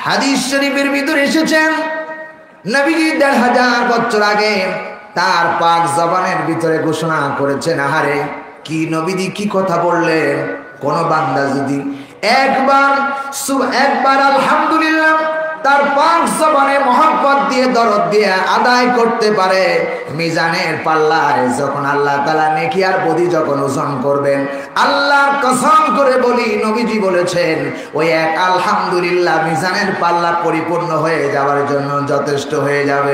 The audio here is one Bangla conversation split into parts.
হাদিস শরীফের ভিতরে এসেছেন নবীজি ১৫০০ বছর আগে তার পাক জবানের ভিতরে ঘোষণা করেছেন, আহারে কি নবীজি কি কথা বললেন, কোন বান্দা যদি একবার আলহামদুলিল্লাহ তার পাক জবানে মহব্বত দিয়ে দরদ দিয়ে আদায় করতে পারে, মিজানের পাল্লায় যখন আল্লাহ তাআলা নেকি আর বদি যখন ওজন করবেন, আল্লাহর কসম করে বলি নবীজি বলেছেন ওই এক আলহামদুলিল্লাহ মিজানের পাল্লা পরিপূর্ণ হয়ে যাওয়ার জন্য যথেষ্ট হয়ে যাবে।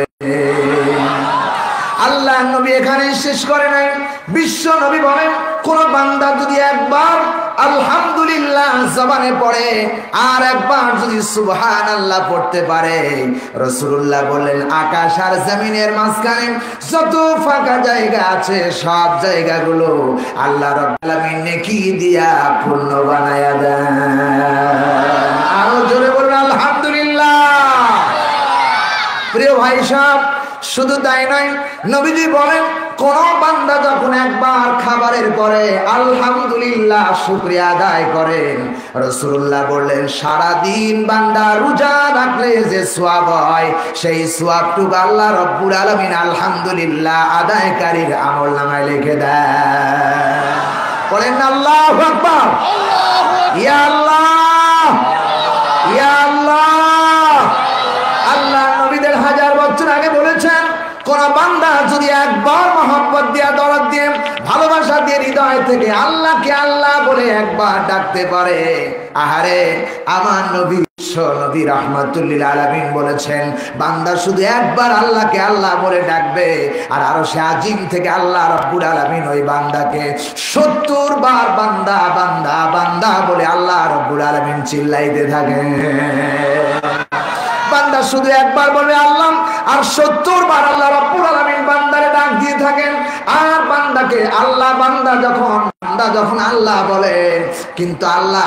আল্লাহ নবী এখানে শেষ করে নাই, বিশ্ব নবী বলেন কোন বান্দা যদি একবার আলহামদুলিল্লাহ জবানে পড়ে আর একবার যদি সুবহানাল্লাহ পড়তে পারে, রাসূলুল্লাহ বললেন আকাশ আর জমিনের মাঝখানে যত ফাঁকা জায়গা আছে সব জায়গাগুলো আল্লাহ রাব্বুল আলামিন নেকি দিয়া পূর্ণ বানায়া দেন। আরো জোরে বলুন আলহামদুলিল্লাহ। প্রিয় ভাই সাহেব, শুধু তাই নয়, নবীজি বলেন কোন বান্দা যখন একবার খাবারের পরে আলহামদুলিল্লাহ শুকরিয়া আদায় করেন, রাসূলুল্লাহ বললেন সারাদিন বান্দা রোজা রাখলে যে সওয়াব হয় সেই সওয়াবটুকু আল্লাহ রাব্বুল আলামিন আলহামদুলিল্লাহ আদায়কারীর আমলনামায় লিখে দেন। বলেন আল্লাহু আকবার। ইয়া আল্লাহ, ইয়া আল্লাহ। আল্লাহ নবীদের ১০০০ বছর আগে বলেছেন কোন বান্দা যদি একবার মহব্বত দিয়ে দরদ দিয়ে ভালোবাসা দিয়ে হৃদয় থেকে আল্লাহকে আল্লাহ বলে একবার ডাকতে পারে, আহারে আমার নবী নবী রাহমাতুল্লিল আলামিন বলেছেন বান্দা শুধু একবার আল্লাহকে আল্লাহ বলে ডাকবে আর আরশে আজিম থেকে আল্লাহ রাব্বুল আলামিন ওই বান্দাকে ৭০ বার বান্দা বান্দা বান্দা বলে আল্লাহ রাব্বুল আলামিন চিল্লাইতে থাকেন। বান্দা শুধু একবার বলে আল্লাহ আর ৭০ বার আল্লাহ রাব্বুল আলামিন বান্দারে ডাক দিয়ে থাকেন। আর বান্দাকে আল্লাহ বান্দা যখন আল্লাহ বলে, কিন্তু আল্লাহ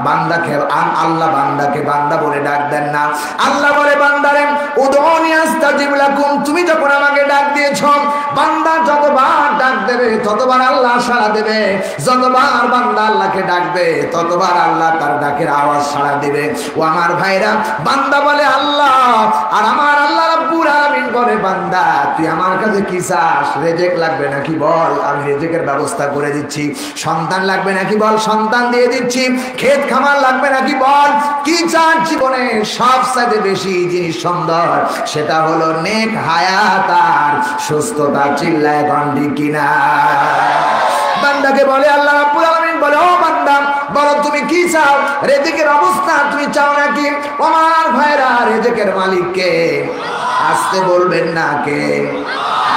বান্দাকে বান্দা বলে ডাক দেন না। আল্লাহ বলে বান্দারে উদউনি আস্তাজিব লাকুম, তুমি যখন আমাকে ডাক দিয়েছ বান্দা যতবার ডাক দেবে ততবার আল্লাহ সাড়া দেবে, যতবার বান্দা আল্লাহকে ডাকবে ততবার আল্লাহ তার ডাকের আওয়াজ সাড়া দিবে। ও আমার ভাইরা, বান্দা বলে আল্লাহ আর আমার আল্লাহ রাব্বুল আলামিন বলে বান্দা তুই আমার কাছে কি চাস, রিজিক লাগবে নাকি বল, আমি রিজিকের ব্যবস্থা করে দিচ্ছি। সন্তান লাগবে নাকি বল, সন্তান দিয়ে দিচ্ছি। ক্ষেত খামার লাগবে নাকি বল, কি চাস জীবনে সবচেয়ে বেশি জিনিস সুন্দর সেটা হলো নেক হায়াত আর সুস্থতা। চিল্লায় গন্ডি কিনা। বান্দাকে বলে আল্লাহ রাব্বুল আলামিন বলে ও বান্দা বলো তুমি কি চাও, রিজিকের অবস্থা তুমি চাও নাকি? আমার ভাইরা, রিজিকের মালিক কে? আসতে বলবেন না কে?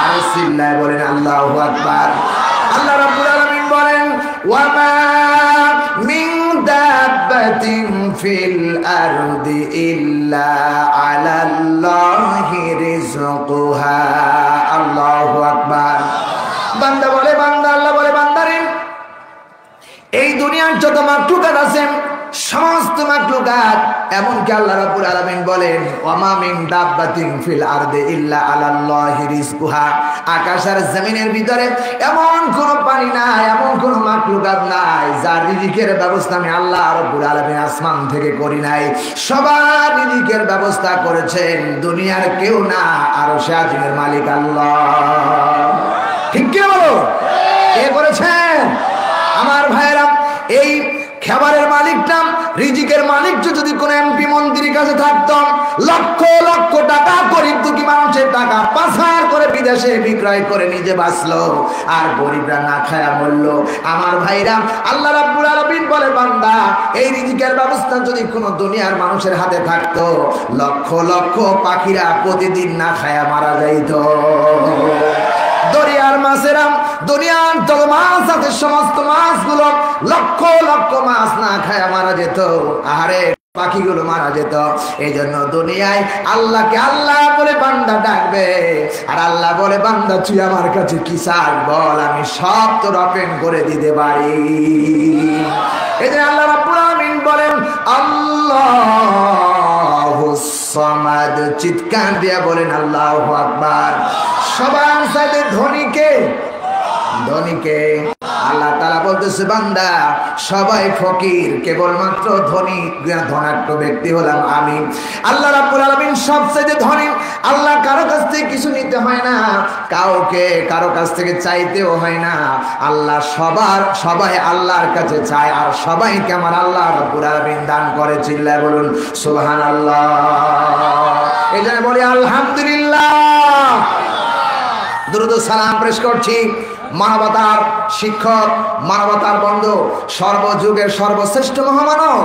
আর চিল্লায় বলেন আল্লাহু আকবার। আল্লাহ রাব্বুল আলামিন বলেন ওয়া মা মিন দাব্বাতিন ফিল আরদি ইল্লা আলাল্লাহি রিজকুহা। আল্লাহু আকবার। বান্দা বলে বান্দা আল্লাহ বলে বান্দারে এই দুনিয়ার যত মাখলুকাত আছে সমস্ত মাখলুকাত, এমনকি আল্লাহ রাব্বুল আলামিন বলেন ওয়া মা মিন দাব্বাতিন ফিল আরদি ইল্লা আলাল্লাহি রিজকুহা, আকাশ আর জমিনের ভিতরে এমন কোন প্রাণী নাই, এমন কোন মাখলুকাত নাই যার রিজিকের ব্যবস্থা আমি আল্লাহ রাব্বুল আলামিন আসমান থেকে করি নাই। সবার রিজিকের ব্যবস্থা করেছেন দুনিয়ার কেউ না, আরশে আজিমের মালিক আল্লাহ। ঠিক কি বলো? কে করেছেন? আমার ভাইরা, এই খাবারের মালিকটা রিজিকের মালিকটা যদি কোন এমপি মন্ত্রীর কাছে থাকতাম লক্ষ লক্ষ টাকা গরিব দুঃখী মানুষের টাকা পাচার করে বিদেশে বিক্রয় করে নিজে বাঁচলো আর গরিবরা না খায়া মরল। আমার ভাইরা, আল্লাহ রাব্বুল আলামিন বলে বান্দা এই রিজিকের ব্যবস্থা যদি কোনো দুনিয়ার মানুষের হাতে থাকতো লক্ষ লক্ষ পাখিরা প্রতিদিন না খায়া মারা যাইত। দরিয়ার মাছেরা, দুনিয়ার যত মাছ আছে সমস্ত মাছগুলো লক্ষ লক্ষ মাছ না খায়া মারা যেত, আরে পাখিগুলো মারা যেত। এই জন্য দুনিয়ায় আল্লাহকে আল্লাহ বলে বান্দা ডাকবে আর আল্লাহ বলে বান্দা তুই আমার কাছে কি চাস বল, আমি সব তোর ওপেন করে দিতে পারি। এই জন্য আল্লাহ রাব্বুল আলামিন বলেন আল্লাহুস সামাদ, চিৎকার দিয়ে বলেন আল্লাহু আকবার। সবার সাথে ধনীকে, ধনীকে আল্লাহ তাআলা বলতেছে বান্দা সবাই ফকির, কেবলমাত্র ধনী ধনাঢ্য ব্যক্তি হলাম আমি। আল্লাহ রাব্বুল আলামিন সবচেয়ে ধনী। আল্লাহ কারো কাছ থেকে কিছু নিতে হয় না, কারো কাছ থেকে চাইতেও হয় না। আল্লাহ সবাই আল্লাহর কাছে চায়, আর সবাইকে আমার আল্লাহ রাব্বুল আলামিন দান করে। চিল্লায় বলুন সুবহানাল্লাহ। এই জন্য বলি আলহামদুলিল্লাহ। দুরূদ ও সালাম পেশ করছি মানবতার শিক্ষক, মানবতার বন্ধু, সর্বযুগের সর্বশ্রেষ্ঠ মহামানব,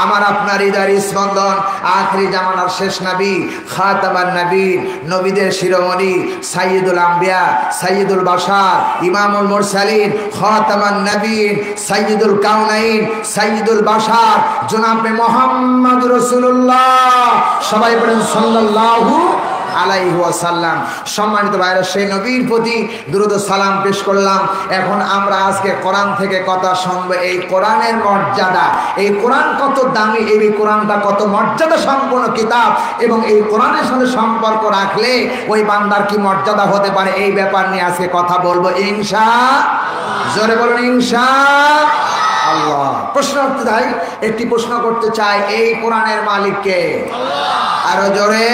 আমার আপনার হৃদয়ের স্পন্দন, আখিরি জামানার শেষ নবী, খাতামান নবীন, নবীদের শিরোমণি, সাইয়্যিদুল আম্বিয়া, সাইয়্যিদুল বাশার, ইমামুল মুরসালিন, খাতামান নবীন, সাইয়্যিদুল কাউনাইন, সাইয়্যিদুল বাশার, জনাবে মুহাম্মদ রাসূলুল্লাহ। সবাই বলেন সাল্লাল্লাহু আলাইহি ওয়াসাল্লাম। সম্মানিত ভাইরা, সেই নবীর প্রতি দুরূদ ও সালাম পেশ করলাম। এখন আমরা আজকে কোরআন থেকে কথা শুনবো। এই কোরআনের মর্যাদা, এই কোরআন কত দামি, এই কোরআনটা কত মর্যাদা সম্পন্ন কিতাব, এবং এই কোরআনের সাথে সম্পর্ক রাখলে ওই বান্দার কি মর্যাদা হতে পারে, এই ব্যাপার নিয়ে আজকে কথা বলবো ইনশাআল্লাহ। জোরে বলুন ইনশাআল্লাহ। প্রশ্ন করতে চাই, একটি প্রশ্ন করতে চাই, এই কোরআনের মালিক কে? আরো জোরে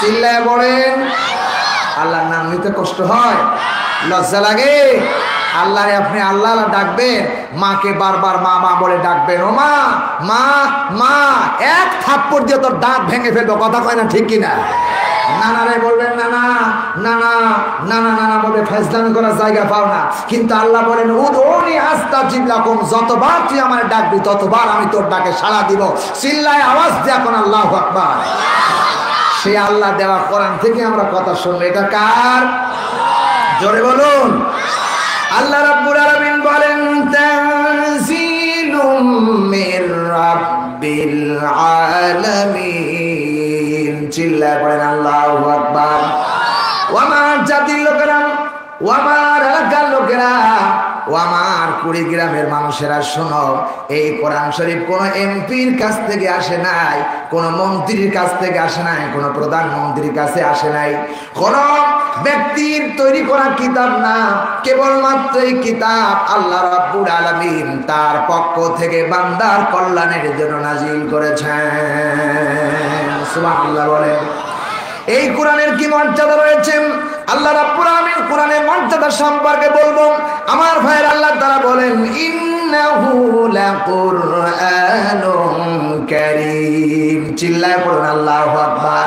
চিল্লায় বলেন। আল্লাহর নাম নিতে কষ্ট হয়, লজ্জা লাগে? আল্লাহরে আপনি আল্লাহ ডাকবেন, মাকে বারবার মা মা বলে ডাকবেন, ও মা মা মা, এক থাপ্পড় দিয়ে তোর দাঁত ভেঙে ফেলবো। কথা কয় না, ঠিক কিনা? নানারে বলবেন নানা নানা নানা নানা বলে ফাজলামি করার জায়গা পাও না। কিন্তু আল্লাহ বলেন উদউনি আস্তাজিব লাকুম, যতবার তুই আমার ডাকবি ততবার আমি তোর ডাকে সাড়া দিব। চিল্লায় আওয়াজ দিয়ে এখন আল্লাহু আকবার। সেই আল্লাহ দেওয়া কোরআন থেকে আমরা কথা শুনবো। এটা কার? জোরে বলুন। আল্লাহ রাব্বুল আলামিন বলেন তানজিলুম মির রাব্বিল আলামিন। চিল্লায় পড়েন আল্লাহু আকবার। ও আমার জাতির লোকেরা, ও আমার এলাকার লোকেরা, ও আমার কুড়িগ্রামের মানুষেরা শোনো, এই কোরআন শরীফ কোন এমপির কাছ থেকে আসে নাই, কোন মন্ত্রীর কাছ থেকে আসে নাই, কোন প্রধানমন্ত্রীর কাছে আসে নাই, কোন ব্যক্তির তৈরি করা কিতাব না। কেবলমাত্র এই কিতাব আল্লাহ রাব্বুল আলামিন তার পক্ষ থেকে বান্দার কল্যাণের জন্য নাজিল করেছেন। সুবহানাল্লাহ বলেন। এই কোরআনের কি মর্যাদা রয়েছে, আল্লাহ রাব্বুল আলামিন কোরআনের মর্যাদা সম্পর্কে বলবো। আমার ভাইয়ের আল্লাহ তাআলা বলেন ইন্নাহু লাকুরআনুন কারীম। চিল্লায় পড়ুন আল্লাহু আকবার।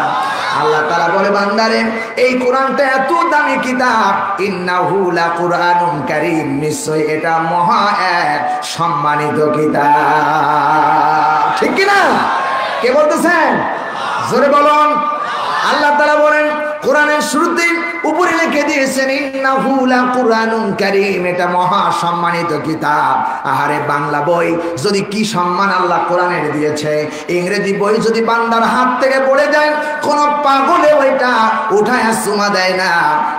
আল্লাহ তাআলা বলে বান্দারে এই কোরআনটা এত দামি কিতাব, ইন্নাহু লাকুরআনুন কারীম, নিশ্চয় এটা মহা এক সম্মানিত কিতাব। ঠিক কি না? কে বলতেছেন? জোরে বলুন। আল্লাহ তাআলা বলেন কোরআনের শুরুতে উপরে লিখে দিয়েছেন ইন্নাহু লাকুরআনুন কারীম, এটা মহা সম্মানিত কিতাব। আহারে বাংলা বই যদি কি সম্মান আল্লাহ কোরআনের দিয়েছে, ইংরেজি বই যদি বান্দার হাত থেকে পড়ে যায়, কোন পাগলে ওইটা উঠায় চুমা দেয় না,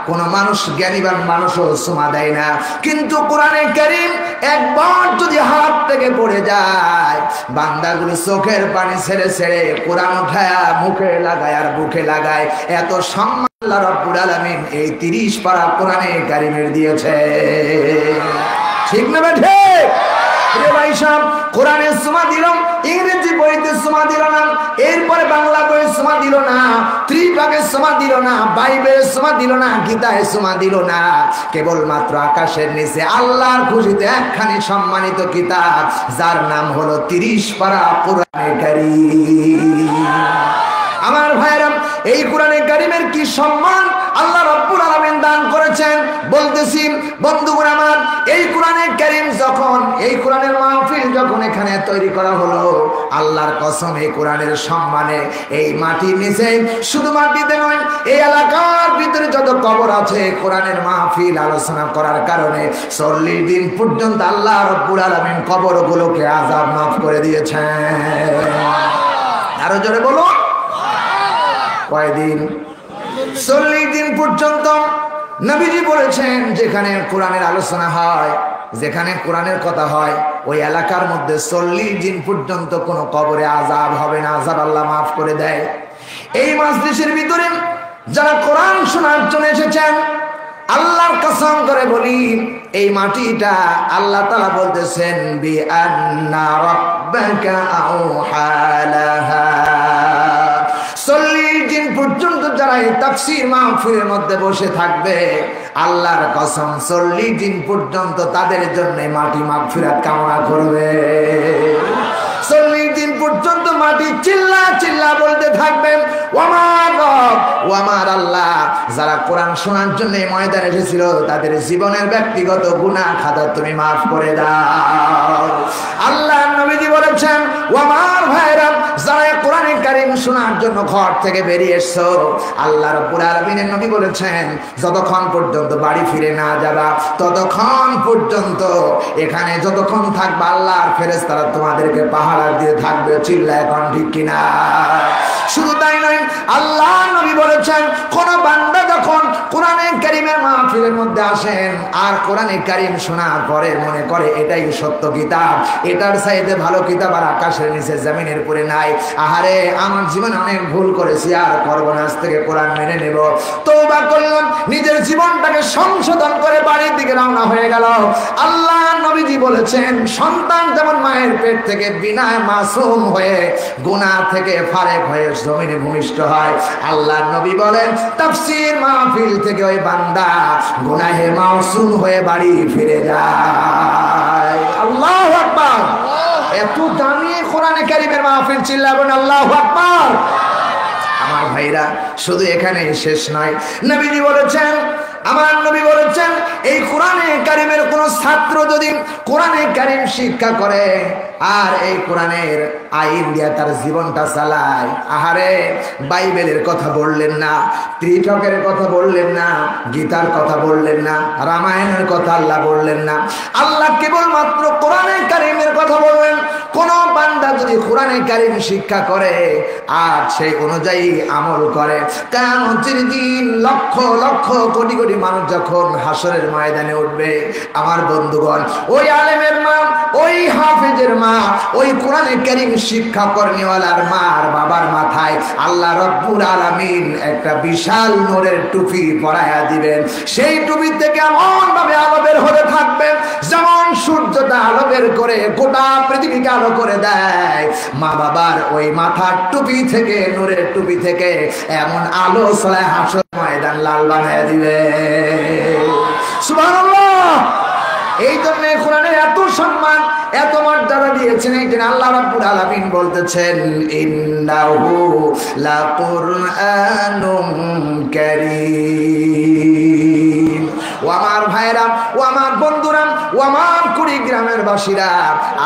কোন মানুষ জ্ঞানীবান মানুষও চুমা দেয় না। কিন্তু কোরআনে কারীম একবার যদি হাত থেকে পড়ে যায়, বান্দাগুলো চোখের পানি ছেড়ে ছেড়ে কোরআন উঠায় মুখে লাগায় আর বুকে লাগায়। এত সম্মান আল্লাহ রাব্বুল আলামিন এই 30 পারা কোরআনে কারীমের দিয়েছে। ঠিক না বেঠে? প্রিয় ভাই সাহেব, কোরআনে সুমা দিল, ইংরেজি বইতে সুমা দিল না, এরপরে বাংলা বইয়ে সুমা দিল না, ত্রিভাগে সুমা দিল না, বাইবেলে সুমা দিল না, গীতায় সুমা দিল না। কেবলমাত্র আকাশের নিচে আল্লাহর খুশিতে একখানি সম্মানিত কিতাব, যার নাম হলো 30 পারা কোরআনে কারীম। আমার ভাইরা, এই কোরআনে কারীমের কি সম্মান আল্লাহ রাব্বুল আলামিন দান করেছেন। বলতেছি বন্ধুগণ আমার, এই কোরআনে কারীম যখন, এই কোরআনের মাহফিল যখন এখানে তৈরি করা হলো, আল্লাহর কসম এই কোরআনের সম্মানে এই মাটির নিচে, শুধু মাটিতে নয়, এই এলাকার ভিতরে যত কবর আছে, কোরআনের মাহফিল আলোচনা করার কারণে 40 দিন পর্যন্ত আল্লাহ রাব্বুল আলামিন কবরগুলোকে আযাব মাফ করে দিয়েছেন। আরো জোরে বলো, কয়দিন? 40 দিন পর্যন্ত। নবীজি বলেছেন যেখানে কোরআনের আলোচনা হয়, যেখানে কোরআনের কথা হয়, ওই এলাকার মধ্যে 40 দিন পর্যন্ত কোনো কবরে আযাব হবে না, আযাব আল্লাহ মাফ করে দেয়। এই মাজলিসের ভিতরে যারা কোরআন শোনার জন্য এসেছেন, আল্লাহর কসম করে বলি, এই মাটিটা আল্লাহ তাআলা বলতেছেন বি আন্না রাব্বাকা আওহালাহা। 40 দিন পর্যন্ত যারা এই তাফসীর মাহফিলের মধ্যে বসে থাকবে, আল্লাহর কসম 40 দিন পর্যন্ত তাদের জন্য মাটি মাগফিরাত কামনা করবে। 40 দিন পর্যন্ত মাটি চিল্লা চিল্লা বলতে থাকবেন, ও আমার রব, ও আমার আল্লাহ, যারা কোরআন শোনার জন্য এই ময়দানে এসেছিল তাদের জীবনের ব্যক্তিগত গুনাহ খাতা তুমি মাফ করে দাও। আল্লাহ নবীজি বলেছেন, ও আমার ভাইরা, যারা কোরআনে কারীম শোনার জন্য ঘর থেকে বেরিয়ে এসছো, আল্লাহ রাব্বুল আলামিনের নবী বলেছেন যতক্ষণ পর্যন্ত বাড়ি ফিরে না যাবা ততক্ষণ পর্যন্ত এখানে যতক্ষণ থাকবে আল্লাহর ফেরেশতারা তোমাদেরকে পাহারা দিয়ে থাকবে। চিল্লায় এখন ঠিক কিনা? শুধু তাই নয়, আল্লাহ নবী বলেছেন কোন বান্দা যখন কোরআনে কারীমের মাহফিলের মধ্যে আসেন আর কোরআনে কারীম শোনার পরে মনে করে এটাই সত্য কিতাব, এটার চাইতে ভালো কিতাব আর আকাশের নিচে জমিনের উপরে নাই, আহারে আমার জীবনে অনেক ভুল করেছি আর করব না, আজ থেকে কোরআন মেনে নেব, তওবা করলাম, নিজের জীবনটাকে সংশোধন করে বাড়ির দিকে রওনা হয়ে গেল। আল্লাহ নবীজি বলেছেন সন্তান যেমন মায়ের পেট থেকে বিনা মাসুম হয়ে গুনাহ থেকে ফারেক হয়ে জমিনে ভূমিষ্ঠ হয়, আল্লাহ নবী বলেন তাফসীর মাহফিল থেকে ওই বান্দা গুনাহে মাসুম হয়ে বাড়ি ফিরে যায়। আল্লাহু আকবার। এত দামি কোরআনে কারীমের মাহফিল, চিল্লাবেন আল্লাহু আকবার। আমার ভাইরা, শুধু এখানেই শেষ নয়, নবীজি বলেছেন, আমার নবী বলেছেন এই কোরআনে কারীমের কোন ছাত্র যদি কোরআনে কারীম শিক্ষা করে আর এই কোরআনের আইন দিয়ে তার জীবনটা চালায়, আহারে বাইবেলের কথা বললেন না, ত্রিপিটকের কথা বললেন না, গীতার কথা বললেন না, রামায়ণের কথা আল্লাহ বললেন না, আল্লাহ কেবলমাত্র কোরআনে কারীমের কথা বললেন। কোন বান্দা যদি কোরআনে কারীম শিক্ষা করে আর সেই অনুযায়ী আমল করে, কিয়ামতের দিন লক্ষ লক্ষ কোটি কোটি মানুষ যখন হাসরের ময়দানে উঠবে, আমার বন্ধুগণ, ওই আলেমের মা, ওই হাফেজের মা, ওই কোরআনে কারীম শিক্ষা করনেওয়ালার মা আর বাবার মাথায় আল্লাহ রাব্বুল আলামিন একটা বিশাল নূরের টুপি পরায়া দিবেন। সেই টুপি থেকে এমন ভাবে আলো বের হতে থাকবে যেমন সূর্যটা আলো বের করে গোটা পৃথিবীকে আলো করে দেয়, মা বাবার ওই মাথার টুপি থেকে, নূরের টুপি থেকে এমন আলো ছড়ায় হাসর ময়দান লাল বানায় দিবে। সুবহানাল্লাহ। এই জন্য কোরআনের এত সম্মান, এত মর্যাদা দিয়েছেন। একদিন আল্লাহ রাব্বুল আলামিন বলতেছেন ইন্নাহু লাকুরআনুম কারীম। ও আমার ভাইরা, ও আমার বন্ধুরা, ও আমার কুড়িগ্রামের বাসীরা,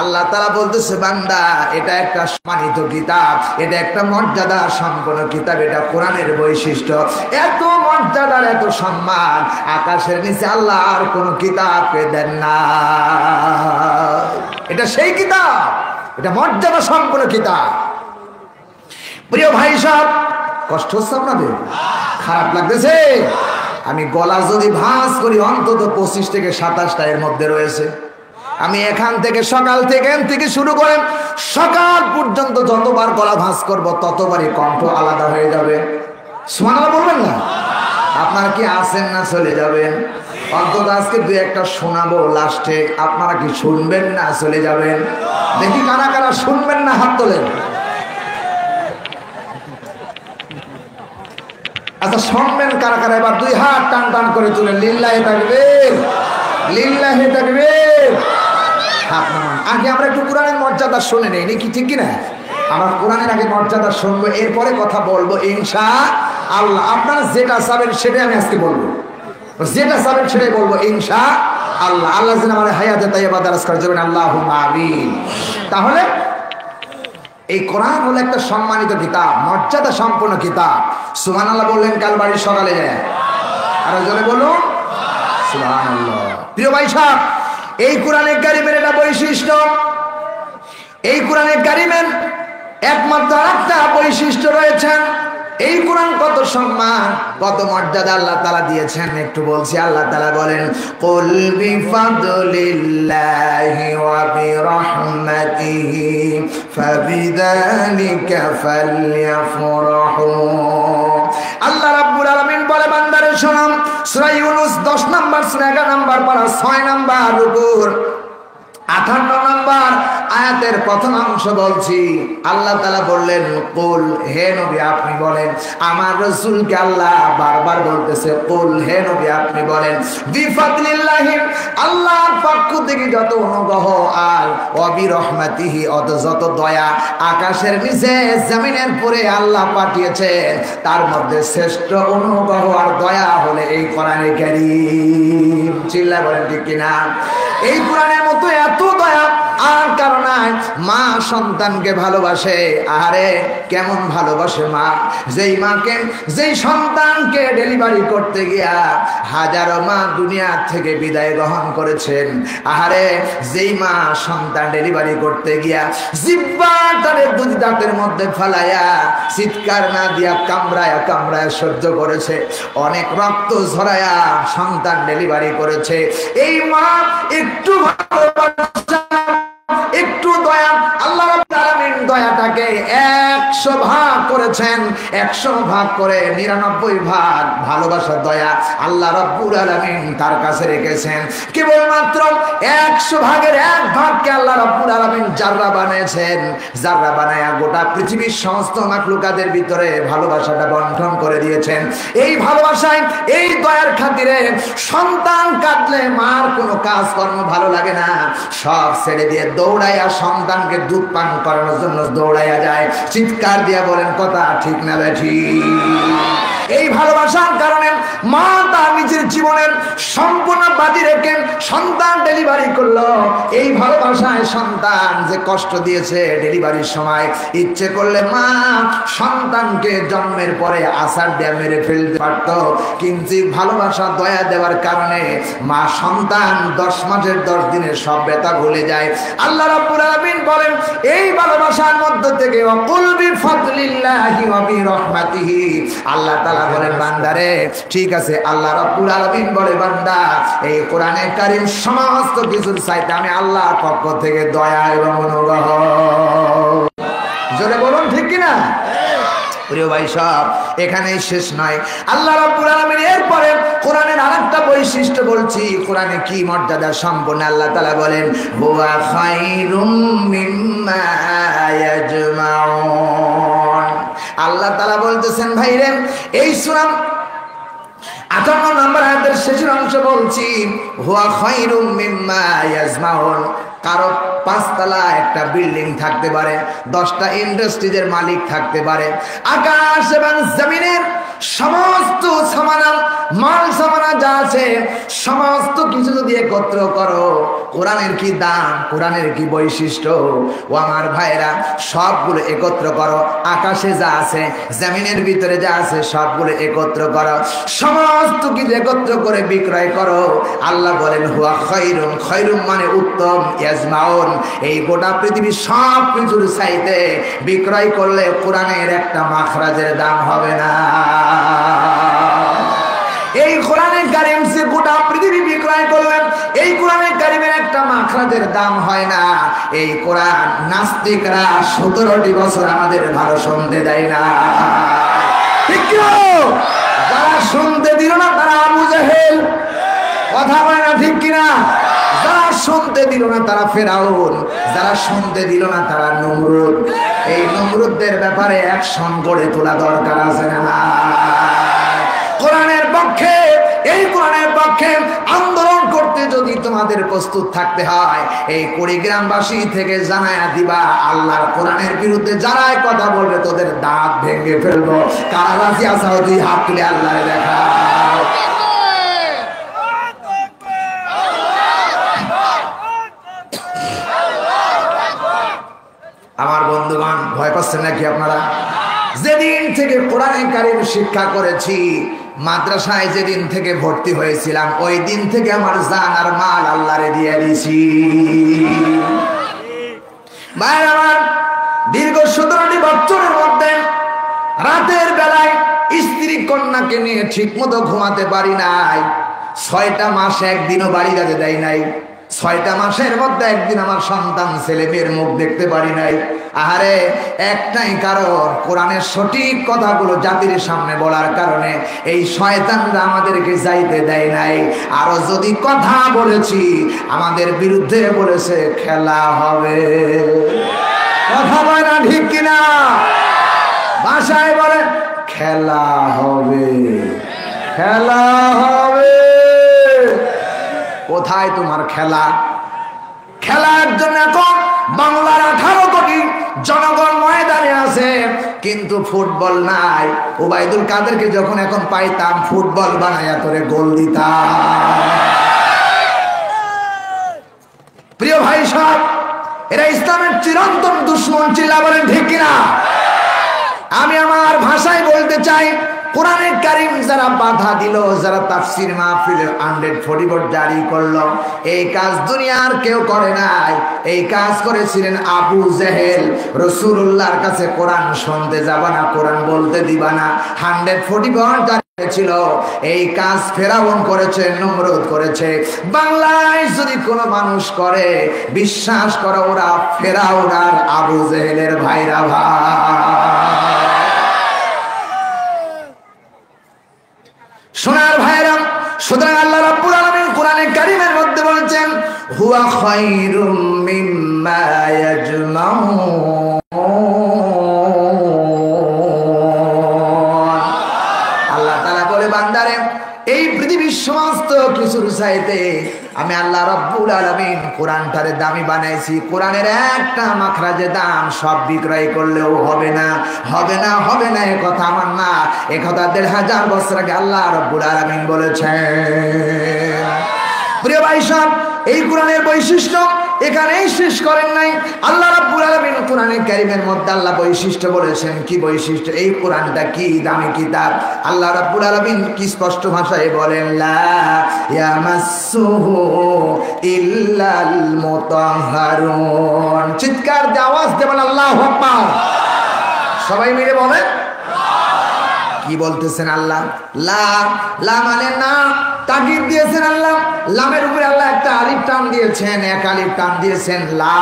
আল্লাহ তাআলা বলতেছে বান্দা এটা একটা সম্মানিত কিতাব, এটা একটা মর্যাদা সম্পন্ন কিতাব, এটা কোরআনের বৈশিষ্ট্য। এত মর্যাদার, এত সম্মান আকাশের নিচে আল্লাহ আর কোন কিতাবকে দেন না। এটা সেই কিতাব, এটা মর্যাদা সম্পন্ন কিতাব। প্রিয় ভাই সাহেব, কষ্ট হচ্ছে আপনাদের? খারাপ লাগতেছে? আমি গলা যদি ভাঁজ করি অন্তত 25 থেকে 27টা এর মধ্যে রয়েছে। আমি এখান থেকে সকাল থেকে শুরু করে সকাল পর্যন্ত যতবার গলা ভাঁজ করব ততবারই কণ্ঠ আলাদা হয়ে যাবে। সুবহানাল্লাহ বলবেন না? আপনারা কি আছেন না চলে যাবেন? অন্তত আজকে 2-1টা শোনাবো লাস্টে, আপনারা কি শুনবেন না চলে যাবেন? দেখি কারা কারা শুনবেন না হাত তোলেন। আচ্ছা শুনবেন কারা কারা? এবার 2 হাত টান টান করে তুলেন। লিল্লাহি তাকবীর, লিল্লাহি তাকবীর। হাত নামান। আগে আমরা একটু কোরআনের মর্যাদা শুনে নেই নাকি, ঠিক কিনা? আমরা কোরআনের আগে মর্যাদা শুনবো, এরপরে কথা বলবো ইনশাআল্লাহ। আপনারা যেটা চাবেন সেটাই আমি আজকে বলবো, যেটা চাবেন সেটাই বলবো ইনশাআল্লাহ। আল্লাহ যেন আমার হায়াতে তাইয়্যিবা দারাজ করে যাবেন, আল্লাহুম্মা আমিন। তাহলে এই কোরআন হলো একটা সম্মানিত কিতাব, মর্যাদা সম্পন্ন কিতাব। সুবহানাল্লাহ বললেন কাল বাড়ির সকালে যায়, আর জোরে বলুন সুবহানাল্লাহ। প্রিয় ভাই সাহেব, এই কোরআনে কারীমের একটা বৈশিষ্ট্য, এই কোরআনে কারীমের একমাত্র একটা বৈশিষ্ট্য রয়েছে। এই কোরআন কত সম্মান, কত মর্যাদা আল্লাহ তাআলা দিয়েছেন একটু বলছি। আল্লাহ তাআলা বলেন কুল বিফাদলিল্লাহি ওয়া বিরহমাতিহি ফাবিযালিকা ফালইফরাহু। আল্লাহ রাব্বুল আলামিন বলে বান্দারে শোনো, সূরা ইউনূস 10 নম্বর সূরা 11 নম্বর পারা 6 নম্বর রুকুর 58 নম্বর আয়াতের প্রথম অংশ বলছি। আল্লাহ তাআলা বললেন, কুল, হে নবী আপনি বলেন। আমার রাসূলকে আল্লাহ বারবার বলতেছে, কুল, হে নবী আপনি বলেন, বিফাদলিল্লাহি, আল্লাহর পক্ষ থেকে যত অনুগ্রহ আর বিরহমাতিহি, যত দয়া আকাশের নিচে জমিনের উপরে আল্লাহ পাঠিয়েছেন, তার মধ্যে শ্রেষ্ঠ অনুগ্রহ আর দয়া হলে এই কোরআনে কারীম। চিল্লা বলেন ঠিক কিনা? এই কোরআনের মতো এত দয়া আর কারণ নাই। মা সন্তানকে ভালোবাসে, আরে কেমন ভালোবাসে মা, যেই সন্তানকে ডেলিভারি করতে গিয়া হাজারো মা দুনিয়া থেকে বিদায় গ্রহণ করেছেন, আরে যেই মা সন্তান ডেলিভারি করতে গিয়া জিহ্বাটারে দুই দাঁতের মধ্যে ফেলাইয়া চিৎকার না দিয়া কামড়ায়া কামড়ায়া সহ্য করেছে, অনেক রক্ত ঝরায়া সন্তান ডেলিভারি করেছে, এই মা একটু ভালোবাসা, একটু দয়া, আল্লাহ রাব্বুল আলামিন দয়াটাকে 100 ভাগ করেছেন। 100 ভাগ করে 99 ভাগ ভালোবাসা দয়া আল্লাহ রাব্বুল আলামিন তার কাছে রেখেছেন। কেবলমাত্র 100 ভাগের 1 ভাগকে আল্লাহ রাব্বুল আলামিন জাররা বানিয়েছেন। জাররা বানায়া গোটা পৃথিবীর সমস্ত মাখলুকাতের ভিতরে ভালোবাসাটা বন্টন করে দিয়েছেন। এই ভালোবাসায়, এই দয়ার খাতিরে সন্তান কাঁদলে মার কোনো কাজকর্ম ভালো লাগে না, সব ছেড়ে দিয়ে দৌড়াইয়া সন্তানকে দুধ পান করানোর জন্য দৌড়াইয়া যায়। চিৎকার দিয়া বলেন কথা ঠিক না বেঠিক? এই ভালোবাসার কারণে মা তার নিজের জীবনের সম্পূর্ণ বাজি রেখে সন্তান ডেলিভারি করলো। এই ভালোবাসায় সন্তান যে কষ্ট দিয়েছে ডেলিভারির সময়, ইচ্ছে করলে মা সন্তানকে জন্মের পরে আছাড় দিয়ে মেরে ফেলতে পারত, কিন্তু ভালোবাসা দয়া দেওয়ার কারণে মা সন্তান 10 মাসের 10 দিনের সব ব্যথা ভুলে যায়। আল্লাহ রাব্বুল আলামিন বলেন, এই ভালোবাসার মধ্য থেকে ওয়াকুল বিফাদলিল্লাহি ওয়া বিরহমাতিহি, আল্লাহ তাআলা বলেন, বান্দারে ঠিক আছে, আল্লাহ রাব্বুল আলামিন বলে, বান্দা এই কোরআনে কারীম সমস্ত কিছুর চাইতে আমি আল্লাহর পক্ষ থেকে দয়া এবং অনুগ্রহ। জোরে বলুন ঠিক কিনা? প্রিয় ভাই সব, এখানেই শেষ নয়। আল্লাহ রাব্বুল আলামিন এরপরে কোরআনের আরেকটা বৈশিষ্ট্য বলছি, কোরআনে কি মর্যাদা সম্পন্ন। আল্লাহ তাআলা বলেন, হুয়া খায়রুম মিম্মা ইয়াজমাউন। আল্লাহ তাআলা বলতেছেন, ভাইরে এই সূরা 58 নম্বর আয়াতের শেষের অংশ বলছি, হুয়া খায়রুম মিম্মা ইয়াজমাউন। কারো 5 তলা একটা বিল্ডিং থাকতে পারে, 10টা ইন্ডাস্ট্রিজের মালিক থাকতে পারে, আকাশ এবং জমিনের সমস্ত সামানা, মাল সামানা যা আছে সমস্ত কিছু যদি একত্র করো, কোরআনের কি দাম, কোরআনের কি বৈশিষ্ট্য, ও আমার ভাইরা সবগুলো একত্র করো, আকাশে যা আছে জমিনের ভিতরে যা আছে সবগুলো একত্র করো, সমস্ত কিছু একত্র করে বিক্রয় করো। আল্লাহ বলেন, হুয়া খায়রুম, খায়রুম মানে উত্তম, ইয়াজমাউন, এই গোটা পৃথিবীর সব কিছুর চাইতে বিক্রয় করলে কোরআনের একটা মাখরাজের দাম হবে না। এই কোরআনে কারীম সে গোটা পৃথিবী বিক্রয় করলেন, এই কোরআনে কারীমের একটা মাখরাজের দাম হয় না। এই কোরআন নাস্তিকরা 17টি বছর আমাদের ভালো শুনতে দেয় না, ঠিক কি? যারা শুনতে দিল না তারা আবু জাহেল, কথা বলে না ঠিক কিনা? যারা শুনতে দিল না তারা ফেরাউন, যারা শুনতে দিল না তারা নমরুদ। এই নমরুদদের ব্যাপারে অ্যাকশন গড়ে তোলা দরকার আছে না? কোরআনের পক্ষে, এই কোরআনের পক্ষে আন্দোলন করতে যদি তোমাদের প্রস্তুত থাকতে হয়, এই কুড়িগ্রামবাসী থেকে জানায়া দিবা, আল্লাহর কোরআনের বিরুদ্ধে যারাই কথা বলবে তোদের দাঁত ভেঙে ফেলবো। কারা রাজি আছো? তুই হাত তুলে আল্লাহরে দেখাও। আমার বন্ধুগণ, ভয় পাচ্ছেন নাকি আপনারা? যেদিন থেকে কোরআনে কারীম শিক্ষা করেছি, মাদ্রাসায় যেদিন থেকে ভর্তি হয়েছিলাম, ওই দিন থেকে আমার জান আর মাল আল্লাহরে দিয়ে দিয়েছি। ভাইরা আমার, দীর্ঘ 17টি বছরের মধ্যে রাতের বেলায় স্ত্রী কন্যাকে নিয়ে ঠিক মতো ঘুমাতে পারি নাই। 6টা মাস একদিনও বাড়ি যেতে দেয় নাই। 6টা মাসের মধ্যে একদিন আমার সন্তান ছেলে মেয়ের মুখ দেখতে পারি নাই। আহারে, একটাই কারণ, কোরআনের সঠিক কথাগুলো জাতির সামনে বলার কারণে এই শয়তানরা আমাদেরকে যাইতে দেয় নাই। আরো যদি কথা বলেছি আমাদের বিরুদ্ধে বলেছে খেলা হবে। কথা বলে না, ঠিক কিনা? ভাষায় বলে খেলা হবে, খেলা হবে। কোথায় তোমার খেলা? খেলার জন্য এখন বাংলার 18 কোটি জনগণ ময়দানে আছে, কিন্তু ফুটবল নাই। ওবায়দুল কাদেরকে যখন এখন পাইতাম ফুটবল বানাইয়া করে গোল দিতাম। প্রিয় ভাই সাহেব, এরা ইসলামের চিরন্তন দুশ্মন, চিল্লা বলেন ঠিক কিনা? আমি আমার ভাষায় বলতে চাই, কোরআনে কারীম যারা বাধা দিল, যারা তাফসীর মাহফিলের 144 জারি করলো, এই কাজ দুনিয়ার কেউ করে নাই। এই কাজ করেছিলেন আবু জেহেল। রাসূলুল্লাহর কাছে কোরআন শুনতে যাবা না, কোরআন বলতে দিবা না, 144 জারি ছিল। এই কাজ ফেরাউন করেছে, নমরুদ করেছে। বাংলায় যদি কোনো মানুষ করে, বিশ্বাস করো ওরা ফেরাউন আর আবু জেহেলের ভাইরা ভাই। সোনার ভাইরা, সুতরাং আল্লাহ রাব্বুল আলামিন কোরআনে কারীমের মধ্যে বলেছেন হুয়া খায়রুম মিম্মা ইয়াজমাউন। আল্লাহ তাআলা বলে, বান্দারে, এই পৃথিবীর সমস্ত কিছুর চাইতে আমি আল্লাহ রাব্বুল আলামিন কোরআনটারে দামি বানাইছি। কোরআনের একটা মাখরাজে দাম সব বিক্রয় করলেও হবে না, হবে না, হবে না। এ কথা আমার না, এ কথা 1500 বছর আগে আল্লাহ রাব্বুল আলামিন বলেছেন। প্রিয় ভাই সাহেব, এই কোরআনের বৈশিষ্ট্য এখানেই শেষ করেন নাই। আল্লাহ রাব্বুল আলামিন কোরআনে কারীমের মধ্যে আল্লাহ বৈশিষ্ট্য বলেছেন। কি বৈশিষ্ট্য? এই কোরআনটা কি দামি কিতাব। আল্লাহ রাব্বুল আলামিন কি স্পষ্ট ভাষায় বলেন, লা ইয়ামাসসুহু ইল্লাল মুতাহহারুন। চিৎকার দিয়ে আওয়াজ দেবেন আল্লাহু আকবার। সবাই মিলে বলেন। কি বলতেছেন আল্লাহ? লা, লা মানে না, তাগিদ দিয়েছেন আল্লাহ। লামের উপরে আল্লাহ একটা আলিফ টান দিয়েছেন, এক আলিফ টান দিয়েছেন। লা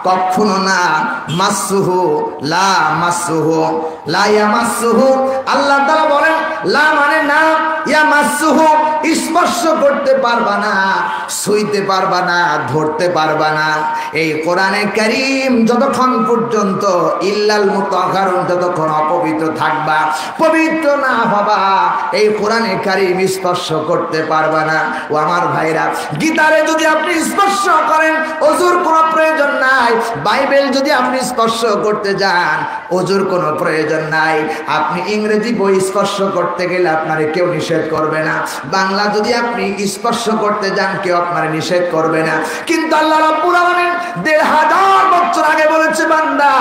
কখনো না, মাসসুহু, লা মাসসুহু, লা ইয়ামাসসুহু। আল্লাহ তাআলা বলেন লা মানে না, ইয়ামাসসুহু স্পর্শ করতে পারবা না, ছুঁইতে পারবা না, ধরতে পারবা না। এই কোরআনে কারীম যতক্ষণ পর্যন্ত ইল্লাল মুতাহহারুন, যতক্ষণ অপবিত্র থাকবা, পবিত্র না হবা, এই কোরআনে কারীম স্পর্শ করতে পারবা না। ও আমার ভাইরা, গীতারে যদি আপনি স্পর্শ করেন ওযুর কোনো প্রয়োজন নাই। বাইবেল যদি আপনি স্পর্শ করতে যান ওযুর কোনো প্রয়োজন নাই। আপনি ইংরেজি বই স্পর্শ করতে গেলে আপনারে কেউ নিষেধ করবে না। বাংলা যদি আপনি স্পর্শ করতে যান কেউ আপনারে নিষেধ করবে না। কিন্তু আল্লাহ রাব্বুল আলামিন 1500 বছর আগে বলেছে, বান্দা,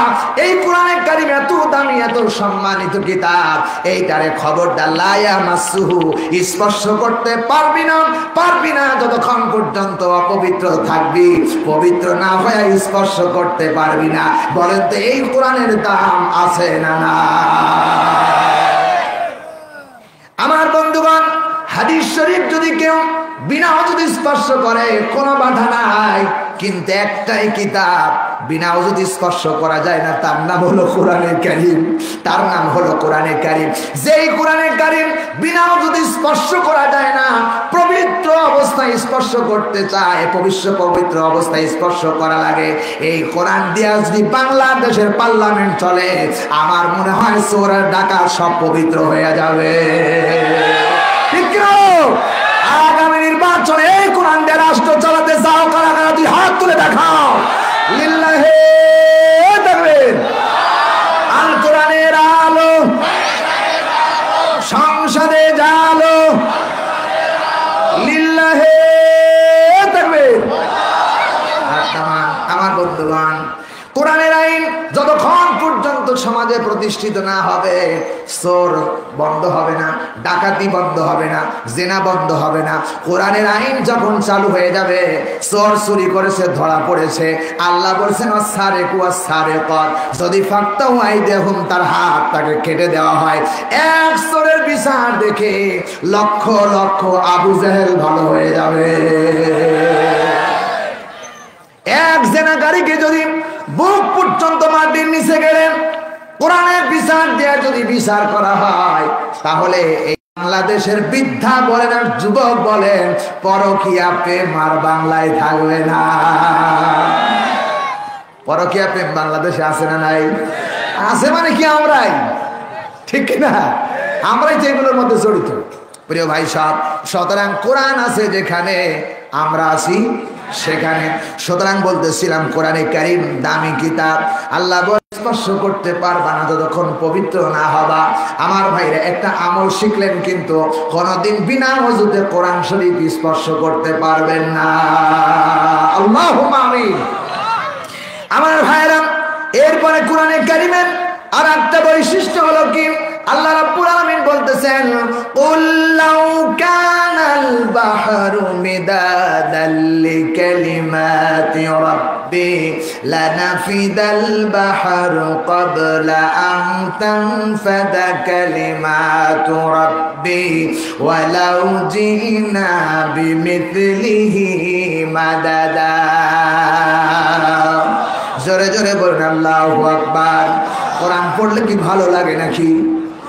এই কোরআনে কারীম এত দামি, এত সম্মানিত কিতাব, এইটারে খবরদার লা ইয়ামাসসুহু স্পর্শ করতে পারবি না, পারবি না যতক্ষণ পর্যন্ত অপবিত্র থাকবি। পবিত্র না হয়ে স্পর্শ করতে পারবি না। বলেন তো এই কোরআনের দাম আছে না না? আমার বন্ধুগণ, হাদিস শরীফ যদি কেউ বিনা ওযুতে স্পর্শ করে কোনো বাধা নাই, কিন্তু একটাই কিতাব বিনা ওযুতে স্পর্শ করা যায় না, তার নাম হলো কোরআনে কারীম। তার নাম হলো কোরআনে কারীম। যেই কোরআনে কারীম বিনা ওযুতে স্পর্শ করা যায় না, পবিত্র অবস্থায় স্পর্শ করতে চায়, পবিত্র অবস্থায় স্পর্শ করা লাগে, এই কোরআন দিয়া যদি বাংলাদেশের পার্লামেন্ট চলে, আমার মনে হয় চোরের ডাকাত সব পবিত্র হয়ে যাবে। ঠিক না? আগামী নির্বাচনে এই কোরআন দিয়ে রাষ্ট্র চালাতে চাও কারা কারা, দুই হাত তুলে দেখাও। লিল্লাহি তাকবীর। আল কোরআনের আলো সংসদে জালো। লিল্লাহি তাকবীর। আমার বন্ধুগণ, কোরআনের আইন যতক্ষণ পর্যন্ত সমাজে প্রতিষ্ঠিত না হবে, চোর বন্ধ হবে না, ডাকাতি বন্ধ হবে না, জেনা বন্ধ হবে না। কোরআনের আইন যখন চালু হয়ে যাবে, চোর চুরি করেছে ধরা পড়েছে, আল্লাহ বলছেন ওয়াসারিকু ওয়াসারিকাত, যদি ফাক্তাহু আইদিয়াহুম, তার হাত তাকে কেটে দেওয়া হয়। এক চোরের বিচার দেখে লক্ষ লক্ষ আবু জেহেল ভালো হয়ে যাবে। এক জেনাকারীকে যদি বুক পর্যন্ত মাটির নিচে গেলে কোরআনের বিচার দিয়ে যদি বিচার করা হয়, তাহলে এই বাংলাদেশের বৃদ্ধা বলেন আর যুবক বলেন, পরকীয়া প্রেম আর বাংলায় থাকবে না। পরকীয়া প্রেম বাংলাদেশে আছে না নাই? আছে মানে কি আমরাই, ঠিক না? আমরাই তো এগুলোর মধ্যে জড়িত। প্রিয় ভাই সব, সুতরাং কোরআন আছে যেখানে আমরা আছি সেখানে। সুতরাং বলতেছিলাম কোরআনে কারীম দামি কিতাব, আল্লাহ স্পর্শ করতে পারবা না যতক্ষণ পবিত্র না হবা। আমার ভাইরা একটা আমল শিখলেন, কিন্তু কোনদিন বিনা ওযুতে কোরআন শরীফ স্পর্শ করতে পারবেন না। আল্লাহুম্মা আমিন। আমার ভাইরা, এরপরে কোরআনে কারীমের আর একটা বৈশিষ্ট্য হলো কি, আল্লাহ রাব্বুল আলামিন বলতেছেন, কুল লাউ কানাল বাহরু মিদাদাল লিকালিমাতি রাব্বি লানাফিদাল বাহরু ক্বাবলা আন তানফাদা কালিমাতু রাব্বি ওয়ালাউ জিনা বিমিথলিহি মাদাদা। জোরে জোরে বলুন আল্লাহু আকবার। কোরআন পড়লে কি ভালো লাগে নাকি?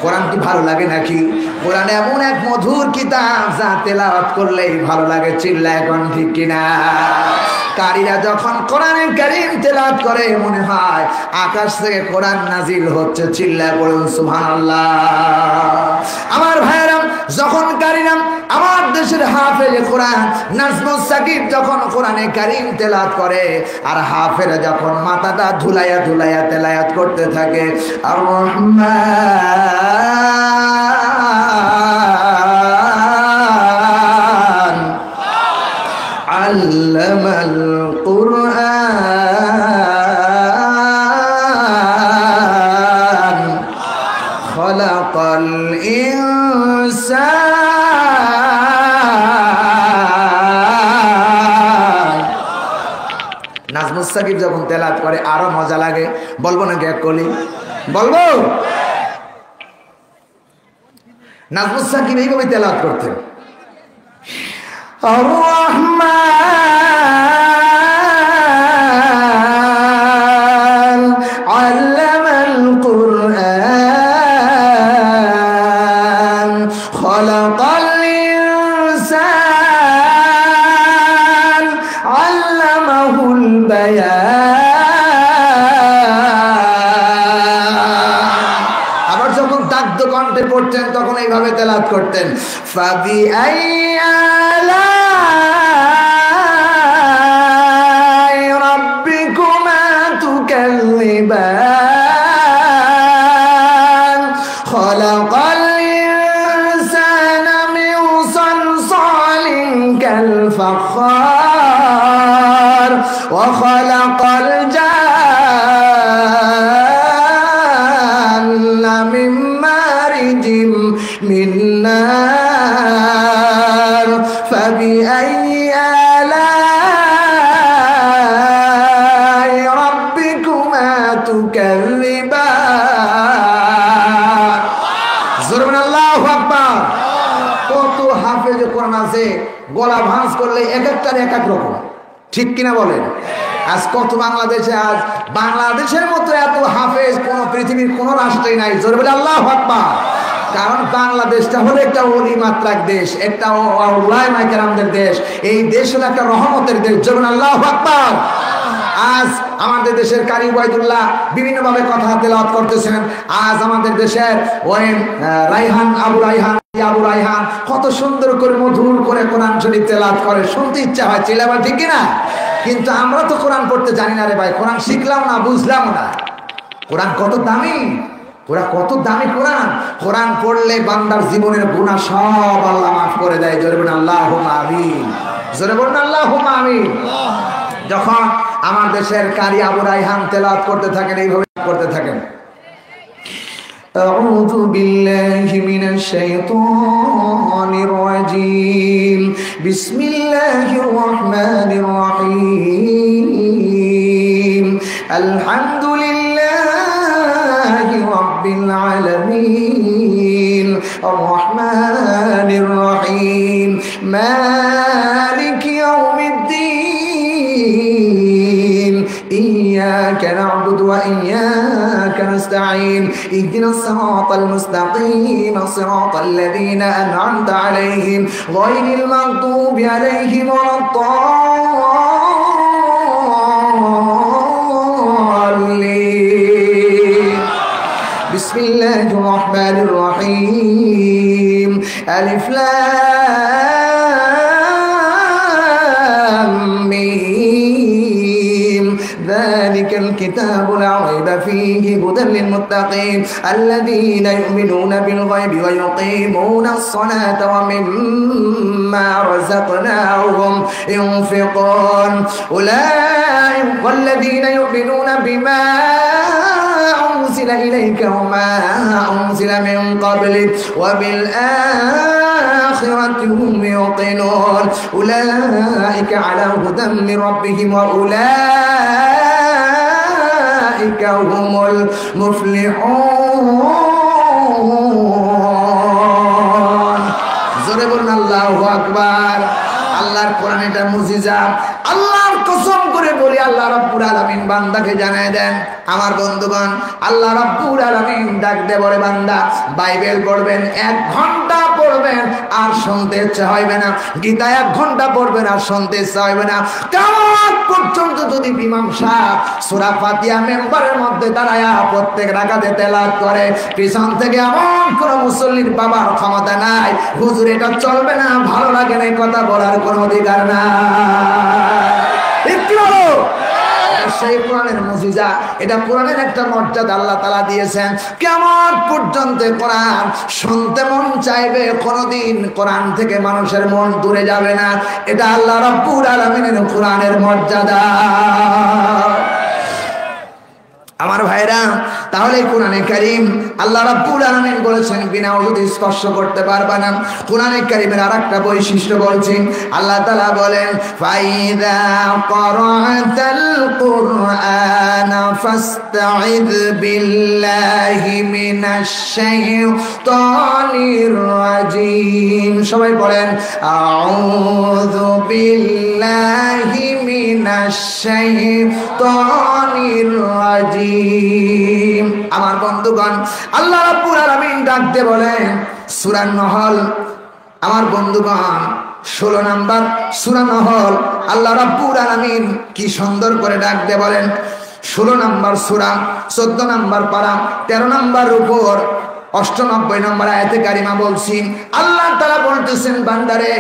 কোরআন কি ভালো লাগে নাকি? কোরআন এমন এক মধুর কিতাব যা তেলাওয়াত করলেই ভালো লাগে। চিল্লা এখন ঠিক কিনা? কারীরা যখন কোরআনের কারীম তেলাওয়াত করে মনে হয় আকাশ থেকে কোরআন নাজিল হচ্ছে। চিল্লা বলুন সুবহানাল্লাহ। আমার ভাইরা, যখন কারীরা আমার দেশের হাফেজ কোরআন নাজমুস সাকিব যখন কোরআনে কারীম তেলাওয়াত করে, আর হাফেজ যখন মাথাটা ধুলাইয়া ধুলাইয়া তেলাওয়াত করতে থাকে, আর রহমান আল্লামাল কুরআন খালাকাল ইনসান। নাজমুস সাকিব যখন তেলাওয়াত করে আরো মজা লাগে। বলবো নাকি এক কলি? বলবো। নাজমুস সাকিব এইভাবে তেলাওয়াত করতেন, আর রহমান আল্লামাল কুরআন খালাকাল ইনসান আল্লামাহুল বায়ান। আবার যখন দাগ্ধ কণ্ঠে পড়তেন তখন এইভাবে তেলাওয়াত করতেন, ফাবি আইয়ালাই রাব্বিকুমা তুকাল্লিবান খালাকাল ইনসানা মিন সালসালিন কাল ফাখার ওয়া খালাকাল জান্না মিন মারিজিম মিন নার ফাবিআইয়ি আলাই রাব্বিকুমা তুকাল্লিবান। জোরে বলুন আল্লাহু আকবার। কত হাফেজ কোরআন আছে, গলা ভাঁজ করলে এক একটার এক এক রকম, ঠিক কিনা বলেন? আজ কত বাংলাদেশে, আজ বাংলাদেশের মতো এত হাফেজ কোন পৃথিবীর কোন রাষ্ট্রেই নাই। জোরে বলে আল্লাহু আকবার। কারণ বাংলাদেশটা হলো একটা ওলি মাত্রাক দেশ, একটা উলামায়ে কেরামদের দেশ। এই দেশ হলো একটা রহমতের দেশ। জোরে বলে আল্লাহু আকবার। আজ আমাদের দেশের কারি ওয়াইদুল্লাহ বিভিন্নভাবে কথা তেলাওয়াত করতেছেন। আজ আমাদের দেশের ওই রাইহান আবু রাইহান কত সুন্দর করে মধুর করে কোরআন শরীফ তেলাওয়াত করে, শুনতে ইচ্ছা হয়। চিল্লাবা ঠিক কিনা? কিন্তু আমরা তো কোরআন পড়তে জানি না রে ভাই। কোরআন শিখলাম না, বুঝলাম না। কোরআন কত দামি, কত দামি কোরআন। কোরআন পড়লে বান্দার জীবনের গুনাহ সব আল্লাহ মাফ করে দেয়। জোরে বলুন আল্লাহুম্মা আমিন। জোরে বলুন আল্লাহুম্মা আমিন। যখন আমার দেশের কারি আবু রাইহান তেলাওয়াত করতে থাকেন, এইভাবে করতে থাকেন, أعوذ بالله من الشيطان الرجيم بسم الله الرحمن الرحيم الحمد لله رب العالمين الرحمن الرحيم مالك يوم الدين نستعين اهدنا الصراط المستقيم صراط الذين أنعمت عليهم غير المغضوب عليهم ولا الضالين بسم الله الرحمن الرحيم ألف لام ميم ذلك الكتاب لا ريب فيه هدى للمتقين الذين يؤمنون بالغيب ويقيمون الصلاة ومما رزقناهم ينفقون أولئك والذين يؤمنون بما أنزل إليك وما أنزل من قبلك وبالآخرة هم يوقنون أولئك على هدى من ربهم وأولئك هم المفلحون زربنا الله أكبر আল্লাহর কোরআন এটা মুজিজা আল্লাহর কসম করে বলি আল্লাহ রাব্বুল আলামিন বান্দাকে জানায় দেন আমার বন্ধুগণ আল্লাহ রাব্বুল আলামিন ডাক দে বলে বান্দা বাইবেল পড়বেন 1 ঘন্টা পড়বেন আর শুনতে ইচ্ছা হবে না গীতা 1 ঘন্টা পড়বেন আর শুনতে ইচ্ছা হবে না কিয়ামত পর্যন্ত যদি ইমাম সাহেব সূরা ফাতিহা মিম্বরের মধ্যে দাঁড়ায়া প্রত্যেক রাকাতে তেলাওয়াত করে পিছন থেকে এমন কোন মুসল্লির বাবার ক্ষমতা নাই হুজুর এটা চলবে না ভালো লাগে না কথা বলার কোনো অধিকার নাই সেই কোরআনের মুজিজা এটা কোরআনের একটা মর্যাদা আল্লাহ তাআলা দিয়েছেন কিয়ামত পর্যন্ত কোরআন শুনতে মন চাইবে কোনদিন কোরআন থেকে মানুষের মন দূরে যাবে না এটা আল্লাহ রাব্বুল আলামিনের কোরআনের মর্যাদা আমার ভাইরা তাহলে কোরআনে কারীম আল্লাহ রাব্বুল আলামিন বলেছেন বিনা ওযুতে স্পর্শ করতে পারবে না কোরআনে কারীমের আরেকটা বৈশিষ্ট্য বলছেন আল্লাহ তাআলা বলেন ফাইদা ক্বরাতাল কুরআন ফাসতাইদ বিল্লাহি মিনাশ শাইতানির রাজীম সবাই বলেন আউযু বিল্লাহি মিনাশ শাইতানির রাজীম আমার বন্ধুগণ আল্লাহ রাব্বুল আলামিন ডাকতে বলেন সূরা নহল আমার বন্ধুগণ 16 নম্বর সূরা নহল আল্লাহ রাব্বুল আলামিন কি সুন্দর করে ডাকতে বলেন 16 নম্বর সূরা 14 নম্বর পারা 13 নম্বর উপর 98 নম্বর আয়াতে কারিমা বলছি আল্লাহ তাআলা বলতেছেন বান্দারে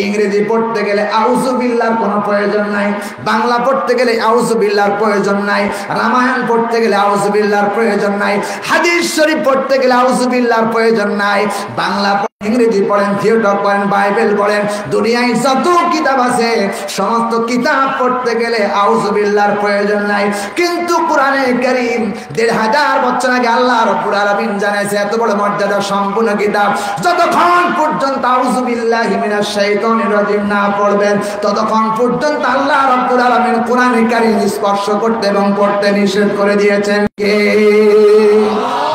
ইংরেজি পড়তে গেলে আউযু বিল্লাহর কোনো প্রয়োজন নাই বাংলা পড়তে গেলে আউযু বিল্লাহর প্রয়োজন নাই রামায়ণ পড়তে গেলে আউযু বিল্লাহর প্রয়োজন নাই হাদিস শরীফ পড়তে গেলে আউযু বিল্লাহর প্রয়োজন নাই বাংলা ইংরেজি পড়েন থিওটক পড়েন বাইবেল পড়েন দুনিয়ায় যত কিতাব আছে সমস্ত কিতাব পড়তে গেলে আউযু বিল্লাহর প্রয়োজন নাই কিন্তু কোরআনে কারীম ১৫০০ বছর আগে আল্লাহ রাব্বুল আলামিন জানাইছে এত বড় মর্যাদা সম্পূর্ণ কিতাব যতক্ষণ পর্যন্ত আউযু বিল্লাহি মিনাশ শাইতানির রাজিম না পড়বেন ততক্ষণ পর্যন্ত আল্লাহ রাব্বুল আলামিন কোরআনে কারীম স্পর্শ করতে এবং পড়তে নিষেধ করে দিয়েছেন কে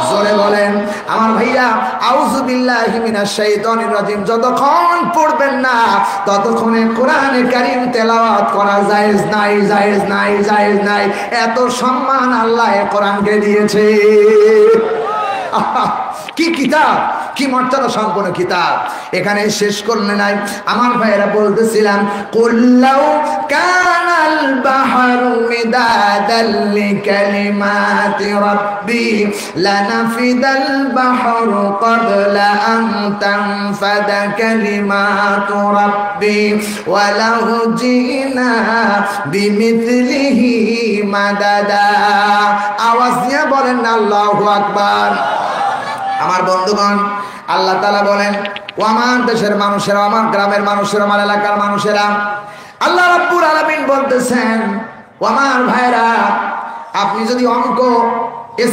জোরে বলেন আমার ভাইয়া আউযু বিল্লাহি মিনাশ শাইতানির রাজিম যতক্ষণ পড়বেন না ততক্ষণে কোরআনে কারীম তেলাওয়াত করা জায়েজ নাই জায়েজ নাই জায়েজ নাই এত সম্মান আল্লাহ কোরআনকে দিয়েছে কি কিতাব কি মর্যাদা সম্পন্ন কিতাব এখানে শেষ করলে নাই আমার ভাইয়েরা বলতেছিলাম কুল্লাউ কানাল বাহরু মিদাদাল লিকালিমাতি রাব্বি লানাফিদাল বাহরু ক্বাবলা আন তানফাদা কালিমাতু রাব্বি ওয়ালাউ জিনা বিমিথলিহি মাদাদা আওয়াজ দিয়ে বলেন আল্লাহু আকবার আমার বন্ধুগণ আল্লাহ তাআলা বলেন ও আমার দেশের মানুষেরা আমার গ্রামের মানুষেরা আমার এলাকার মানুষেরা আল্লাহ রাব্বুল আলামিন বলতেছেন ও আমার ভাইরা আপনি যদি অঙ্ক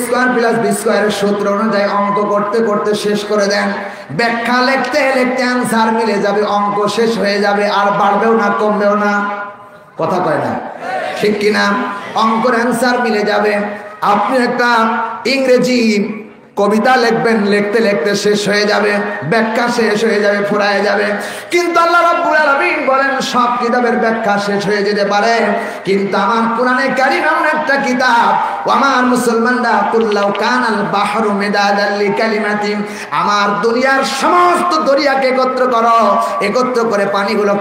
স্কয়ার প্লাস বি স্কয়ারের সূত্র অনুযায়ী অঙ্ক করতে করতে শেষ করে দেন ব্যাখ্যা লিখতে লিখতে आंसर মিলে যাবে অঙ্ক শেষ হয়ে যাবে আর বাড়বেও না কমবেও না কথা কয় না ঠিক কি না অঙ্কের आंसर মিলে যাবে আপনি একটা ইংরেজি কবিতা লিখবেন লিখতে লিখতে শেষ হয়ে যাবে ব্যাখ্যা শেষ হয়ে যাবে ফুরায় যাবে কিন্তু আল্লাহ রাব্বুল আলামিন বলেন সব কিতাবের ব্যাখ্যা শেষ হয়ে যেতে পারে কিন্তু আমার কোরআনে কারীম এমন একটা কিতাব আমার মুসলমানরা কুল্লাউ কানাল বাহরু মিদাদাল লিকালিমাতি, আমার দুনিয়ার সমস্ত দরিয়াকে একত্র করো, একত্র করে পানিগুলো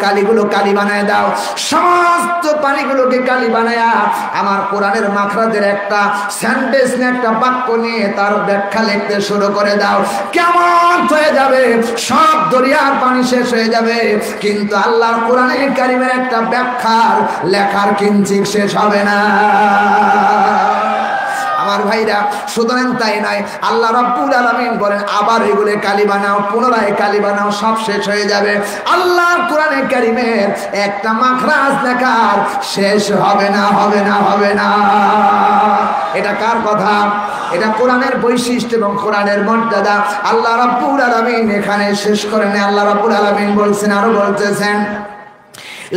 কালি বানায় দাও, সমস্ত পানিগুলোকে কালি বানায়া আমার কোরআনের মাখরাজের একটা সেন্টেন্স নিয়ে একটা বাক্য নিয়ে তার ব্যাখ্যা লিখতে শুরু করে দাও। কেমন হয়ে যাবে, সব দরিয়ার পানি শেষ হয়ে যাবে, কিন্তু আল্লাহর কোরআনের কারিমের একটা ব্যাখ্যার লেখার কিঞ্চিত শেষ হবে না। আমার ভাইরা, সুতরাং তাই নয়, আল্লাহ রাব্বুল আলামিন বলেন আবার এগুলো কালি বানাও, পুনরায় কালি বানাও, সব শেষ হয়ে যাবে। আল্লাহর কোরআনে কারিমের একটা মাখরাজ লেখার শেষ হবে না, হবে না, হবে না। এটা কার কথা? এটা কোরআনের বৈশিষ্ট্য এবং কোরআনের মর্যাদা। আল্লাহ রাব্বুল আলামিন এখানে শেষ করেন। আল্লাহ রাব্বুল আলামিন বলছেন, আরো বলতেছেন,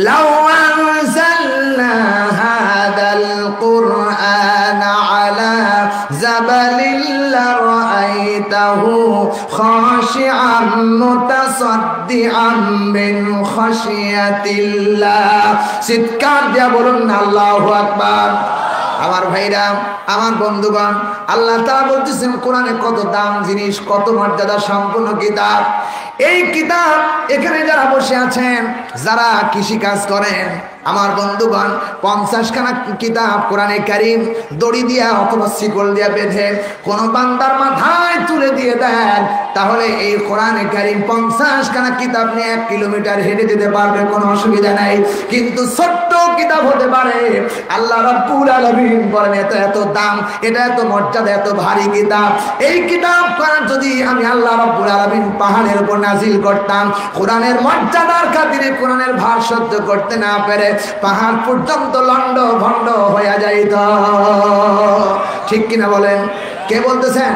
লাউ আনজালনা হাদাল কুরআন আলা জাবালিন লারাআইতাহু খাশিআন মুতাসাদ্দিআন মিন খাশিয়াতিল্লাহ। চিৎকার দিয়া বলুন আল্লাহু আকবার। আমার ভাইরা, আমার বন্ধুগণ, আল্লাহ তাআলা বলতেছেন কোরআনে কত দাম জিনিস, কত মর্যাদা সম্পন্ন কিতাব। এই কিতাব এখানে যারা বসে আছেন, যারা কৃষি কাজ করেন, আমার বন্ধুগণ, 50 খানা কিতাব কোরআনে কারীম দড়ি দিয়া অথবা শিকল দিয়া বেঁধে কোন বান্দার মাথায় তুলে দিয়ে দেন, তাহলে এই কোরআনে কারীম 50 খানা কিতাব নিয়ে 1 কিলোমিটার হেঁটে যেতে পারবে, কোনো অসুবিধা নাই। কিন্তু ছোট্ট কিতাব হতে পারে, আল্লাহ রাব্বুল আলামিন বলেন এত এত দাম, এটা এত মর্যাদা, এত ভারী কিতাব। এই কিতাব কোরআন যদি আমি আল্লাহ রাব্বুল আলামিন পাহাড়ের উপর নাজিল করতাম, কোরআনের মর্যাদার খাতিরে কোরআনের ভার সহ্য করতে না পেরে পাহাড় পর্যন্ত লন্ড ভন্ড হয়ে যাইত। ঠিক কিনা বলেন? কে বলতেছেন?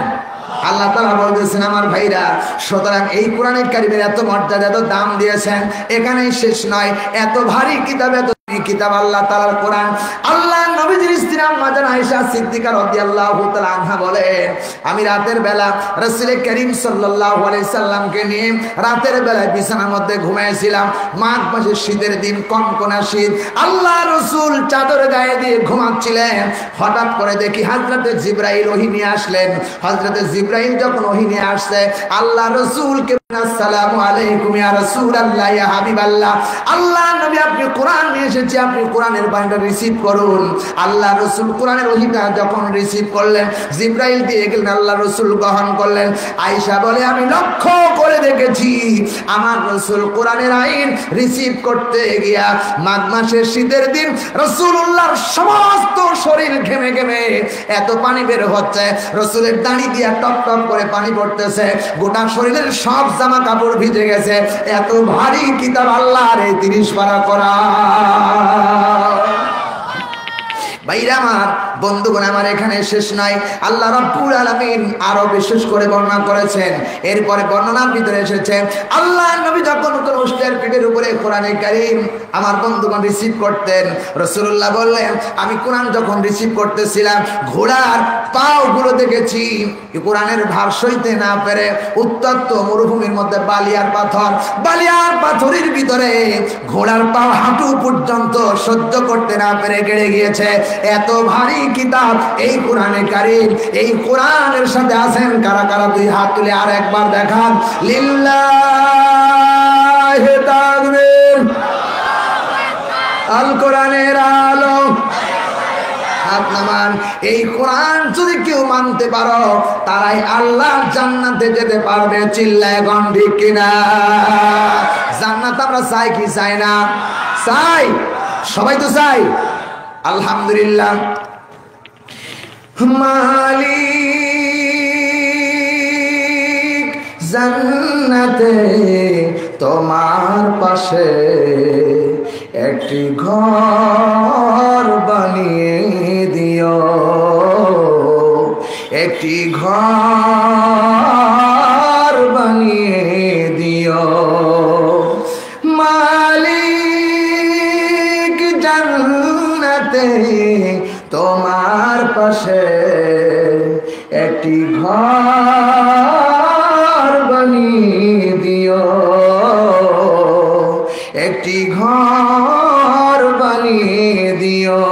আল্লাহ তাআলা বলতেছেন আমার ভাইরা। সুতরাং এই কোরআনের কারিমের এত মর্যাদা, এত দাম দিয়েছেন, এখানেই শেষ নয়। এত ভারী কিতাব, এত কিতাব আল্লাহ তাআলার কোরআন। আল্লাহ নবীজির স্ত্রী আম্মা জান আয়েশা সিদ্দিকা রাদিয়াল্লাহু তাআলা আনহা বলেন, আমি রাতের বেলা রাসূল করিম সাল্লাল্লাহু আলাইহি সাল্লামকে নিয়ে রাতের বেলায় বিছানার মধ্যে ঘুমাইছিলাম। মাঘ মাসের শীতের দিন, কনকনা শীত। আল্লাহ রাসূল চাদর গায়ে দিয়ে ঘুমাচ্ছিলেন। হঠাৎ করে দেখি হযরতে জিবরাইল ওহী নিয়ে আসলেন। হযরতে জিবরাইল যখন ওহী নিয়ে আসছে, আল্লাহ রাসূলকে আসসালামু আলাইকুম ইয়া রাসূলুল্লাহ, ইয়া হাবিবাল্লাহ, আল্লাহ নবী আপনি কোরআন নিয়ে এসেছি, আপনি কোরআনের বাণীটা রিসিভ করুন। আল্লাহ রাসূল কোরআনের ওহীটা যখন রিসিভ করলেন, জিবরাইল দিয়ে গেলেন, আল্লাহ রাসূল গ্রহণ করলেন। আয়েশা বলে আমি লক্ষ্য করে দেখেছি আমার রাসূল কোরআনের আইন রিসিভ করতে গিয়া মাঘ মাসের শীতের দিন রাসূলুল্লাহর সমস্ত শরীর ঘেমে ঘেমে এত পানি বের হচ্ছে, রাসূলের দাড়ি দিয়া টপ টপ করে পানি পড়তেছে, গোটা শরীরের সব জামা কাপড় ভিজে গেছে। এত ভারী কিতাব আল্লাহর এই 30 পারা কোরআন। ভাইরা আমার, বন্ধুগণ আমার, এখানে শেষ নাই। আল্লাহ রাব্বুল আলামিন আরো বিশেষ করে বর্ণনা করেছেন। এরপরে বর্ণনার ভিতরে এসেছে আল্লাহ নবী যখন কোন উষ্টের পিঠের উপরে কোরআনে কারীম আমার বন্ধুগণ রিসিভ করতেন, রাসূলুল্লাহ বললেন আমি কোরআন যখন রিসিভ করতেছিলাম, ঘোড়ার পাও গুলো দেখেছি কোরআনের ভার সইতে না পেরে উত্তপ্ত মরুভূমির মধ্যে বালিয়ার পাথরের ভিতরে ঘোড়ার পাও হাঁটু পর্যন্ত সহ্য করতে না পেরে গেড়ে গিয়েছে। এত ভারী কিতাব এই কোরআনে কারীম। এই কোরআনের সাথে আছেন কারা কারা? 2 হাত তুলে আর একবার দেখান। লিল্লাহি তাকবীর। আল কোরআনের আলো। হাত নামান। এই কোরআন যদি কেউ মানতে পারো, তারাই আল্লাহর জান্নাতে যেতে পারবে। চিল্লায় গণ ঠিক কিনা? জান্নাত আমরা চাই কি চাই না? চাই, সবাই তো চাই। আলহামদুলিল্লাহ। মালিক জান্নাতে তোমার পাশে একটি ঘর বানিয়ে দিও, একটি ঘর বানিয়ে দিও। মালিক জান্নাতে তোমার পাশে একটি ঘর বানিয়ে দিও, একটি ঘর বানিয়ে দিও।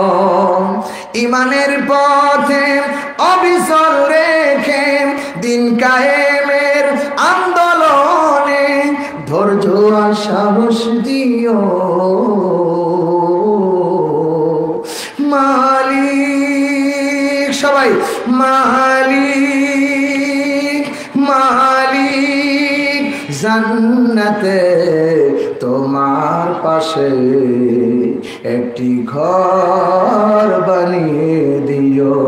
ইমানের পথে দিন কায়েমের আন্দোলনে ধৈর্য আর সাহস দিও মালিক। সবাই মালিক মালিক, জান্নাতে তোমার পাশে একটি ঘর বানিয়ে দিও,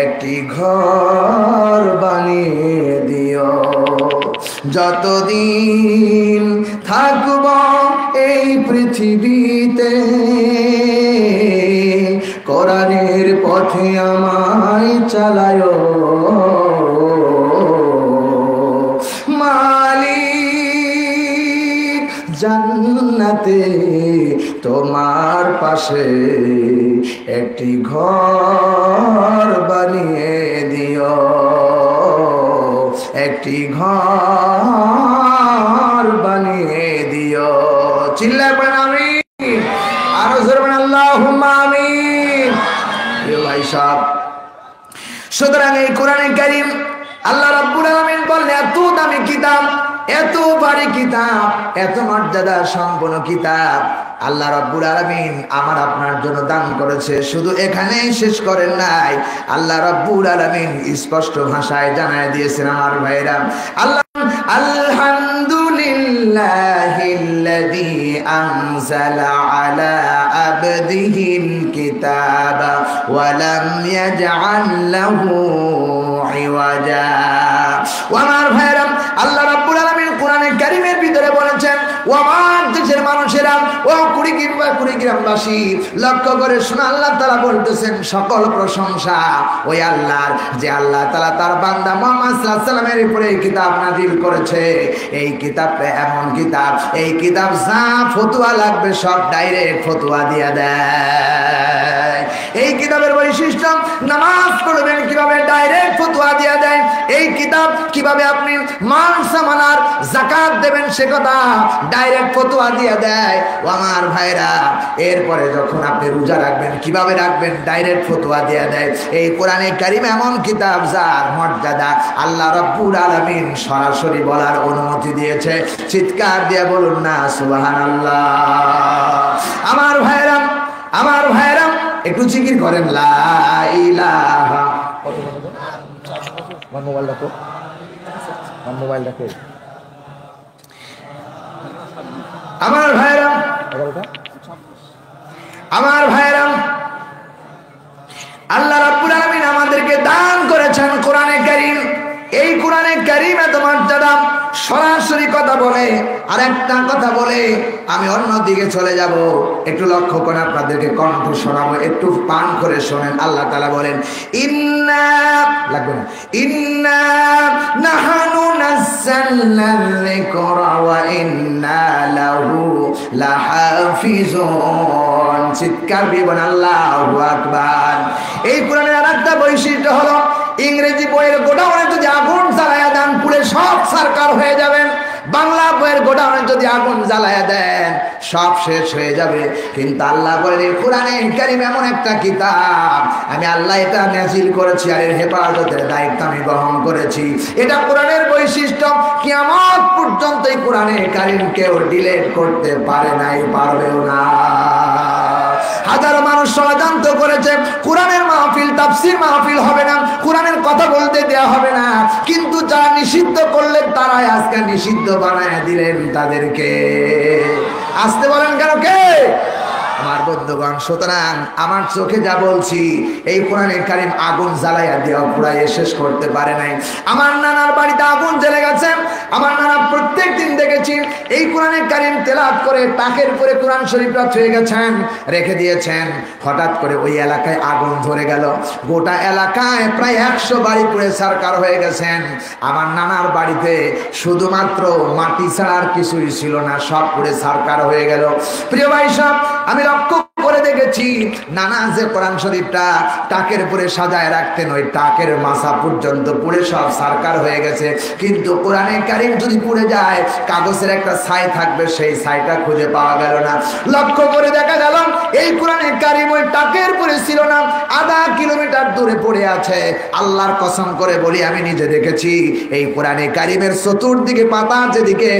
একটি ঘর বানিয়ে দিও। যতদিন থাকব এই পৃথিবীতে কোরআনের পথে আমায় চালায় মালিক। জান্নাতে তোমার পাশে একটি ঘর বানিয়ে দিও, একটি ঘর বানিয়ে দিও। চিল্লায় পড়েন আমিন, আরো জোরে বলেন আল্লাহুম্মা আমিন। ভাই সাহেব, সুতরাং এই কোরআনে কারীম আল্লাহ রাব্বুল আলামিন বললেন এত দামি কিতাব, এত ভারী কিতাব, এত মর্যাদা সম্পন্ন কিতাব আল্লাহ রাব্বুল আলামিন আমার আপনার জন্য দান করেছে। শুধু এখানেই শেষ করেন নাই, আল্লাহ রাব্বুল আলামিন স্পষ্ট ভাষায় জানায় দিয়েছেন আমার ভাইরা। আল্লাহ আলহামদুলিল্লাহিল্লাযী আনজালা আলা আবদিহিল কিতাবা ওয়া লাম ইয়াজআল লাহু ইওয়াজা। আমার ভাইরা, আল্লাহ রাব্বুল আলামিন কোরআনে কারীমের ভিতরে বলেছেন, ও আমার দেশের মানুষেরা, ও কুড়িগ্রামবাসী, লক্ষ্য করে শোনা, আল্লাহ তাআলা বলতেছেন সকল প্রশংসা ওই আল্লাহর, যে আল্লাহ তাআলা তার বান্দা মুহাম্মদ সাল্লাল্লাহু আলাইহি ওয়াসাল্লামের উপরে এই কিতাব নাযিল করেছে। এই কিতাবটা এমন কিতাব, এই কিতাব যা ফতোয়া লাগবে সব ডাইরেক্ট ফতোয়া দিয়ে দেয়। এই কিতাবের বৈশিষ্ট্য, নামাজ পড়বেন কিভাবে ডাইরেক্ট ফতোয়া দিয়ে দেয়। এই কিতাব কিভাবে আপনি মান সামানার যাকাত দেবেন সে কথা ডাইরেক্ট ফতোয়া দিয়ে দেয়। ও আমার ভাইরা, এরপরে যখন আপনি রোজা রাখবেন কিভাবে রাখবেন ডাইরেক্ট ফতোয়া দিয়ে দেয়। এই কোরআনে কারীম এমন কিতাব যার মর্যাদা আল্লাহ রাব্বুল আলামিন সরাসরি বলার অনুমতি দিয়েছে। চিৎকার দিয়ে বলুন না সুবহানাল্লাহ। আমার ভাইরা, আমার ভাইরা, একটু জিকির করেন লা ইলাহা। আমার মোবাইল রাখো, আমার মোবাইল রাখো। আমার ভাইরা, আমার ভাইরা, আল্লাহ রাব্বুল আলামিন আমাদেরকে দান করেছেন কোরআনে কারীম। এই কোরআনে কারীম এত মর্যাদা, সরাসরি কথা বলে আর একটা কথা বলে আমি অন্য দিকে চলে যাব। একটু লক্ষ্য করে আপনাদেরকে কণ্ঠ শোনাবো, একটু পান করে শোনেন। আল্লাহ তাআলা বলেন, ইন্না, লাগবে না, ইন্না নাহনু নাযালনা যিকরা ওয়া ইন্না লাহু লাহাফিজুন। চিৎকার দিয়ে বলেন আল্লাহু আকবার। এই কোরআনের আরেকটা বৈশিষ্ট্য হলো, ইংরেজি বইয়ের গোডাউনে যদি আগুন জ্বালায়া দেন পুড়ে সব সরকার হয়ে যাবেন। বাংলা বইয়ের গোডাউনে যদি আগুন জ্বালায়া দেন সব শেষ হয়ে যাবে। কিন্তু আল্লাহ বলেন এই কোরআনে কারীম এমন একটা কিতাব, আমি আল্লাহ এটা নাযিল করেছি আর এর হেফাজতের দায়িত্ব আমি গ্রহণ করেছি। এটা কোরআনের বৈশিষ্ট্য, কিয়ামত পর্যন্ত এই কোরআনে কারীম কেউ ডিলিট করতে পারে নাই, পারবেও না। হাজারো মানুষ ষড়যন্ত্র করেছে, কোরআনের মাহফিল, তাফসীর মাহফিল হবে না, কোরআনের কথা বলতে দেয়া হবে না, কিন্তু যারা নিষিদ্ধ করলেন তারাই আজকে নিষিদ্ধ বানায় দিলেন তাদেরকে। আসতে বলেন কেন কে? আমার বন্ধুগণ, সুতরাং আমার চোখে যা বলছি, এই কোরআনে কারীম আগুন জ্বালাইয়া দেওয়া পুরাই শেষ করতে পারে নাই। আমার নানার বাড়িতে আগুন জ্বলে গেছে, আমার নানা প্রত্যেক দিন দেখেছি এই কোরআনে কারীম তেলাওয়াত করে তাকের উপরে কোরআন শরীফটা ছুঁয়ে গেছেন, রেখে দিয়েছেন। হঠাৎ করে ওই এলাকায় আগুন ধরে গেল, গোটা এলাকায় প্রায় 100 বাড়ি পুড়ে ছারখার হয়ে গেছেন। আমার নানার বাড়িতে শুধুমাত্র মাটি ছাড়া আর কিছুই ছিল না, সব পুড়ে ছারখার হয়ে গেল। প্রিয় ভাই সাহেব, আমি লক্ষ্য করে করে দেখেছি নানা যে কোরআন শরীফটা তাকের উপরে সাজায় রাখতেন, ওই তাকের মাথা পর্যন্ত পুড়ে সব সারকার হয়ে গেছে। কিন্তু কোরআনে কারিম যদি পুড়ে যায়, কাগজের একটা ছাই থাকবে, সেই ছাইটা খুঁজে পাওয়া গেল না। লক্ষ্য করে দেখা গেল এই কোরআনে কারিম ওই তাকের উপরে ছিল না, আধা কিলোমিটার দূরে পড়ে আছে। আল্লাহর কসম করে বলি, আমি নিজে দেখেছি এই কোরআনে কারিমের চতুর্দিকে পাতা যেদিকে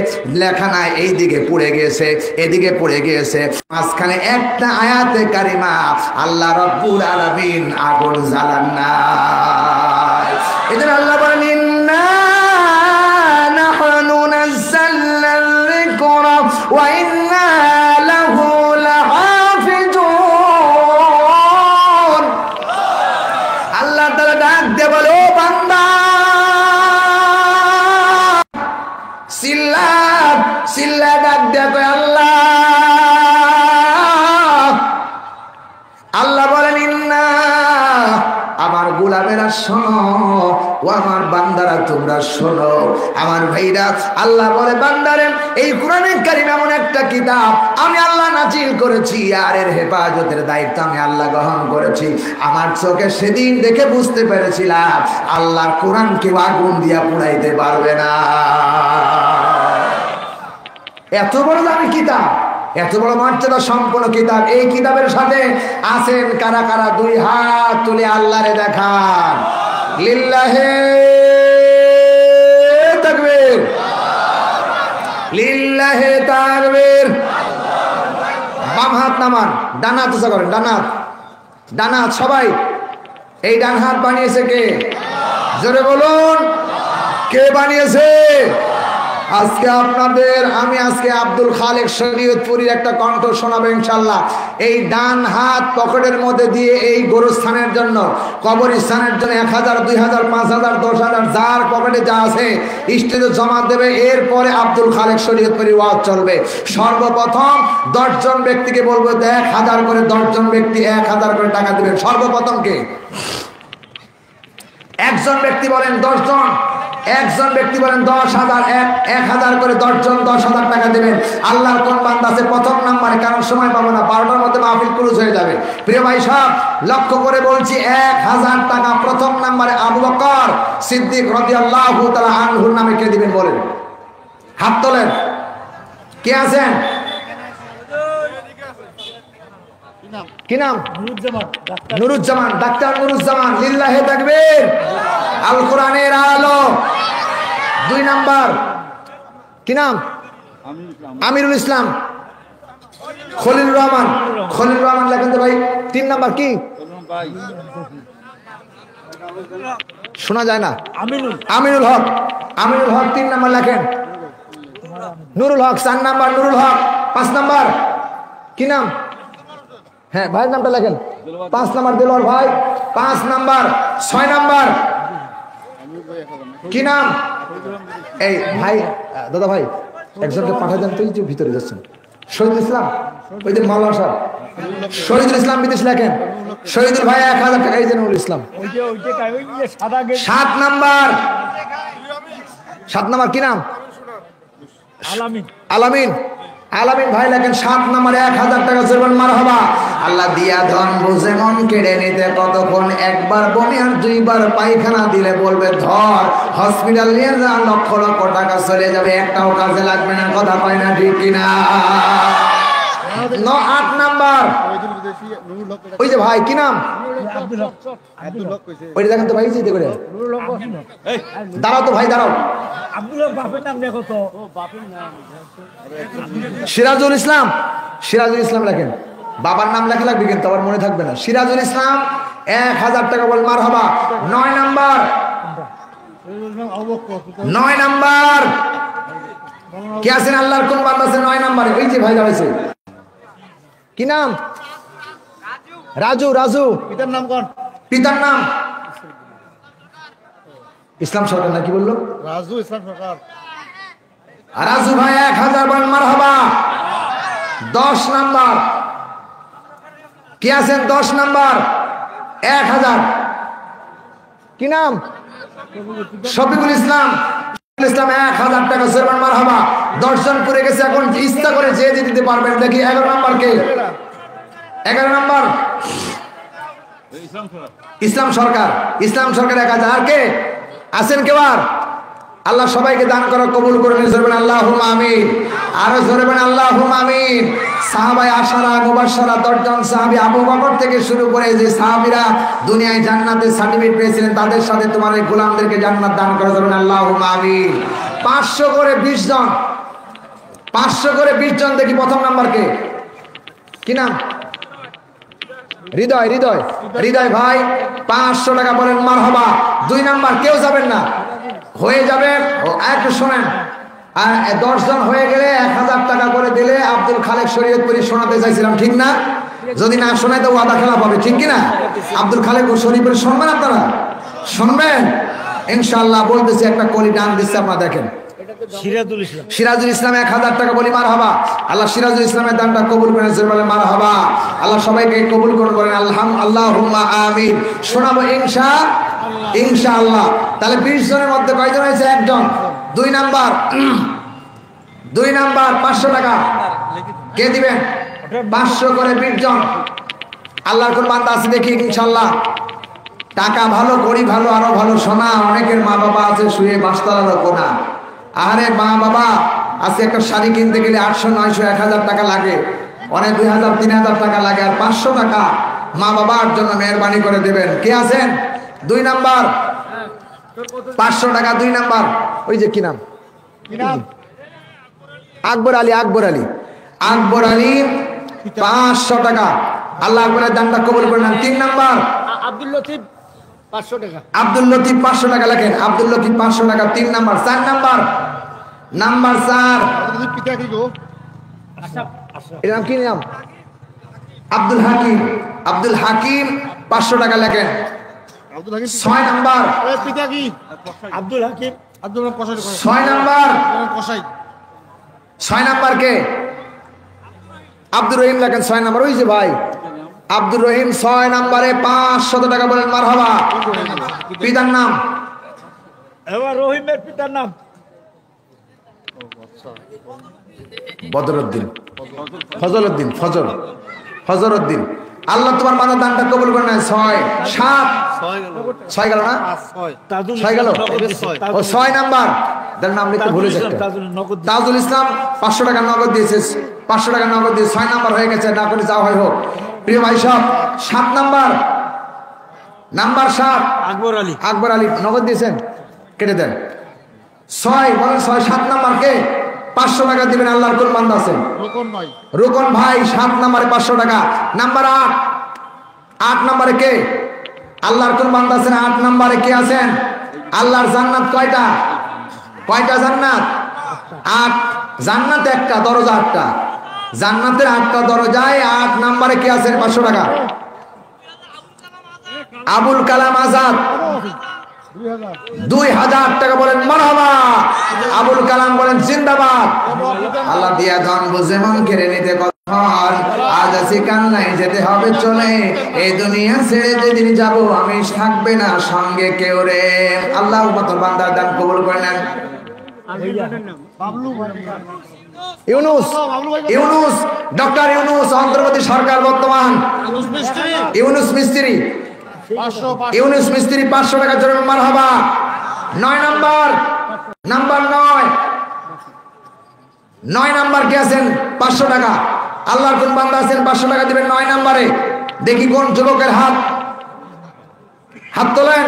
লেখা নাই এই দিকে পুড়ে গিয়েছে, এদিকে পুড়ে গিয়েছে। মাঝখানে একটা আয়াতে কারিমা আল্লাহ রাব্বুল আলামিন আগুন জ্বালান না। এদের আল্লাহ বলেন ইন্না নাহনু নাযালনা যিকরা ওয়া ইন্না লাহু লাহাফিজুন। আল্লাহ তাআলা ডাক দিয়ে বলে, ও বান্দা, সিল্লা ডাক দিয়ে কয় আল্লাহ। আল্লাহ বলেন ইন্না, আমার গোলামেরা শোনো, ও আমার বান্দারা তোমরা শোনো, আমার ভাইরা। আল্লাহ বলে বান্দারে, এই কোরআনে কারিম এমন একটা কিতাব আমি আল্লাহ নাজিল করেছি, আর এর হেফাজতের দায়িত্ব আমি আল্লাহ গ্রহণ করেছি। আমার চোখে সেদিন দেখে বুঝতে পেরেছিলাম আল্লাহর কোরআন কেউ আগুন দিয়া পুড়াইতে পারবে না। এত বড় দামি কিতাব, এত বড় মর্যাদা সম্পন্ন কিতাব। এই কিতাবের সাথে আছেন কারা কারা? দুই হাত তুলে আল্লাহরে দেখান। লিল্লাহে তাকবীর, লিল্লাহে তাকবীর। বাম হাত নামান, ডান হাত উঁচা করেন, ডান হাত, ডান হাত সবাই। এই ডান হাত বানিয়েছে কে? জোরে বলুন, কে বানিয়েছে? আজকে আপনাদের আমি আজকে আব্দুল খালেক শরীয়তপুরীর একটা কণ্ঠ শোনাবো ইনশাল্লাহ। এই ডান হাত পকেটের মধ্যে দিয়ে এই গোরস্থানের জন্য, কবরস্থানের জন্য 1000, 2000, 5000, 10000 যার পকেটে যা আছে স্টেজে জমা দেবে। এরপরে আব্দুল খালেক শরীয়তপুরী ওয়াজ চলবে। সর্বপ্রথম 10 জন ব্যক্তিকে বলবো 1000 করে, 10 জন ব্যক্তি 1000 করে টাকা দেবেন। সর্বপ্রথম কে? একজন ব্যক্তি বলেন 10 জন, একজন ব্যক্তি বলেন 10,000, 1000 করে 10 জন 10,000 টাকা দেবেন। আল্লাহর কোন বান্দা আছে প্রথম নাম্বারে? কারণ সময় পাবো না, 12টার মধ্যে মাহফিল ক্লোজ হয়ে যাবে। প্রিয় ভাই সব লক্ষ্য করে বলছি, 1000 টাকা প্রথম নাম্বারে আবু বকর সিদ্দিক রাদিয়াল্লাহু তাআলা আনহুর নামে কে দিবেন বলেন? হাত তোলেন। কে আছেন? কি নাম? নুরুজ্জামান, ডাক্তার নুরুজ্জামান। লিল্লাহে তাকবীর। আল কোরআনের আলো। 2 নাম্বার কি নাম? আমিরুল ইসলাম। খলিলুর রহমান, খলিলুর রহমান লেখেন তো ভাই। 3 নাম্বার কি? শোনা যায় না। আমিনুল হক, আমিনুল হক 3 নাম্বার লেখেন। নুরুল হক 4 নাম্বার, নুরুল হক 5 নাম্বার কি নাম? হ্যাঁ ভাইয়ের নামটা লেখেন। 5 নাম্বার দেলোয়ার ভাই 5 নাম্বার। 6 নাম্বার কি নাম? এই ভাই দাদা ভাই একজনকে পাঠিয়ে দেন তো, এই যে ভিতরে যাচ্ছেন। শহীদুল ইসলাম, ওই যে মাওলানা সাহেব শহীদুল ইসলাম বিদেশ লেখেন। শহীদুল ভাই 1000 টাকা। এই যে নুরুল ইসলাম 7 নাম্বার। 7 নাম্বার কি নাম? আলামিন, আলামিন, আলামিন ভাই লেখেন 7 নাম্বারে 1000 টাকা জোরবান মারহাবা। আল্লাহ দিয়া ধন বুঝে মন কেড়ে নিতে কতক্ষণ, একবার বমি আর 2 বার পায়খানা দিলে বলবে ধর, হসপিটাল নিয়ে যা, লক্ষ লক্ষ টাকা চলে যাবে, একটাও কাজে লাগবে না। কথা কয় না ঠিক কিনা? 8 নাম্বার ওই যে ভাই কি নাম? ওই দেখেন তো ভাই, চিন্তা করে দাঁড়াও তো ভাই, দাঁড়াও। সিরাজুল ইসলাম, সিরাজুল ইসলাম লেখেন। বাবার নাম লেখা লাগবে কিন্তু আবার মনে থাকবে না। সিরাজুল ইসলাম 1000 টাকা বল মারহাবা। 9 নাম্বার, 9 নাম্বার কে আছেন? আল্লাহর কোন বান্দা আছে 9 নাম্বারে? ওই যে ভাই দাঁড়াইছে, কি নাম? রাজু, রাজু। পিতার নাম কোন? পিতার নাম ইসলাম সরকার না কি বললো? রাজু ইসলাম সরকার। রাজু ভাই 1000 বল মারহাবা। 10 নাম্বার কে আছেন? 10 নাম্বার 1000 কি নাম? শফিকুল ইসলাম, ইসলাম 1000 টাকা জোরবান মারহাবা। 10 জন পড়ে গেছে, এখন ইচ্ছা করে যে দিতে পারবেন। দেখি 11 নাম্বার কে? 11 নম্বর ইসলাম সরকার। ইসলাম সরকার 1000। আর কে আছেন কেউ? আর আল্লাহ সবাইকে দান করা কবুল করে নিয়ে জোরে বলেন আল্লাহুম্মা আমিন। আরো জোরে বলেন আল্লাহুম্মা আমিন। সাহাবায়ে আশারা মুবাশশারা 10 জন সাহাবী আবু বকর থেকে শুরু করে যে সাহাবীরা দুনিয়ায় জান্নাতের সার্টিফিকেট পেয়েছিলেন, তাদের সাথে তোমার এই গোলামদেরকে জান্নাত দান করে জোরে বলেন আল্লাহুম্মা আমিন। 500 করে 20 জন, 500 করে 20 জন। দেখি প্রথম নাম্বার কে? কি নাম? হৃদয়। হৃদয়, হৃদয় ভাই 500 টাকা বলেন মারহাবা। 2 নাম্বার কেউ যাবেন না, হয়ে যাবে। একটু শোনেন, আর 10 জন হয়ে গেলে 1000 টাকা করে দিলে আব্দুল খালেক শরীয়তপুরি শোনাতে চাইছিলাম, ঠিক না? যদি না শোনায় তো ওয়াদা খেলা পাবে, ঠিক কিনা? আব্দুল খালেক শরীয়তপুরি শুনবেন আপনারা? শুনবেন ইনশাআল্লাহ। বলতেছি একটা কলি ডান দিচ্ছে, আপনারা দেখেন। সিরাজুল ইসলাম 1000 টাকা বলি মারহাবা। আল্লাহ সিরাজুল ইসলামের দানটা কবুল করেন বলে মারহাবা। আল্লাহ সবাইকে কবুল করুন বলেন আল্লাহুম্মা আমিন। শোনাবো ইনশাআল্লাহ। তাহলে 20 জনের মধ্যে কয়জন হয়েছে? একজন। 2 নাম্বার 500 টাকা কে দিবেন? 500 করে 20 জন। আল্লাহর কোন বান্দা আছে দেখি ইনশাআল্লাহ। টাকা ভালো, করি ভালো, আরো ভালো। শোনা, অনেকের মা বাবা আছে শুয়ে বাসতলার কোনা। আরে মা বাবা আছে, একটা শাড়ি কিনতে গেলে 800, 900, 1000 টাকা লাগে, অনেক 2000, 3000 টাকা লাগে। আর 500 টাকা মা বাবার জন্য মেহরবানি করে দেবেন। কে আছেন? 2 নাম্বার 500 টাকা। 2 নাম্বার ওই যে কি নাম? আকবর আলী। আকবর আলী 500 টাকা। আল্লাহ আকবরের দানটা কবুল করে নেন। 3 নাম্বার আব্দুল লতিফ 500 টাকা। আব্দুল লতিফ 500 টাকা লেখেন। আব্দুল লতিফ 500 টাকা। 3 নাম্বার। 4 নাম্বার 4 এর নাম কি নাম? আব্দুল হাকিম। আব্দুল হাকিম 500 টাকা লেখেন। 6 number Abdul Hakim. 6 number 6 number কে? আব্দুর রহিম লেখেন 6 নাম্বার। ওই যে ভাই আব্দুর রহিম 6 নাম্বারে 500 টাকা বলেন মারহাবা। পিতার নাম? রহিমের পিতার নাম বদরউদ্দিন, ফজলউদ্দিন, ফজরউদ্দিন। আল্লাহ তোমার মাথার দানটা কবুল করে নেয়। 6 7 গেল না? 6 গেল। ও 6 নাম্বার নাম লিখতে ভুলে যাচ্ছে। তাজুল ইসলাম 500 টাকা নগদ দিয়েছে। 500 টাকা নগদ দিয়ে 6 নাম্বার হয়ে গেছে। না করে যাওয়া হয় হোক। প্রিয় ভাই সব 7 নাম্বার 7 আকবর আলী। আকবর আলী নগদ দিয়েছেন, কেটে দেন। 6 বলেন 6 7 নাম্বার কে? 500 টাকা দিবেন। আল্লাহর কোন বান্দা আছেন? রুকন ভাই 7 নাম্বারে 500 টাকা। নাম্বার 8 নাম্বারে কে? আল্লাহর কোন বান্দা আছেন? 8 নাম্বারে কে আছেন? আল্লাহর জান্নাত কয়টা? জান্নাত? 8। জান্নাত একটা, দরজা 8টা। জান্নাতের 8টা দরজায় 8 নাম্বারে কে আছেন? 500 টাকা। আবুল কালাম আজাদ 2000 টাকা বলেন মারহাবা। আবুল কালাম বলেন জিন্দাবাদ। আল্লাহ দিয়া ধন বুঝে মন কেড়ে নিতে কখন, আজ আছি কান্নায় যেতে হবে চলে, এই দুনিয়া ছেড়ে যেদিন যাব আমি থাকবে না সঙ্গে কেউ রে। আল্লাহ মত বান্দার দান কবুল করে নেন। ইউনুস ডক্টর ইউনুস অন্তর্বর্তী সরকার বর্তমান। ইউনুস মিস্ত্রি 500 টাকা জন্য মারহাবা। 9 নাম্বার 9 নাম্বার কে আছেন? 500 টাকা। আল্লাহর কোন বান্দা আছেন? 500 টাকা দিবেন 9 নাম্বারে। দেখি কোন যুবকের হাত তোলেন।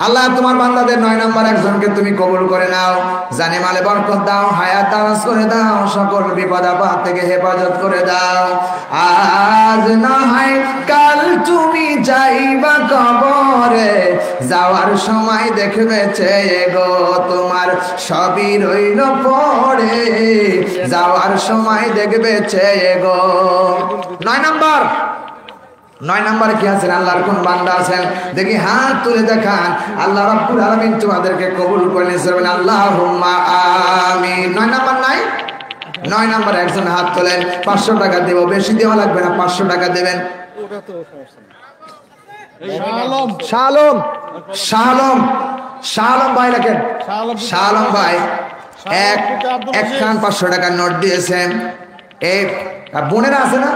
আল্লাহ তোমার বান্দাদের 9 নাম্বার একজনকে তুমি কবুল করে নাও। জানে মালে বরকত দাও, হায়াত দারাজ করে দাও, সকল বিপদ আপদ থেকে হেফাজত করে দাও। আজ না হয় কাল তুমি যাইবা কবরে, যাওয়ার সময় দেখবে চেয়ে গো তোমার সবই রইল পড়ে, যাওয়ার সময় দেখবে চেয়ে গো। 9 নাম্বার 9 নাম্বারে কি আছেন? আল্লাহর কোন বান্দা আছেন? দেখি হাত তুলে দেখান। আল্লাহ রাব্বুল আলামিন তোমাদেরকে কবুল করে নিন। আল্লাহুম্মা আমিন। 9 নাম্বার নাই? 9 নাম্বারে একজন হাত তোলেন। 500 টাকা দেব, বেশি দেওয়া লাগবে না, 500 টাকা দেবেন। শাহলম ভাই লেখেন। শাহলম ভাই একখান 500 টাকার নোট দিয়েছেন। এই বোনেরা আছে না?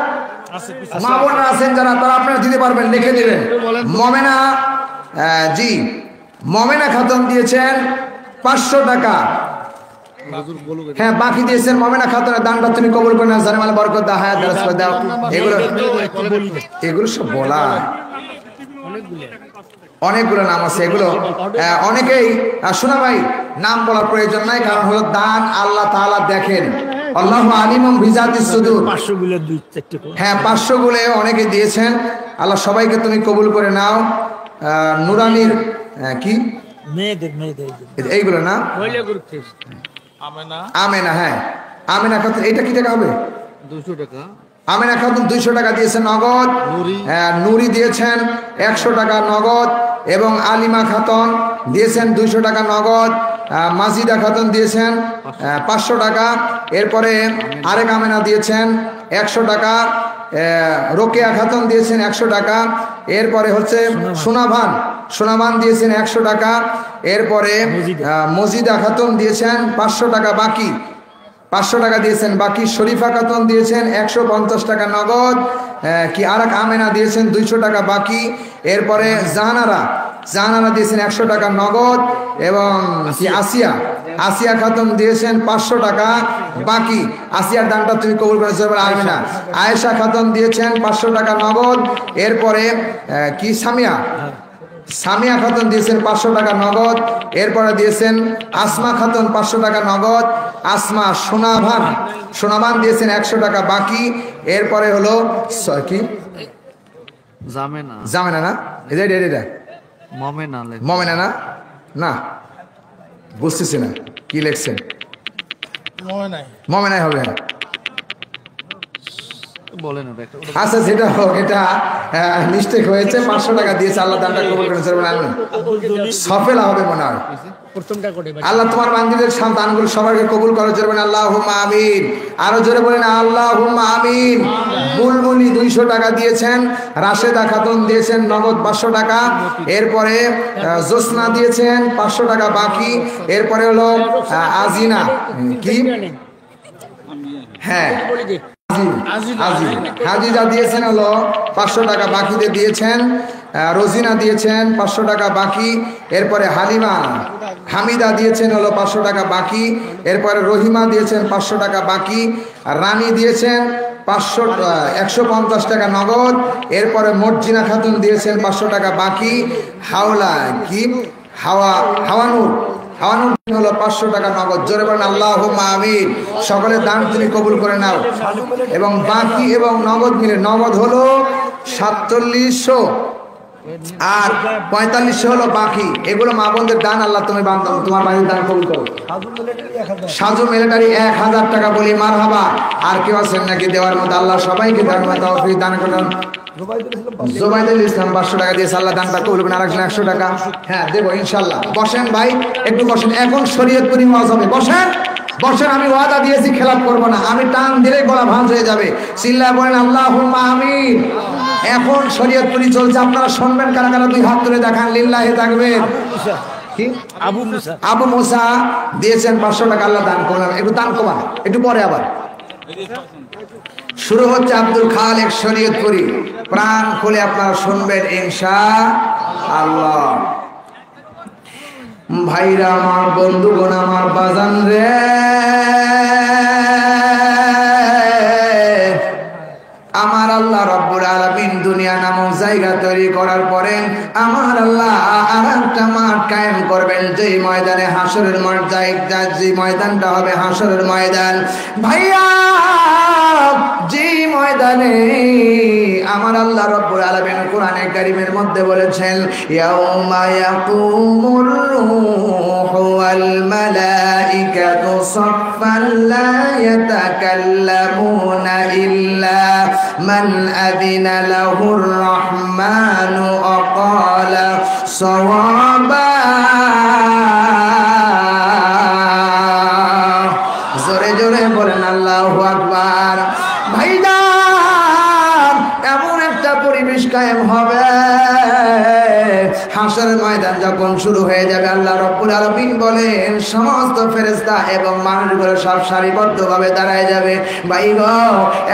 মা বোনরা আছেন যারা, তারা আপনারা দিতে পারবেন, লিখে দিবেন। মমেনা, জি মমেনা খাতুন দিয়েছেন 500 টাকা। হ্যাঁ, বাকি দিয়েছেন মমেনা খাতুনের দানটা তুমি কবুল করে নাও, জানেমাল বরকত দাও, হায়াত দারাজ করে দাও। এগুলো সব বলা, অনেকগুলো নাম আছে, এগুলো অনেকেই শোনা ভাই নাম বলার প্রয়োজন নাই, কারণ হলো দান আল্লাহ তাআলা দেখেন। আল্লাহু আলিমুম বিজাতিস সুদূর। 500 গুলো 2-4টা। হ্যাঁ, 500 গুলো অনেকে দিয়েছেন। আল্লাহ সবাইকে তুমি কবুল করে নাও। নুরানির কি মেয়েদের এইগুলো না, আমেনা, হ্যাঁ আমেনা খাতুন, এটা কি টাকা হবে? 200 টাকা। আমেনা খাতুন 200 টাকা দিয়েছেন নগদ। নুরি দিয়েছেন 100 টাকা নগদ, এবং আলিমা খাতুন দিয়েছেন 200 টাকা নগদ। মাজিদা খাতুন দিয়েছেন 500 টাকা। এরপরে আরেক আমেনা দিয়েছেন 100 টাকা। রোকেয়া খাতুন দিয়েছেন 100 টাকা। এরপরে হচ্ছে সোনাভান দিয়েছেন 100 টাকা। এরপরে মজিদা খাতুন দিয়েছেন 500 টাকা বাকি, 500 টাকা দিয়েছেন বাকি। শরীফা খাতুন দিয়েছেন 150 টাকা নগদ। কি আরেক আমেনা দিয়েছেন 200 টাকা বাকি। এরপরে জাহানারা দিয়েছেন 100 টাকা নগদ, এবং কি আসিয়া খাতুন দিয়েছেন 500 টাকা বাকি। আসিয়ার দানটা তুমি কবুল করেছো আমেনা। আয়েশা খাতুন দিয়েছেন 500 টাকা নগদ। এরপরে কি সামিয়া খাতুন দিয়েছেন 500 টাকা নগদ। এরপরে দিয়েছেন আসমা খাতুন 500 টাকা নগদ। আসমা সোনাভান দিয়েছেন 100 টাকা বাকি। এরপরে হলো কি জামেনা না, এটা মমেনা না বুঝতেছি না কি লিখছেন। মমেনাই হবে। আচ্ছা, যেটা হোক, এটা মিস্টেক হয়েছে। 500 টাকা দিয়েছে, আল্লাহ দানটা কবুল করেছে। সফেলা হবে মনে হয়। আল্লাহ তোমার বান্দীদের দানগুলো সবাইকে কবুল করে, জোরে বলেন আল্লাহুম্মা আমিন। আরো জোরে বলেন আল্লাহুম্মা আমিন। বুলবুলি 200 টাকা দিয়েছেন। রাশেদা খাতুন দিয়েছেন নগদ 500 টাকা। এরপরে জোসনা দিয়েছেন 500 টাকা বাকি। এরপরে হলো আজিনা কি, হ্যাঁ হাজিজা দিয়েছেন হলো 500 টাকা বাকিতে দিয়েছেন। রোজিনা দিয়েছেন 500 টাকা বাকি। এরপরে হামিদা দিয়েছেন হলো 500 টাকা বাকি। এরপরে রহিমা দিয়েছেন 500 টাকা বাকি। রানী দিয়েছেন 150 টাকা নগদ। এরপরে মর্জিনা খাতুন দিয়েছেন 500 টাকা বাকি। হাওয়ানুর হলো 500 টাকা নগদ। জোরে বলেন আল্লাহুম্মা আমিন। সকলের দান তুমি কবুল করে নাও। এবং বাকি এবং নগদ মিলে, নগদ হলো 4700 আর 4500 হলো বাকি। এগুলো মা বোনদের দান। আল্লাহ তুমি তোমার বাড়ির দান কবুল করো। সাজু মিলিটারি 1000 টাকা বলি মারহাবা। আর কেউ আছেন নাকি দেওয়ার মতো? আল্লাহ সবাইকে দান করুন। জোবাইদুল ইসলাম 500 টাকা দিয়েছে, আল্লাহ দানটা কবুল করুন। আরেকজন 100 টাকা, হ্যাঁ দেবো ইনশাল্লাহ। বসেন ভাই, একটু বসেন। এখন শরীয়তপুরি ওয়াজ হবে, বসেন। আমি ওয়াদা দিয়েছি খেলাপ করবো না। আমি টান দিলে গলা ভাঁজ হয়ে যাবে। চিল্লায় বলেন আল্লাহুম্মা আমিন। এখন শরীয়তপুরি চলছে, আপনারা শুনবেন। কারা কারা 2 হাত তুলে দেখান, লিল্লাহি তাকবীর। কি আবু মুসা দিয়েছেন 500 টাকা, আল্লাহ দান করলাম। একটু দান কমান, একটু পরে আবার শুরু হচ্ছে। আব্দুল খালেক শরীয়তপুরি, প্রাণ খুলে আপনারা শুনবেন ইনশাআল্লাহ। ভাইরা আমার, বন্ধুগণ আমার, বাজান রে, আমার আল্লাহ রব্বুল আলামিন দুনিয়া নামক জায়গা তৈরি করার পরে আমার আল্লাহ আর একটা মাঠ কায়েম করবেন, যেই ময়দানে হাসরের যে ময়দানটা হবে হাসরের ময়দান। ভাইয়া, যে ময়দানে আমার আল্লাহ রব্বুল আলামিন কোরআনে কারীমের মধ্যে বলেছেন, ইয়াউমা ইয়াকুমুর রূহু ওয়াল মালাইকাতু সাফফান লা ইয়াতাকাল্লামুনা ইল্লা মান আযিনা লাহুর রাহমানু ওয়া ক্বালা সাওয়াবা। জোরে জোরে বলেন আল্লাহু আকবার। ভাইজান, এমন একটা পরিবেশ কায়েম হবে, হাসরের ময়দান যখন শুরু হয়ে যাবে, আল্লাহ রাব্বুল রব্বুল আলামিন বলেন সমস্ত ফেরেশতা এবং মানুষগুলো সব সারিবদ্ধভাবে দাঁড়ায় যাবে। ভাই গো,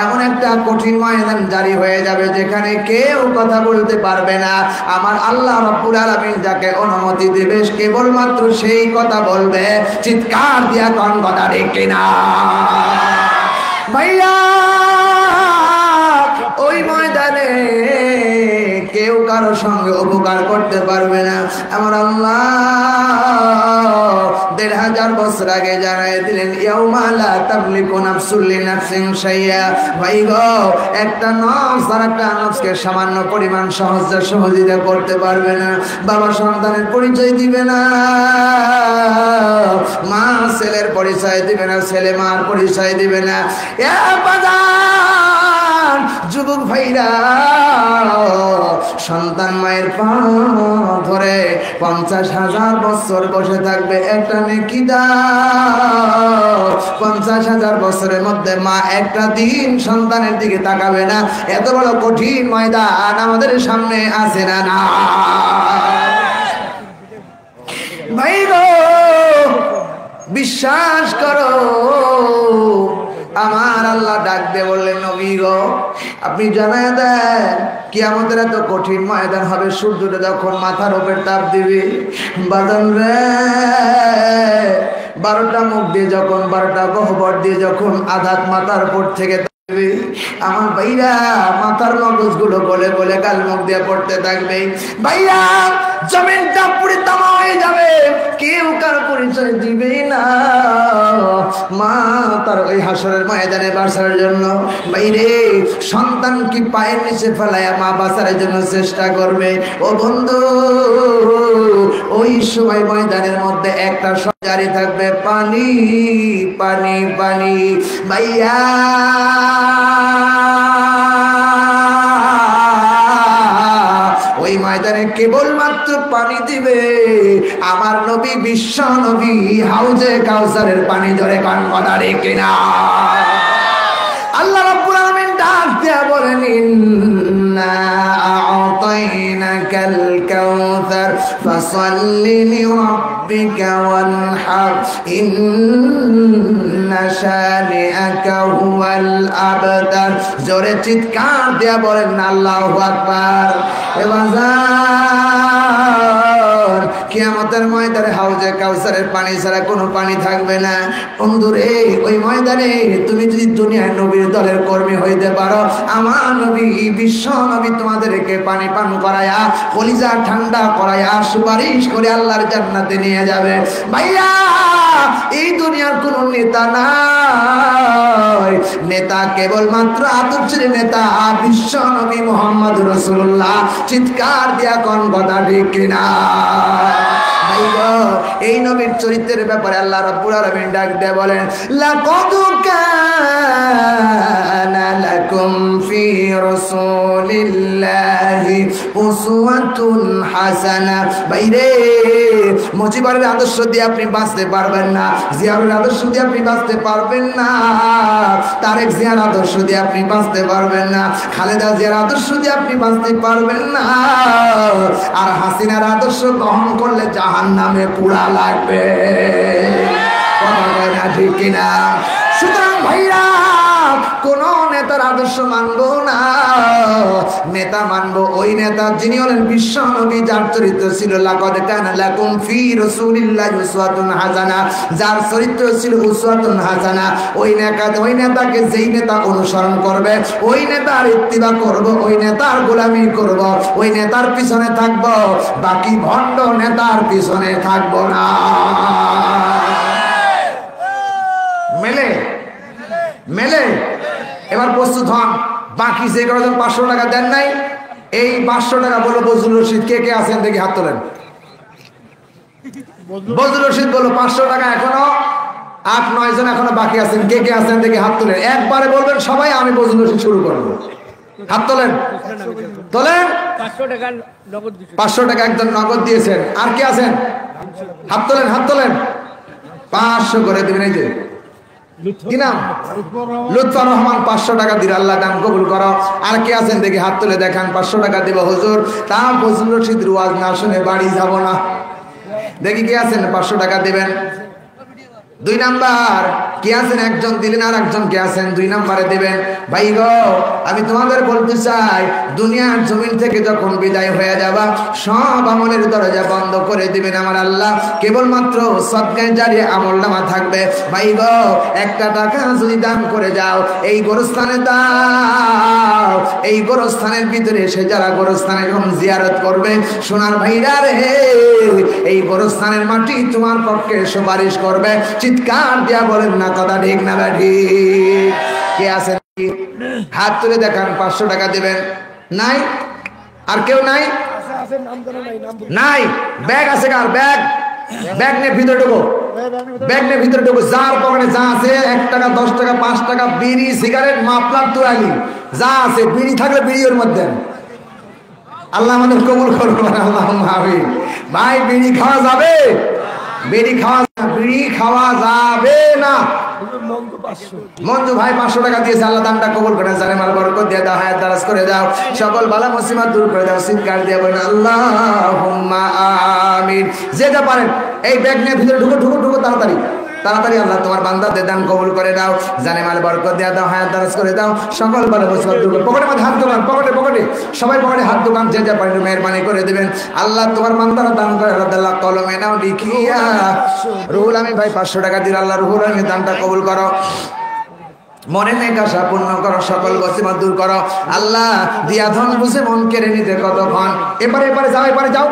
এমন একটা কঠিন ময়দান জারি হয়ে যাবে যেখানে কেউ কথা বলতে পারবে না। আমার আল্লাহ রব্বুল আলামিন যাকে অনুমতি দেবে কেবলমাত্র সেই কথা বলবে। চিৎকার দিয়া কোন কথা ঠিক কিনা ভাইয়া? ওই ময়দানে কেউ কারো সঙ্গে উপকার করতে পারবে না। আমার আল্লাহ ১৫০০ বছর আগে জানাই দিলেন, ইয়াউমা লা তামলিকু নাফসুন লিনাফসিন শাইআ। ভাই গো, একটা নফস আর একটা নফসকে সামান্য পরিমাণ সহযোগিতা করতে পারবে না। বাবা সন্তানের পরিচয় দিবে না, মা ছেলের পরিচয় দিবে না, ছেলে মার পরিচয় দিবে না। এ বাজার যুবক ভাইরা, সন্তান মায়ের পা ধরে ৫০,০০০ বছর বসে থাকবে একটা নেকি দাও। ৫০,০০০ বছরের মধ্যে মা একটা দিন সন্তানের দিকে তাকাবে না। এত বড় কঠিন ময়দান আমাদের সামনে আছে না? না ভাই গো, বিশ্বাস করো। আমার আল্লাহ ডাক দিয়ে বললেন, নবী গো, আপনি জানায় দেন কিয়ামতের এত কঠিন ময়দান হবে। সূর্যটা যখন মাথার উপর তাপ দিবে, বাদন রে ১২টা মুখ দিয়ে যখন ১২টা গহ্বর দিয়ে যখন আঘাত মাথার উপর থেকে আমার ভাইরা মাথার মগজগুলো গলে গলে গাল মুখ দিয়ে পড়তে থাকবে। ভাইরা জমিনটা পুরো তামা হয়ে যাবে, কেউ কারো পরিচয় দিবে না। মা তার ওই হাসরের ময়দানে বাঁচার জন্য বাইরে সন্তান কি পায়ের নিচে ফেলায় মা বাঁচার জন্য চেষ্টা করবে। ও বন্ধু, ওই সময় ময়দানের মধ্যে একটা জারি থাকবে, পানি পানি পানি। ভাইয়া ওই ময়দানে কেবলমাত্র পানি দিবে আমার নবী, বিশ্ব নবী। হাউজে কাউসারের পানি ধরে কান কথা রেখে না। আল্লাহ রাব্বুল আলামিন ডাক দিয়া বলেন, ইন্না আ'তাইনাকাল কাউসার ফাসাল্লি লিরাব্বিকা ওয়ানহার ইন্না শানিআকা হুয়াল আবতার। জোরে চিৎকার দিয়া বলেন আল্লাহু আকবার। এবার কিয়ামতের ময়দানে হাউজে কাউসারের পানি ছাড়া কোনো পানি থাকবে না। বন্ধুরে, ওই ময়দানে তুমি যদি দুনিয়ার নবীর দলের কর্মী হইতে পারো, আমার নবী বিশ্ব নবী তোমাদেরকে পানি পান করায়া কলিজা ঠান্ডা করায়া সুপারিশ করে আল্লাহর জান্নাতে নিয়ে যাবে। ভাইয়া, এই দুনিয়ার কোন নেতা নাই, নেতা কেবলমাত্র আদর্শের নেতা বিশ্ব নবী মুহাম্মদ রাসূলুল্লাহ। চিৎকার দিয়া কোন কথা ঠিক কিনা? এই নবীর চরিত্রের ব্যাপারে আল্লাহ রাব্বুল আলামিন ডাক দিয়ে বলেন, লাকাদ কানা লাকুম ফি রাসূলিল্লাহি উসওয়াতুন হাসানাহ। বাইরে মুজিবের আদর্শ দিয়ে আপনি বাঁচতে পারবেন না, জিয়াউর আদর্শ দিয়ে আপনি বাঁচতে পারবেন না, তারেক জিয়ার আদর্শ দিয়ে আপনি বাঁচতে পারবেন না, খালেদা জিয়ার আদর্শ দিয়ে আপনি বাঁচতে পারবেন না। আর হাসিনার আদর্শ গ্রহণ করলে জাহান্নামে পুরা লাগবে। ঠিক কিনা? সুতরাং ভাইরা, কোন নেতার আদর্শ মানবো না, নেতা মানবো ওই নেতা যিনি হলেন বিশ্ব নবী, যার চরিত্র ছিল লাকাদ কানা লাকুম ফি রাসূলিল্লাহি উসওয়াতুন হাসানাহ, যার চরিত্র ছিল উসওয়াতুন হাসানাহ। ওই নেতাকে যেই নেতা অনুসরণ করবে, ওই নেতার ইত্তিবা করব, ওই নেতার গোলামি করব, ওই নেতার পিছনে থাকব, বাকি ভণ্ড নেতার পিছনে থাকব না। মেলে মেলে এবার প্রস্তুত হন। বাকি যে কজন 500 টাকা দেন নাই, এই 500 টাকা বলো বজলুর রশিদ। কে কে আছেন দেখি হাত তোলেন। বজলুর রশিদ বলো 500 টাকা এখনো 8-9 জন এখনো বাকি আছেন। কে কে আছেন দেখি হাত তোলেন। একবারে বলবেন সবাই, আমি বজলুর রশিদ শুরু করবো। হাত তোলেন, তোলেন। 500 টাকা একজন নগদ দিয়েছেন। আর কে আছেন? হাত তোলেন, হাত তোলেন। 500 করে দিবেন। এই যে কি নাম? লুৎফর রহমান 500 টাকা দিল। আল্লাহ দান কবুল করো। আর কে আছেন দেখি হাত তুলে দেখান। 500 টাকা দিব হুজুর। তা বজলুর রশিদ ওয়াজ না শুনে বাড়ি যাব না। দেখি কি আছেন 500 টাকা দিবেন। 2 নাম্বার কি আছেন, একজন দিলেন আর একজন কে আছেন 2 নাম্বারে দিবেন। ভাই গো আমি তোমাদের বলতে চাই, দুনিয়ার জমিন থেকে যখন বিদায় হয়ে যাবা সব আমলের দরজা বন্ধ করে দিবেন আমার আল্লাহ, কেবলমাত্র সদকায়ে জারিয়া আমলনামা থাকবে। ভাই গো 1 টাকা যদি দান করে যাও, এই গোরস্থানে দাও, এই গোরস্থানের ভিতরে এসে যারা গোরস্থানে যখন জিয়ারত করবে, সোনার ভাইরা রে এই গোরস্থানের মাটি তোমার পক্ষে সুপারিশ করবে। চিৎকার দিয়া বলেন না কথা ঠিক না ঠিক? কে আছে হাত তুলে দেখান, 500 টাকা দিবেন। নাই আর কেউ নাই? নাই। ব্যাগ আছে কার? ব্যাগ ব্যাগ নিয়ে ভিতরে ঢুকো, ব্যাগ নিয়ে ভিতরে ঢুকো। যার পকেটে যা আছে 1 টাকা 10 টাকা 5 টাকা বিড়ি সিগারেট মাফলার তুয়ালি যা আছে, বিড়ি থাকলে বিড়ি ওর মধ্যে। আল্লাহ আমাদের কবুল করবেন, আল্লাহ আমিন। ভাই বিড়ি খাওয়া যাবে? বিড়ি খাওয়া যাবে না। মঞ্জু ভাই 500 টাকা দিয়েছে, আল্লাহ দানটা কবুল করে, জানে মাল বরকত দিয়ে দাও, হায়াত দারাজ করে দাও, সকল বালা মুসিবত দূর করে দাও, চিৎকার দিয়ে বলেন আল্লাহুম্মা আমিন। যেটা পারেন এই ব্যাগ নিয়ে ভিতরে ঢুকো ঢুকো ঢুকো, তাড়াতাড়ি তাড়াতাড়ি। আল্লাহ তোমার বান্দাদের দান কবুল করে দাও, জানে মাল বরকত দিয়ে দাও, হায়াত দারাজ করে দাও, সকল বালা মুসিবত দূর করে। পকেটে মধ্যে হাত দোকান, পকেটে পকেটে সবাই পকেটে হাত দোকান, যে যা পারেন মেহরবানি করে দিবেন। আল্লাহ তোমার বান্দারা দান করে আল্লাহ কলমে নাও লিখিয়া। রুহুল আমিন ভাই 500 টাকা দিল, আল্লাহ রুহুল আমিন দানটা কবুল করো, মনে নেক আশা পূর্ণ করো, সকল মুসিবত দূর করো। আল্লাহ দিয়া ধন বুঝে মন কেড়ে নিতে কতক্ষণ। এপারে এপারে যাও, এপারে যাও।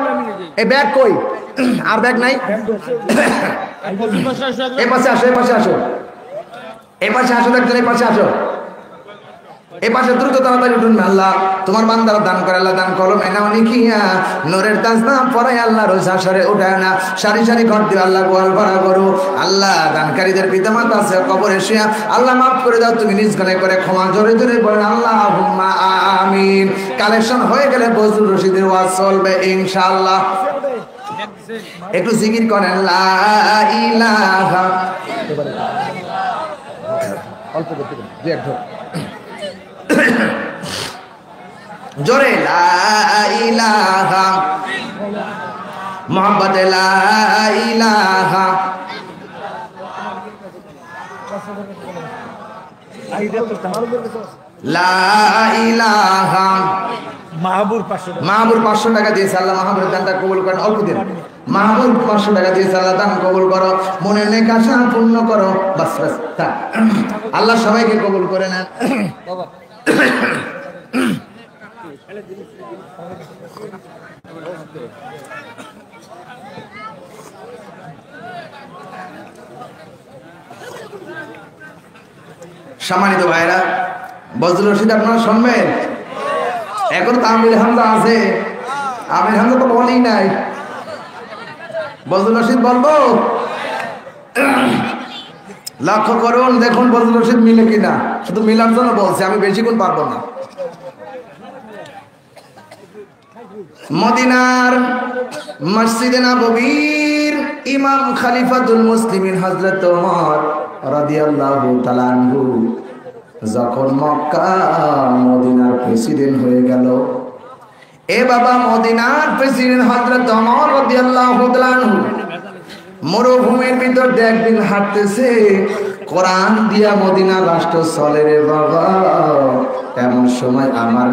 এই ব্যাগ কই? আর ব্যাগ নাই? এই পাশে আসো, এই পাশে আসো, এই পাশে আসো, দেখছেন এই পাশে আসো, এই পাশে দ্রুত তাড়াতাড়ি উঠুন। আল্লাহ তোমার বান্দারা দান করে, আল্লাহ দান করো মেনাও লিখিয়া, নূরের তাজনা পরাই আল্লাহ রোজা সারে উঠায় না, সারি সারি ঘর দিয়ে আল্লাহ গোয়াল ভরা করো। আল্লাহ দানকারীদের পিতামাতা আছে কবরে শুয়া, আল্লাহ মাফ করে দাও, তুমি নিজ গানে করে ক্ষমা জোরে জোরে বলেন আল্লাহুম্মা আমিন। কালেকশন হয়ে গেলে বজলুর রশিদের ওয়াজ চলবে ইনশাআল্লাহ। একটু জিকির করেন লা ইলাহা, অল্প করতে দুই এক ঢোক জোরে লা ইলাহা, মুহাব্বতে লা ইলাহা, লা ইলাহা। মাহবুর 500 টাকা দিয়েছে, আল্লাহ মাহবুরের দানটা কবুল করেন। অল্প দিন মাহবুর 500 টাকা দিয়েছে, আল্লাহ দান কবুল করো, মনের নেক আশা পূর্ণ করো। বাস বাস, আল্লাহ সবাইকে কবুল করে নেন। সম্মানিত ভাইরা, বজলুর রশিদ আপনারা শুনবেন? এখন তো আমির হামজা আছে, আমির হামজা তো বলেই নাই, বজলুর রশিদ বলবো? লক্ষ্য করুন, দেখুন বজলুর রশিদ মিলে কিনা, শুধু মিলার জন্য বলছে, আমি বেশিক্ষণ পারবো না। মদিনার মসজিদে নববীর ইমাম খলিফাতুল মুসলিমিন হযরত ওমর রাদিয়াল্লাহু তাআলা আনহু যখন মক্কা মদিনার প্রেসিডেন্ট হয়ে গেল, এ বাবা মদিনার প্রেসিডেন্ট হযরত ওমর রাদিয়াল্লাহু তাআলা আনহু মরুভূমির ভিতর একদিন হাঁটতেছে, কোরআন দিয়া মদিনা রাষ্ট্র চলে রে বাবা। এমন সময় আমার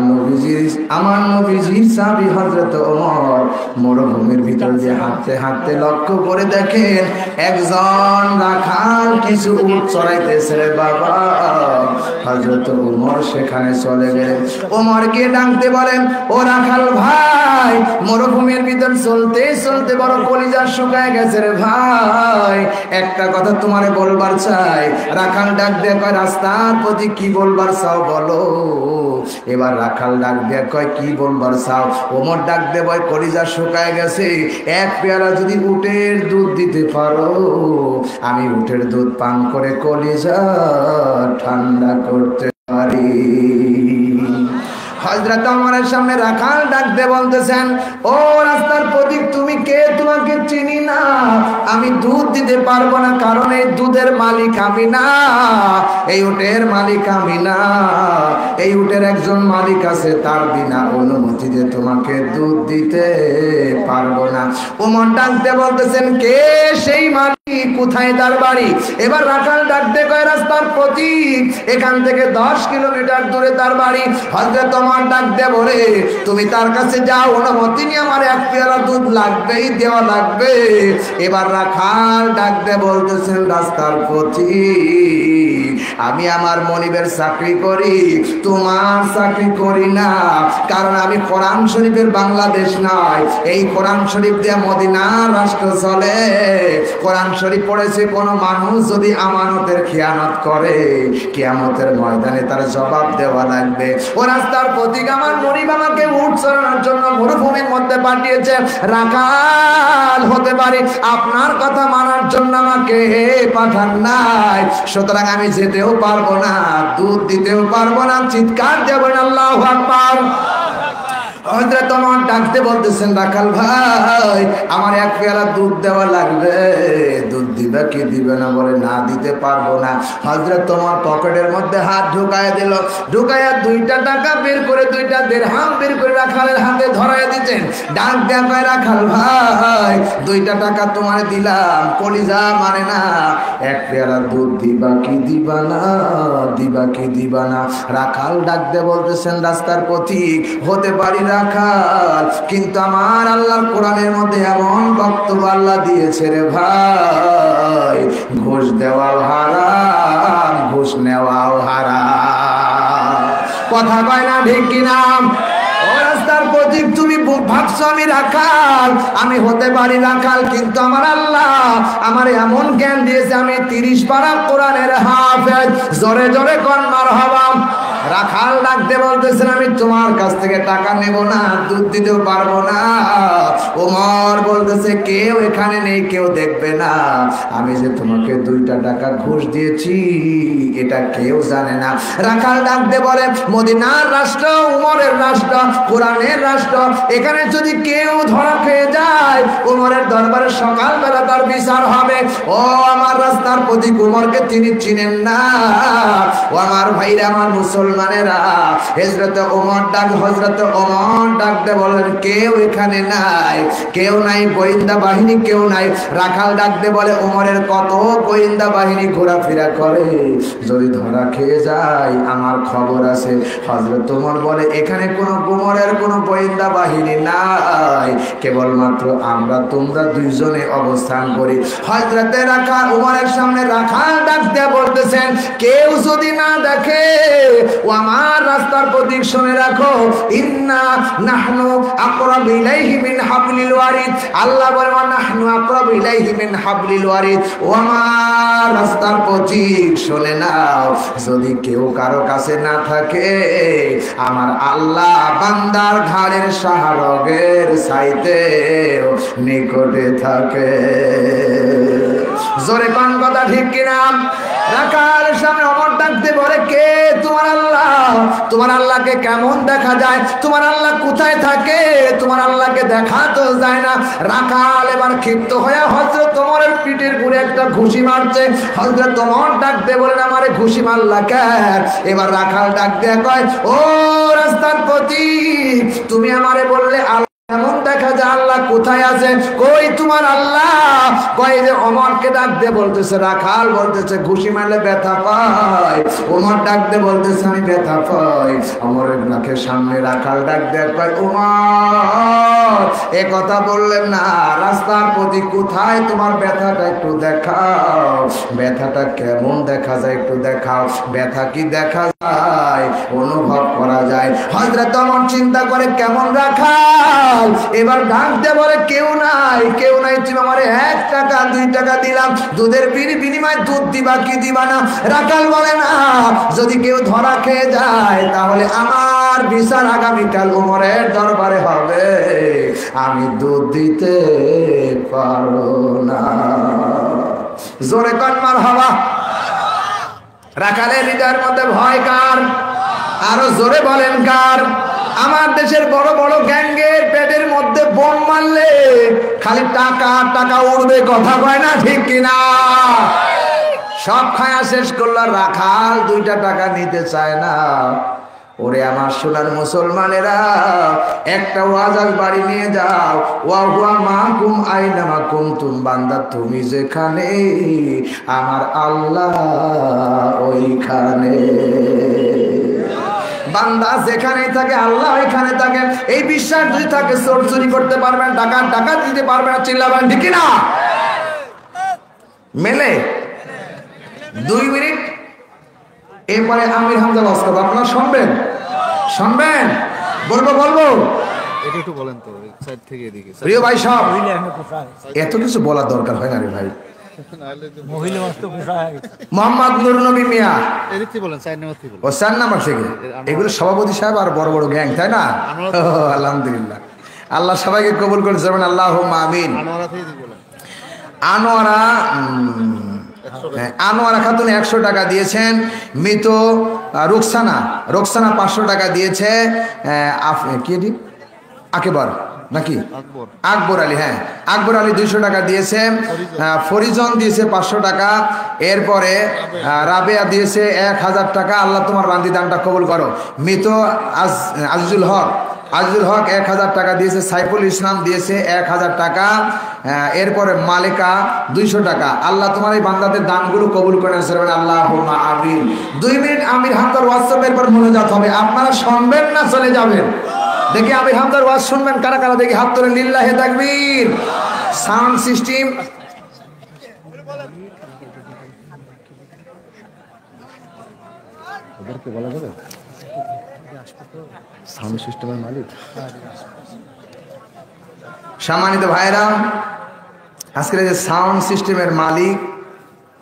নবীজির সাহাবী হযরত ওমর মরুভূমির ভিতর দিয়ে হাঁটতে হাঁটতে লক্ষ্য করে দেখেন একজন রাখাল কিছু উট চড়াইতেছে রে বাবা। হযরত ওমর সেখানে চলে গেলেন, ওমরকে ডাকতে বলেন, ও রাখাল ভাই, মরুভূমির ভিতর চলতে চলতে বড় কলিজা শুকায় গেছে রে ভাই, একটা কথা তোমারে বলবার চাই। রাখাল ডাক দিয়ে কয়, রাস্তার প্রতি কি বলবার চাও বলো। এবার রাখাল ডাক দিয়ে কয়, কি বলবার চাও? ওমর ডাক দিয়ে বয়, কলিজা শুকায় গেছে, এক পেয়ালা যদি উটের দুধ দিতে পারো, আমি উটের দুধ পান করে কলিজা ঠান্ডা করতে পারি। হযরত ওমরের সামনে রাখাল ডাক দিয়ে বলতেছেন, ও রাস্তার প্রতীক, তুমি কে? তোমাকে চিনি না। আমি দুধ দিতে পারবো না, কারণ এই দুধের মালিক আমি না, এই উটের মালিক আমি না। এই উটের একজন মালিক আছে, তার বিনা অনুমতিতে তোমাকে দুধ দিতে পারবো না। ওমর ডাক দিয়ে বলতেছেন, কে সেই মালিক? কোথায় তার বাড়ি? এবার রাখাল ডাক দিয়ে কয়, রাস্তার প্রতীক, এখান থেকে 10 কিলোমিটার দূরে তার বাড়ি। হযরত ওমর ডাক দিয়ে বলে, তুমি তার কাছে যাও, অনুমতি নিয়ে আমার 1 পেয়ালা দুধ লাগবেই, দেওয়া লাগবে। এবার রাখাল ডাক দিয়ে বলতেছেন, রাস্তার প্রতীক, আমি আমার মনিবের চাকরি করি, তোমার চাকরি করি না। কারণ আমি কোরআন শরীফের বাংলাদেশ নয়, এই কোরআন শরীফ দিয়ে মদিনার রাষ্ট্র চলে। কোরআন শরীফ পড়েছে, কোন মানুষ যদি আমানতের খেয়ানত করে, কিয়ামতের ময়দানে তার জবাব দেওয়া লাগবে। ও রাস্তার প্রতীক, আমার মনিব আমাকে উট চড়ানোর জন্য মরুভূমির মধ্যে পাঠিয়েছে। রাখাল হতে পারে, আপনার কথা মানার জন্য আমাকে পাঠান নাই। সুতরাং আমি যেতেও পারবো না, দুধ দিতেও পারবো না। চিৎকার দেবেন আল্লাহু আকবার। হযরত ওমর ডাকতে বলতেছেন, রাখাল ভাই, আমার 1 পেয়ালা দুধ দেওয়া লাগবে, দুধ দিবে কি দিবে না? বলে, না, দিতে পারবো না। হযরত ওমর পকেটের মধ্যে হাত ঢুকায় দিল, ঢুকাইয়া 2টা টাকা বের করে, 2টা দিরহাম বের করে রাখালের হাতে ধরাইয়া দিতেন। ডাক দেয়া কয়, রাখাল ভাই, 2টা টাকা তোমার দিলাম, কলিজা মানে না, 1 পেয়ালা দুধ দিবা কি দিবা না? দিবা কি দিবা না? রাখাল ডাক দিয়ে বলতেছেন, রাস্তার পথিক হতে পারি রাখাল, কিন্তু আমার আল্লাহর কোরআনের মধ্যে এমন বক্তব্য আল্লাহ দিয়েছে রে ভাই, ঘুষ দেওয়াও হারাম, ঘুষ নেওয়াও হারাম। কথা কয় না ঠিক কিনা? ও রাস্তার প্রতীক, তুমি ভাবছো আমি রাখাল, আমি হতে পারি রাখাল, কিন্তু আমার আল্লাহ আমার এমন জ্ঞান দিয়েছে, আমি 30 পারা কোরআনের হাফেজ। জোরে জোরে কোন মারহাবা। রাখাল ডাকতে বলতেছেন, আমি তোমার কাছ থেকে টাকা নেব না, দুধ দিতেও পারবো না। ওমর বলতেছে, কেউ এখানে নেই, কেউ দেখবে না, আমি যে তোমাকে 2টা টাকা ঘুষ দিয়েছি এটা কেউ জানে না। রাখাল ডাকতে বলে, মদিনার রাষ্ট্র, উমরের রাষ্ট্র, কোরআনের রাষ্ট্র, এখানে যদি কেউ ধরা খেয়ে যায়, উমরের দরবারে সকালবেলা তার বিচার হবে। ও আমার রাস্তার প্রতীক, উমরকে তিনি চিনেন না। ও আমার ভাইরা, আমার মুসলমানেরা, হযরত ওমর ডাকতে বলেন, কেউ এখানে নাই, কেউ নাই, গোয়েন্দা বাহিনী কেউ নাই। রাখাল ডাকতে বলে, ওমরের কত গোয়েন্দা বাহিনী ঘোরাফেরা করে, যদি ধরা খেয়ে যায় আমার খবর আছে। হযরত ওমর বলে, এখানে কোনো ওমরের কোনো গোয়েন্দা বাহিনী নাই, কেবলমাত্র আমরা তোমরা 2জনে অবস্থান করি। হযরতে রাখাল ওমরের সামনে রাখাল ডাকতে বলতেছেন, কেউ যদি না দেখে, ও আমার রাস্তার প্রতীক শুনে রাখো, ইন্না নাহনু আকরাবু ইলাইহি মিন হাবলিল ওয়ারিদ। আল্লাহ বলে, ওয়া নাহনু আকরাবু ইলাইহি মিন হাবলিল ওয়ারিদ। ও আমার রাস্তার প্রতীক শুনে নাও, যদি কেউ কারো কাছে না থাকে, আমার আল্লাহ বান্দার ঘাড়ের শাহরগের চাইতে নিকটে থাকে। জোরে কোন কথা ঠিক কিনা? রাখাল সামনে ওমর ডাকতে বলে, কে তোমার আল্লাহ? তোমার আল্লাহকে কেমন দেখা যায়? তোমার আল্লাহ কোথায় থাকে? তোমার আল্লাহকে দেখা তো যায় না। রাখাল এবার ক্ষিপ্ত হয়ে হযরত ওমরের পিঠের পুরে একটা ঘুষি মারছে। হযরত ওমর ডাকতে বলেন, আমারে ঘুষি মারলা কেন? এবার রাখাল ডাক দিয়ে কয়, ও রাস্তার প্রতীক, তুমি আমারে বললে এমন দেখা যায় আল্লাহ কোথায় আছে, কই তোমার আল্লাহ? কয় যে ওমরকে ডাক দিয়ে বলতেছে, রাখাল বলতেছে, ঘুষি মারলে ব্যথা পায়। ওমর ডাক দিয়ে বলতেছে, আমি ব্যথা পাই। ওমরের নাকের সামনে রাখাল ডাক দিয়ে কয়, ওমর এ কথা বললেন না, রাস্তার প্রতি কোথায় তোমার ব্যথাটা একটু দেখাও, ব্যথাটা কেমন দেখা যায় একটু দেখাও। ব্যথা কি দেখা যায়, অনুভব করা যায়? হযরত ওমর চিন্তা করে, কেমন রাখাল? এবার ডাক দিয়ে বলে, কেউ নাই, কেউ নাই, তুমি আমারে 1 টাকা 2 টাকা দিলাম, দুধের বিনিময়ে দুধ দিবা কি দিবা না? রাখাল বলে, না, যদি কেউ ধরা খেয়ে যায় তাহলে আমার বিচার আগামীকাল ওমরের দরবারে হবে, আমি দুধ দিতে পারবো না। জোরে কোন মারহাবা। রাখালের হৃদয়ের মধ্যে ভয় কার? আরো জোরে বলেন কার? আমার দেশের বড় বড় গ্যাংয়ের পেটের মধ্যে বোম মারলে খালি টাকা টাকা উড়বে, কথা কয় না ঠিক কিনা? সব খায়া শেষ করলো, রাখাল 2টা টাকা নিতে চায় না। ওরে আমার সোনার মুসলমানেরা, একটা ওয়াজ বাড়ি নিয়ে যাও, ওয়া হুয়া মাকুম আইনামা কুনতুম, বান্দা তুমি যেখানে আমার আল্লাহ ওইখানে। বান্দা যেখানেই থাকে আল্লাহ ওইখানে থাকে, এই বিশ্বাস যদি থাকে চোর চুরি করতে পারবেন, টাকা দিতে পারবেন, চিল্লাবেন ঠিক না? মেলে 2 মিনিট, এরপরে আমির হামজা ওয়াজ করব, আপনারা শুনবেন? বলবো এটা একটু বলেন তো, সাইড থেকে এদিকে। প্রিয় ভাই সব, মহিলা এখন কোথায়? এত কিছু বলার দরকার হয় না রে ভাই। মহিলা মাস্টার কোথায়? মোহাম্মদ নূর নবী মিয়া, এদিক থেকে বলেন, সাইড নাম্বার থেকে বলেন। ও 4 নাম্বার থেকে, এগুলো সভাপতি সাহেব আর বড় বড় গ্যাং, তাই না? আলহামদুলিল্লাহ, আল্লাহ সবাইকে কবুল করে যাবেন, আল্লাহুম্মা আমিন। আনোয়ারা থেকে এদিকে বলেন। আনোয়ারা খাতুন 100 টাকা দিয়েছেন। মৃত রুকসানা 500 টাকা দিয়েছে। কি আকেবর নাকি আকবর আলী, হ্যাঁ আকবর আলী 200 টাকা দিয়েছে। ফরিজন দিয়েছে 500 টাকা। এরপরে রাবেয়া দিয়েছে 1000 টাকা। আল্লাহ তোমার বান্দি দানটা কবুল করো। মৃত আজিজুল হক 1000 টাকা দিয়েছে। সাইফুল ইসলাম দিয়েছে 1000 টাকা। এরপরে মালিকা 200 টাকা। আল্লাহ তোমার এই বান্দাদের দানগুলো কবুল করেন, আল্লাহুম্মা আমিন। 2 মিনিট আমির হামদার হোয়াটসঅ্যাপের পর মোনাজাত হবে, আপনারা শুনবেন না চলে যাবেন? দেখি আমির হামদার ওয়াজ শুনবেন কারা কারা, দেখি হাত তুলে লিল্লাহি তাকবীর। সাউন্ড সিস্টেম ওদেরকে বলা যাবে, সাউন্ড সিস্টেমের মালিক। সম্মানিত ভাইরা, আজকের যে সাউন্ড সিস্টেমের মালিক,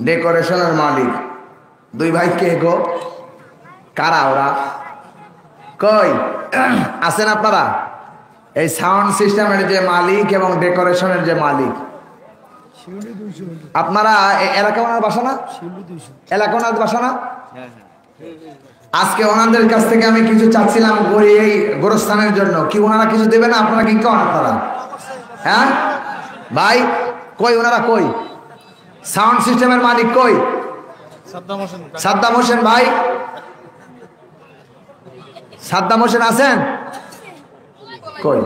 ডেকোরেশনের মালিক, 2 ভাই কে গো? কারা ওরা? কই আছেন আপনারা? এই সাউন্ড সিস্টেমের যে মালিক এবং ডেকোরেশনের যে মালিক, আপনারা এলাকা ওনার বাসা না? এলাকা ওনার বাসা না? আজকে ওনাদের কাছ থেকে আমি কিছু চাচ্ছিলাম এই গোরস্থানের জন্য। কি ওনারা কিছু দেবে না? আপনারা কি কন আপনারা? হ্যাঁ ভাই, কই ওনারা? কই সাউন্ড সিস্টেমের মালিক? কই সাদ্দাম হোসেন ভাই? সাদ্দাম হোসেন আছেন? কই?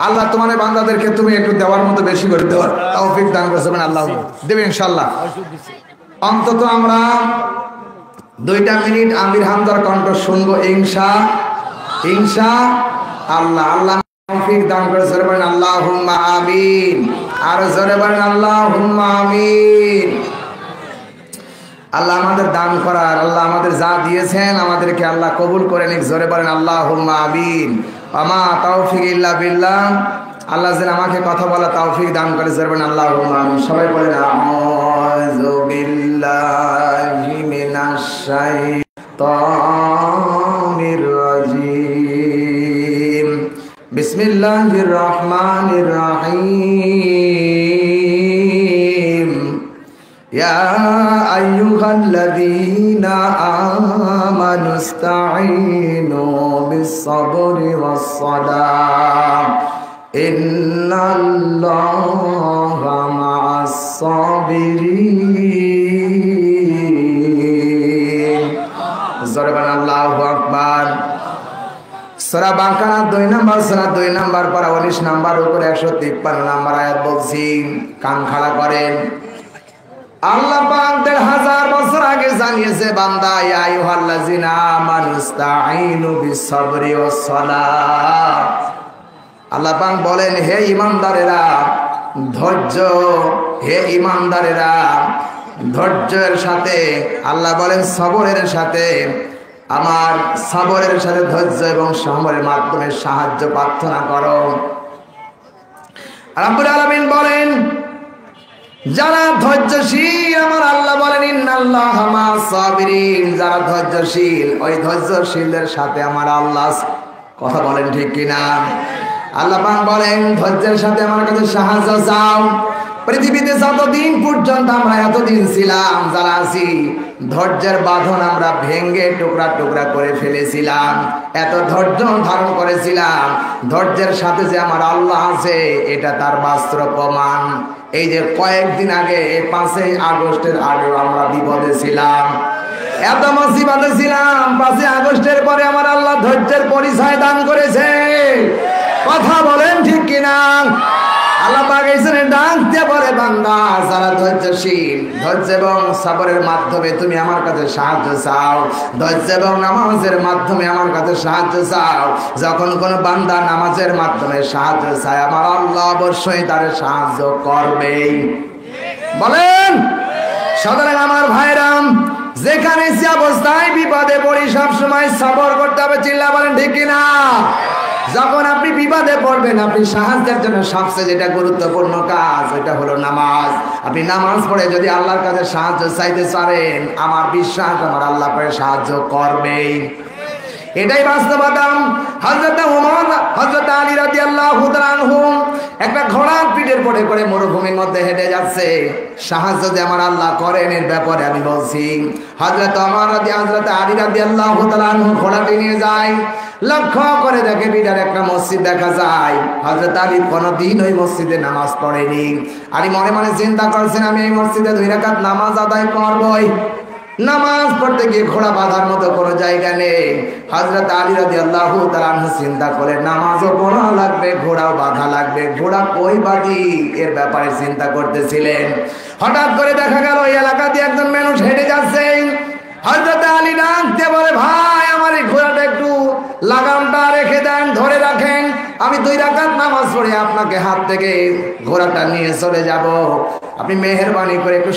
আল্লাহ তোমার বান্দাদেরকে তুমি একটু দেওয়ার মতো বেশি করে দেওয়ার তৌফিক দান করবেন, আল্লাহ দেবে ইনশাআল্লাহ। অন্তত আমরা 2টা মিনিট আমির হামদার কণ্ঠ শুনবো ইনশাআল্লাহ। আল্লাহ তৌফিক দান করে বলেন আল্লাহুম্মা আমিন। আর জোরে বলেন আল্লাহুম্মা আমিন। আল্লাহ আমাদের দান করার, আল্লাহ আমাদের যা দিয়েছেন আমাদেরকে আল্লাহ কবুল করে নিক। জোরে বলেন আল্লাহুম্মা আমিন। আমা তৌফিক ইল্লা বিল্লাহ। আল্লাহ যেন আমাকে কথা বলা তৌফিক দান করে। জোরে বলেন আল্লাহুম্মা আমিন। সবাই বলেন আউযু বিল্লাহি মিনাশ শাইতানির রাজিম। বিসমিল্লাহির রহমানির রহিম। ইয়া আইয়ুহাল্লাযীনা আমানুস্তাঈনু বিস-সাবরি ওয়াস-সালাহ ইন্নাল্লাহা মা'আস-সাবিরিন। জোরে বলেন আল্লাহু আকবার। সূরা বাকারা 2 নাম্বার সূরা 2 নাম্বার পারা 19 নাম্বার উপরে 153 নাম্বার আয়াত বলছি, কান খাড়া করেন। আল্লাহ পাক 1000 বছর আগে জানিয়েছে, বান্দা ইয়া আইয়ুহাল্লাযিনা আমানুস্তাঈনু বিস-সাবরি ওয়াস-সালাহ। আল্লাহ পাক বলেন, হে ঈমানদারেরা ধৈর্য, হে ঈমানদারেরা ধৈর্যের সাথে, আল্লাহ বলেন সবরের সাথে, আমার সবরের সাথে ধৈর্য এবং সমরের মাধ্যমে সাহায্য প্রার্থনা করো। রব্বুল আলামিন বলেন, যারা ধৈর্যশীল, আমার আল্লাহ বলেন ইন্নাল্লাহা মা'আস-সাবিরিন, যারা ধৈর্যশীল ওই ধৈর্যশীলদের সাথে আমার আল্লাহ। কথা বলেন ঠিক কিনা? আল্লাহ পাক বলেন ধৈর্যের সাথে আমার কাছে সাহায্য চাও। পৃথিবীতে যতদিন পর্যন্ত আমরা এতদিন ছিলাম যারা আছি, ধৈর্যের বাঁধন আমরা ভেঙ্গে টুকরা টুকরা করে ফেলেছিলাম। এত ধৈর্য ধারণ করেছিলাম, ধৈর্যের সাথে যে আমার আল্লাহ আছে এটা তার বাস্তব প্রমাণ। এই যে কয়েকদিন আগে 5ই আগস্টের আগেও আমরা বিপদে ছিলাম, এত মুসিবতে ছিলাম। 5ই আগস্টের পরে আমার আল্লাহ ধৈর্যের পরিচয় দান করেছে। কথা বলেন ঠিক কিনা? আল্লাহ পাক এসে ডাক দিয়ে বলে, বান্দা যারা ধৈর্যশীল, ধৈর্য এবং সবরের মাধ্যমে তুমি আমার কাছে সাহায্য চাও, ধৈর্য এবং নামাজের মাধ্যমে আমার কাছে সাহায্য চাও। যখন কোন বান্দা নামাজের মাধ্যমে সাহায্য চায়, আমার আল্লাহ অবশ্যই তার সাহায্য করবেই। বলেন সুতরাং আমার ভাইরাম, যেখানে সে অবস্থায় বিপদে পড়ি সবসময় সবর করতে হবে। চিল্লা বলেন ঠিক কিনা? যখন আপনি বিপদে পড়বেন, আপনি সাহায্যের জন্য সবচেয়ে যেটা গুরুত্বপূর্ণ কাজ, ওইটা হলো নামাজ। আপনি নামাজ পড়ে যদি আল্লাহর কাছে সাহায্য চাইতে পারেন, আমার বিশ্বাস আমার আল্লাহ পরে সাহায্য করবেই। এটাই বাস্তবতা। হযরত ওমর, হযরত আলী রাদিয়াল্লাহু তাআলা আনহু একটা ঘোড়ার পিঠের পড়ে করে মরুভূমির মধ্যে হেঁটে যাচ্ছে। সাহায্য যে আমার আল্লাহ করেন এর ব্যাপারে আমি বলছি। হযরত ওমর হযরত আলী রাদিয়াল্লাহু তাআলা আনহু ঘোড়াটি নিয়ে যায়, লক্ষ্য করে দেখে বিরাট একটা মসজিদ দেখা যায়। হযরত আলী কোনদিন ওই মসজিদে নামাজ পড়েনি। আলী মনে মনে চিন্তা করছেন, আমি এই মসজিদে 2 রাকাত নামাজ আদায় করবই। নামাজ পড়তে গিয়ে ঘোড়া বাঁধার মতো কোনো জায়গা নেই। হযরত আলী রাদিয়াল্লাহু তাআলা আনহু চিন্তা করে, নামাজও পড়া লাগবে, ঘোড়াও বাঁধা লাগবে, ঘোড়া কই বাঁধি এর ব্যাপারে চিন্তা করতেছিলেন। হঠাৎ করে দেখা গেল ওই এলাকা দিয়ে একজন মানুষ হেঁটে যাচ্ছে। হযরত আলী ডাক দিয়ে বলে, ভাই আমার এই ঘোড়াটা একটু লাগামটা রেখে দেন, ধরে রাখেন, আমি 2 রাকাত নামাজ পড়ে আপনাকে হাত থেকে ঘোড়াটা নিয়ে চলে যাব। আপনি মেহেরবানি করে একটু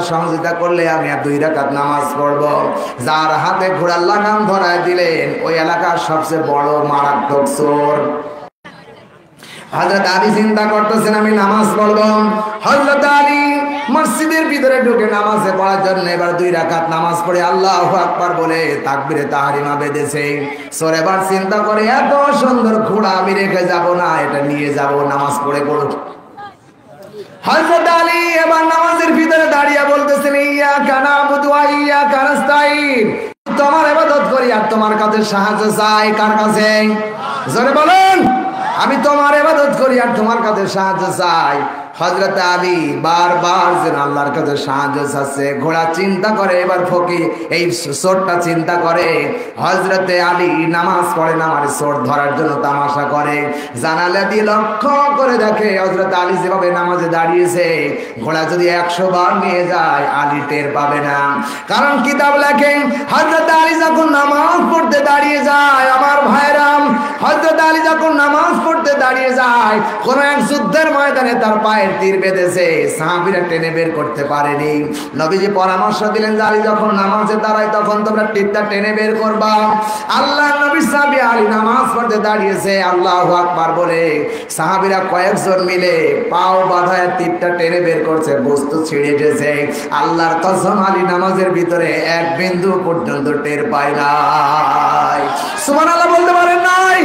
সহযোগিতা করলে আমি আর 2 রাকাত নামাজ পড়ব। যার হাতে ঘোড়ার লাগাম ধরায় দিলেন ওই এলাকার সবচেয়ে বড় মারাত্মক চোর। হযরত আলী চিন্তা করতেছেন, আমি নামাজ পড়ব। হযরত আলী মসজিদের ভিতরে ঢুকে নামাজে পড়ার জন্য এবার 2 রাকাত নামাজ পড়ে আল্লাহু আকবার বলে তাকবীরে তাহরিমা বেঁধেছে। সর এবার চিন্তা করে, এত সুন্দর ঘোড়া আমি রেখে যাব না, এটা নিয়ে যাব, নামাজ পড়ে পড়ো। হযরত আলী এবার নামাজের ভিতরে দাঁড়িয়ে বলতেছেন, ইয়্যাকা না'বুদু ওয়া ইয়্যাকা নাস্তাঈন, তোমার ইবাদত করি আর তোমার কাছে সাহায্য চাই। কার কাছে? জোরে বলেন। আমি তোমার ইবাদত করি আর তোমার কাছে সাহায্য চাই। হযরত আলী বারবার যেন আল্লাহর কাছে সাহায্য চাচ্ছে। ঘোড়া চিন্তা করে, এবার ফকির এই চোরটা চিন্তা করে, হযরত আলী নামাজ পড়ে না, আমার চোর ধরার জন্য তামাশা করে। জানালা দিয়ে লক্ষ্য করে দেখে হযরত আলী যেভাবে নামাজে দাঁড়িয়েছে, ঘোড়া যদি 100 বার নিয়ে যায় আলী টের পাবে না। কারণ কিতাব লেখেন, হযরত আলী যখন নামাজ পড়তে দাঁড়িয়ে যায়, আমার ভাইরাম, হযরত আলী যখন নামাজ পড়তে দাঁড়িয়ে যায়, কোন এক যুদ্ধের ময়দানে তার পায়ের তীর বেঁধেছে, সাহাবীরা টেনে বের করতে পারেনি। নবীজি পরামর্শ দিলেন, আলী যখন নামাজে দাঁড়ায় তখন তোমরা তীরটা টেনে বের করবা। আল্লাহর নবী সাহাবী আলী নামাজ পড়তে দাঁড়িয়েছে, আল্লাহু আকবার বলে সাহাবীরা কয়েকজন মিলে পাও বাঁধায় তীরটা টেনে বের করছে, বস্তু ছিঁড়ে গেছে। আল্লাহর কসম, আলী নামাজের ভিতরে 1 বিন্দু পর্যন্ত টের পায় নাই। সুবহানাল্লাহ বলতে পারেন নাই?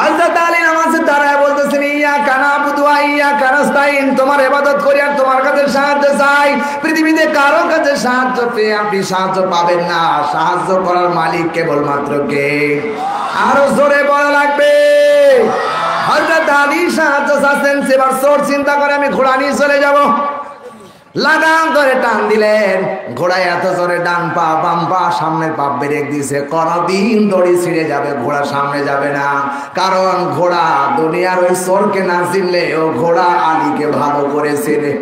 হযরত আলী নামাজে দাঁড়ায় বলতেছেন, ইয়্যাকা না'বুদু ওয়া ইয়্যাকা নাস্তাঈন, তোমার ইবাদত করি আর তোমার কাছে সাহায্য চাই। পৃথিবীতে কারো কাছে সাহায্য পেয়ে আপনি সাহায্য পাবেন না, সাহায্য করার মালিক কেবলমাত্র কে? আরো জোরে বলা লাগবে। হযরত আলী সাহায্য চাচ্ছেন, সেবার চোর চিন্তা করে, আমি ঘোড়া নিয়ে চলে যাব। লাগাম ধরে টান দিলেন, ঘোড়া এত জোরে ডান পা বাম পা সামনের পা ব্রেক দিছে, কোনদিন দড়ি ছিঁড়ে যাবে, ঘোড়া সামনে যাবে না। কারণ ঘোড়া দুনিয়ার ওই চোরকে না চিনলে ও ঘোড়া আলীকে ভালো করে চেনে।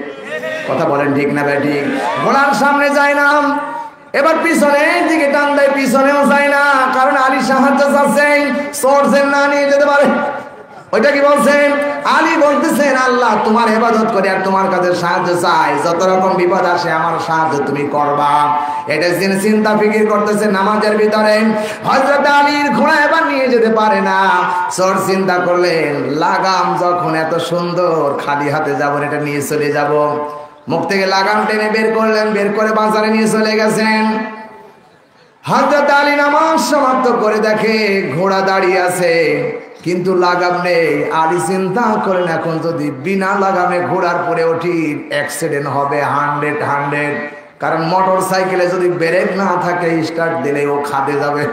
কথা বলেন ঠিক না বেঠিক? ঘোড়ার সামনে যায় না, এবার পিছনের দিকে টান দেয়, পিছনেও যায় না। কারণ আলী সাহায্য চাচ্ছেন, চোর যেন না নিয়ে যেতে পারে। ওইটা কি বলছেন? আলী বলতেছেন, আল্লাহ তোমার ইবাদত করি আর তোমার কাছে সাহায্য চাই, যত রকম বিপদ আসে আমার সাহায্য তুমি করবা। এটা যিনি চিন্তা ফিকির করতেছে নামাজের ভিতরে। হযরত আলীর ঘোড়া এবার নিয়ে যেতে পারে না। চোর চিন্তা করলেন, লাগাম যখন এত সুন্দর, খালি হাতে যাবো, এটা নিয়ে চলে যাব। মুখ থেকে লাগাম টেনে বের করলেন, বের করে বাজারে নিয়ে চলে গেছেন। হযরত আলী নামাজ সমাপ্ত করে দেখে ঘোড়া দাঁড়িয়ে আছে কিন্তু লাগাম নেই। আলী চিন্তা করেন এখন যদি বিনা লাগামে ঘোড়ার পরে উঠি অ্যাক্সিডেন্ট হবে 100। কারণ মোটর সাইকেলে যদি ব্রেক না থাকে স্টার্ট দিলে ও খাদে যাবে,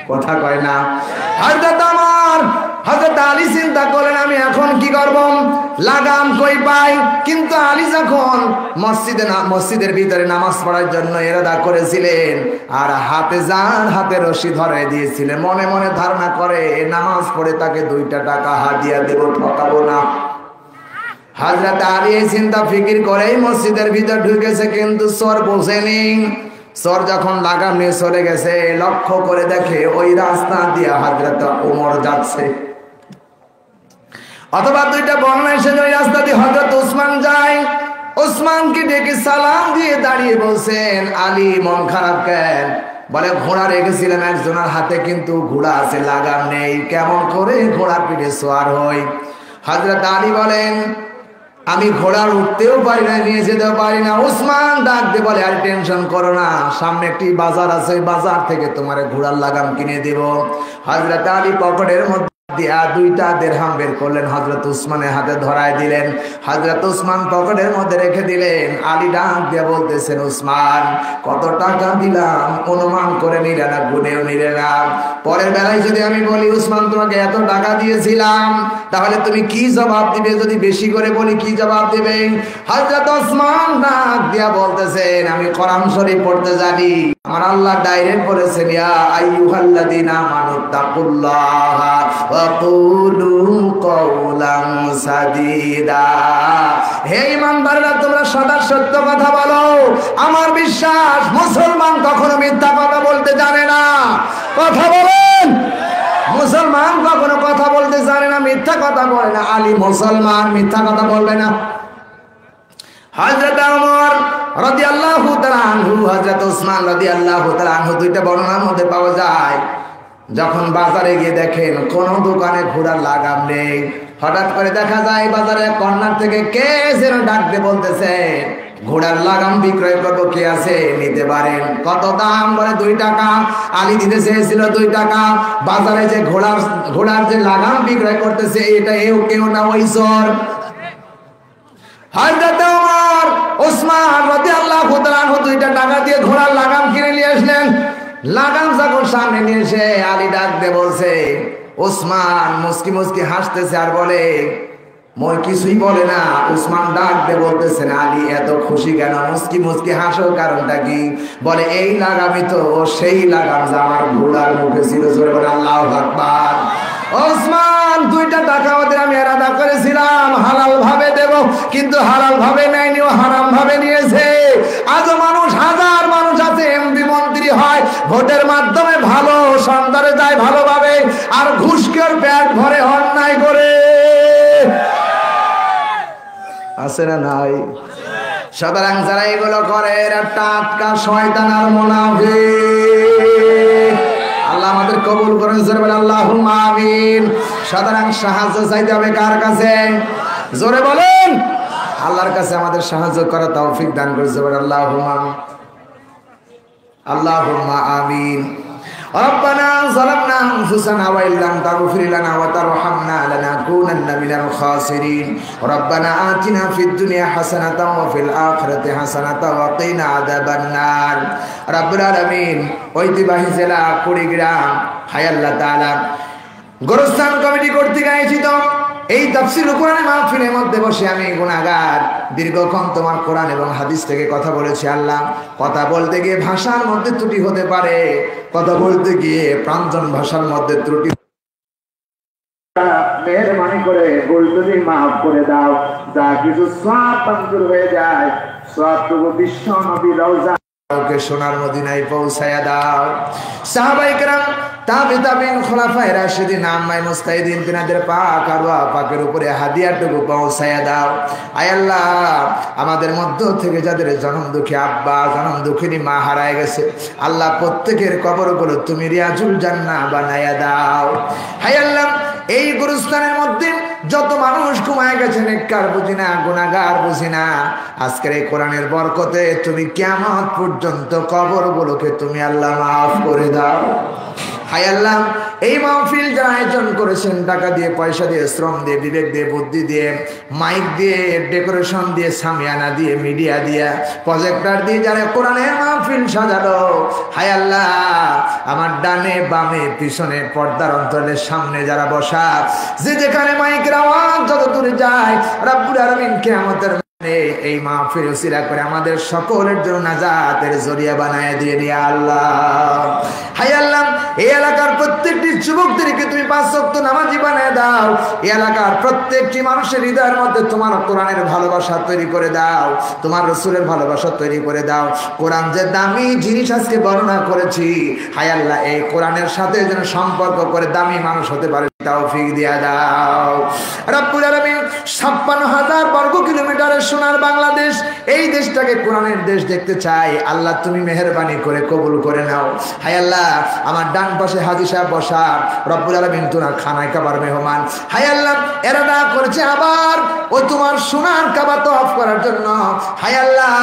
কথা কয় না। হযরত আলী চিন্তা করেন আমি এখন কি করব, লাগাম কই পাই। কিন্তু আলী যখন মসজিদের ভিতরে নামাজ পড়ার জন্য ইরাদা করেছিলেন আর হাতে রশি ধরে দিয়েছিলেন, মনে মনে ধারণা করে নামাজ পড়ে তাকে 2টা টাকা হাদিয়া দেব, ঠকাবো না। হযরত আলী এই চিন্তা ফিকির করেই মসজিদের ভিতর ঢুকেছে, কিন্তু চোর বোঝেনি। চোর যখন লাগাম নিয়ে চলে গেছে লক্ষ্য করে দেখে ওই রাস্তা দিয়ে হযরত ওমর যাচ্ছে, অথবা 2টা বর্ণনা এসেছে ওই রাস্তা দিয়ে হযরত ওসমান যায়। ওসমানকে ডেকে সালাম দিয়ে দাঁড়িয়ে বলছেন আলী মন খারাপ কেন? বলে ঘোড়া রেখেছিলাম একজনের হাতে কিন্তু ঘোড়া আছে লাগাম নেই, কেমন করে ঘোড়ার পিঠে সওয়ার হই? হযরত আলী বলেন আমি ঘোড়ার উঠতেও পারি না, নিয়ে যেতেও পারি না। ওসমান ডাক দিয়ে বলে আর টেনশন করো না, সামনে একটি বাজার আছে, বাজার থেকে তোমার ঘোড়ার লাগাম কিনে দেব। হযরত আলী পকেটের মধ্যে দিয়া 2টা দিরহাম বের করলেন, হযরত ওসমানের হাতে ধরায় দিলেন। হযরত ওসমান পকেটের মধ্যে রেখে দিলেন। আলী ডাক দিয়ে বলতেছেন ওসমান কত টাকা দিলাম অনুমান করে নিলে না, গুনেও নিলে না। পরের বেলায় যদি আমি বলি ওসমান তোমাকে এত টাকা দিয়েছিলাম তাহলে তুমি কি জবাব দিবে? যদি বেশি করে বলি কি জবাব দিবে? হযরত ওসমান ডাক দিয়া বলতেছেন আমি কোরআন শরীফ পড়তে জানি, আমার আল্লাহ ডাইরেক্ট বলেছেন ইয়া আইয়ুহাল্লাযীনা আমানুত্তাকুল্লাহা ওয়া কুলু কওলান সাদীদা। হে ঈমানদাররা তোমরা সদা সত্য কথা বলো। আমার বিশ্বাস মুসলমান কখনো মিথ্যা কথা বলতে জানে না, কথা বলেন। মুসলমান কখনো কথা বলতে জানে না, মিথ্যা কথা বলে না। আলী মুসলমান, মিথ্যা কথা বলবে না। হযরত ওমর রাদিয়াল্লাহু তাআলা আনহু, হযরত ওসমান রাদিয়াল্লাহু তাআলা আনহু 2টা বর্ণনার মধ্যে পাওয়া যায় যখন বাজারে গিয়ে দেখেন কোন দোকানে ঘোড়ার লাগাম নেই, হঠাৎ করে দেখা যায় বাজারের কর্নার থেকে কে যেন ডাক দিয়ে বলতেছে ঘোড়ার লাগাম বিক্রয় করবো, কে আছে নিতে পারেন? কত দাম? বলে 2 টাকা। আলী দিতে চেয়েছিল 2 টাকা। বাজারে যে ঘোড়ার যে লাগাম বিক্রয় করতেছে এটা কেউ না, ওই চোর। হযরত ওমর ওসমান রাদিয়াল্লাহু তাআলা আনহু 2টা টাকা দিয়ে ঘোড়ার লাগাম কিনে নিয়ে আসলেন। লাগাম যখন সামনে নিয়ে এসে আলী ডাক দিয়ে বলছে, ওসমান মুস্কি মুস্কি হাসতেছে আর বলে মই কিছুই বলে না। ওসমান ডাক দিয়ে বলতেছেন আলী এত খুশি কেন, মুস্কি মুস্কি হাসো কারণটা কি? বলে এই লাগামই তো সেই লাগাম যা আমার ঘোড়ার মুখে ছিল। জোরে বলে আল্লাহু আকবার। ওসমান 2টা টাকা ওদের আমি ইরাদা করেছিলাম হালাল ভাবে দেব, কিন্তু হালাল ভাবে নেয়নি, ও হারাম ভাবে নিয়েছে। আজও মানুষ, হাজার মানুষ আছে এমপি মন্ত্রী হয় ভোটের মাধ্যমে, ভালো সন্তানে যায় ভালোভাবে, আর ঘুষখোর পেট ভরে অন্যায় করে। আছে না নাই? সুতরাং যারা এগুলো করে এরা টাটকা শয়তান আর মুনাফিক। আল্লাহ আমাদের কবুল করেন, জোরে বলেন আল্লাহুম্মা আমিন। সুতরাং সাহায্য চাইতে হবে কার কাছে? জোরে বলেন আল্লাহর কাছে আমাদের সাহায্য করা তৌফিক দান করে। জোরে বলেন আল্লাহুম্মা আমিন। ربنا ظلمنا أنفسنا وإن لم تغفر لنا وترحمنا لنكونن من الخاسرين ربنا آتنا في الدنيا حسنة وفي الآخرة حسنة وقنا عذاب النار رب العالمين ঐতিহ্যবাহী জেলা কুড়িগ্রাম হায়াল্লাহ তাআলা গোরস্থান কমিটি কর্তৃক আয়োজিত এই তাফসীরুল কোরআন মাহফিলের মধ্যে বসে আমি গুনাহগার দীর্ঘক্ষণ তোমার কোরআন এবং হাদিস থেকে কথা বলেছি। আল্লাহ, কথা বলতে গিয়ে ভাষার মধ্যে ত্রুটি হতে পারে, কথা বলতে গিয়ে প্রাঞ্জন ভাষার মধ্যে ত্রুটি, মেহেরবানি করে ভুলত্রুটি মাফ করে দাও। যা কিছু সওয়াব মঞ্জুর হয়ে যায় সওয়াবটুকু বিশ্ব নবী রওজা ওকে সোনার মদিনায় পৌঁছায়া দাও। সাহাবায়ে কেরাম, তাবিঈন, খোলাফায়ে রাশিদিন, আম্মায়ে মুস্তাহিদিন তিনাদের পাক আর পাকের উপরে হাদিয়াটুকু পৌঁছায়া দাও। আয় আল্লাহ, আমাদের মধ্য থেকে যাদের জনম দুঃখী আব্বা, জনম দুঃখিনী মা হারায় গেছে, আল্লাহ প্রত্যেকের কবরগুলো তুমি রিয়াজুল জান্নাহ বানায়া দাও। হায় আল্লাহ, এই গুরুস্থানের মধ্যে যত মানুষ ঘুমায় গেছে, নেককার বুঝি না, গুনাহগার বুঝি না, আজকের এই কোরআনের বরকতে তুমি কিয়ামত পর্যন্ত কবরগুলোকে তুমি আল্লাহ মাফ করে দাও। হায় আল্লাহ, এই মাহফিল যারা আয়োজন করেছেন, টাকা দিয়ে, পয়সা দিয়ে, শ্রম দিয়ে, বিবেক দিয়ে, বুদ্ধি দিয়ে, মাইক দিয়ে, ডেকোরেশন দিয়ে, সামিয়ানা দিয়ে, মিডিয়া দিয়ে, প্রজেক্টর দিয়ে যারা কোরআনের মাহফিল সাজালো, হায় আল্লাহ, আমার ডানে বামে পিছনে পর্দার অন্তরের সামনে যারা বসা, যে যেখানে মাইকের আওয়াজ যত দূরে যায়, রব্বুল আলামিন কিয়ামতের এই মাহফিল উসিলা করে আমাদের সকলের জন্য নাজাতের জরিয়া বানায় দিয়ে দিয়া আল্লাহ। হায় আল্লাহ, এই এলাকার প্রত্যেকটি যুবকদেরকে তুমি 5 ওয়াক্ত নামাজি বানায় দাও। এই এলাকার প্রত্যেকটি মানুষের হৃদয়ের মধ্যে তোমার কোরআনের ভালোবাসা তৈরি করে দাও, তোমার রাসূলের ভালোবাসা তৈরি করে দাও। কোরআন যে দামি জিনিস আজকে বর্ণনা করেছি, হায় আল্লাহ, এই কোরআনের সাথে যেন সম্পর্ক করে দামি মানুষ হতে পারে তৌফিক দিয়া দাও রব্বুল আলামিন। 56,000 বর্গ কিলোমিটারের সোনার বাংলাদেশ, এই দেশটাকে কোরআনের দেশ দেখতে চাই। আল্লাহ তুমি মেহেরবানি করে কবুল করে নাও। হায় আল্লাহ, আমার ডান পাশে হাজী সাহেব বসা, রব্বুল আলামিন তোমার খানায় কাবার মেহমান। হায় আল্লাহ, এরা না করেছে আবার ও তোমার সোনার কাবা তওয়াফ করার জন্য। হায় আল্লাহ,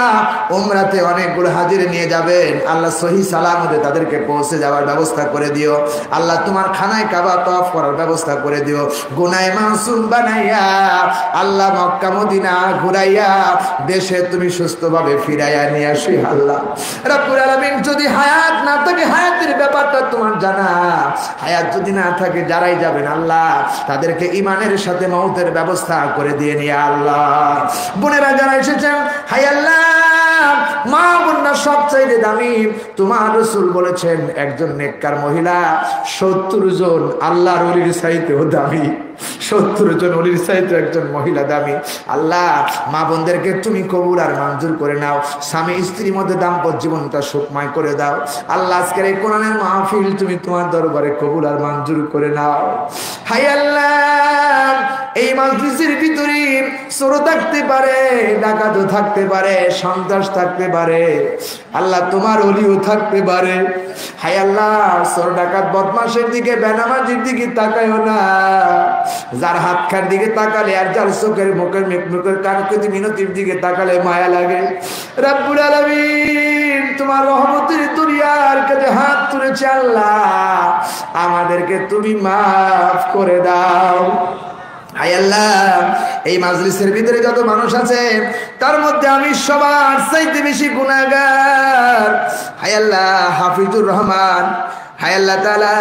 উমরাতে অনেকগুলো হাজিরে নিয়ে যাবেন, আল্লাহ সহি সালামতে তাদেরকে পৌঁছে যাওয়ার ব্যবস্থা করে দিও। আল্লাহ তোমার খানায় কাবা তওয়াফ করার ব্যবস্থা করে দিও। গুনাহে মাসুম বানাইয়া আল্লাহ মক্কা মদিনা ঘুরাইয়া দেশে তুমি সুস্থভাবে ফিরাইয়া নিয়ে আসি আল্লাহ রব্বুল আলামিন। যদি হায়াত না থাকে, হায়াতের ব্যাপারটা তোমার জানা, হায়াত যদি না থাকে যারাই যাবেন আল্লাহ তাদেরকে ঈমানের সাথে মওতের ব্যবস্থা করে দিয়ে নিয়ে আল্লাহ। বোনেরা যারা এসেছেন, হায় আল্লাহ, মা বোনরা সবচাইতে দামি। তোমার রাসূল বলেছেন একজন নেককার মহিলা 70 জন আল্লাহর ওলির চাইতেও দামি। 70 জন ওলির চাইতে একজন মহিলা দামি। আল্লাহ, মা বোনদেরকে তুমি কবুল আর মঞ্জুর করে নাও। স্বামী স্ত্রীর মধ্যে দাম্পত্য জীবনটা সুখময় করে দাও আল্লাহ। আজকের এই কোরআনের মাহফিল তুমি তোমার দরবারে কবুল আর মঞ্জুর করে নাও। হায় আল্লাহ, এই মাজলিসের ভিতরে চোর থাকতে পারে, ডাকাতও থাকতে পারে, সন্ত্রাস থাকতে পারে, আল্লাহ তোমার ওলিও থাকতে পারে। হায় আল্লাহ, চোর ডাকাত বদমাশের দিকে, বেনামাজির দিকে তাকায়ও না। যার হাত খার দিকে তাকালে আর যার চোখের মুখের মুখের কানকুতি মিনতির দিকে তাকালে মায়া লাগে। রব্বুল আলামিন, তোমার রহমতের দুনিয়ার কাছে হাত তুলেছে আল্লাহ, আমাদেরকে তুমি মাফ করে দাও। হায় আল্লাহ, এই মাজলিসের ভিতরে যত মানুষ আছে তার মধ্যে আমি সবার চাইতে বেশি গুনাহগার। হায় আল্লাহ, হাফিজুর রহমান, হায় আল্লাহ তাআলা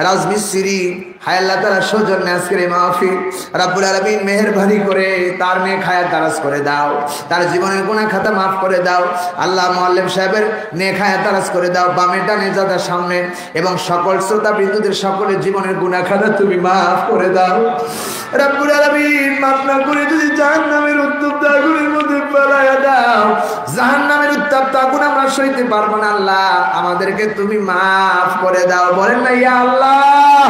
রাজমিস্ত্রি, হায় আল্লাহ তাআলা সৌজন্যে আজকের এই মাহফিল, রব্বুল আলামিন মেহেরবানি করে তার নেক হায়াত দারাজ করে দাও, তার জীবনের গুনাহ খাতা মাফ করে দাও আল্লাহ। মুআল্লিম সাহেবের নেক হায়াত দারাজ করে দাও, বামে ডানে যাদের সামনে, এবং সকল শ্রোতা বিন্দুদের সকলের জীবনের গুনাহ খাতা তুমি মাফ করে দাও রব্বুল আলামিন। মাফ না করে যদি জাহান্নামের উত্তপ্ত আগুনের মধ্যে ফেলাইয়া দাও, জাহান্নামের উত্তপ্ত আগুন আমরা সইতে পারবো না আল্লাহ, আমাদেরকে তুমি মাফ করে দাও। বলেন না ইয়া আল্লাহ,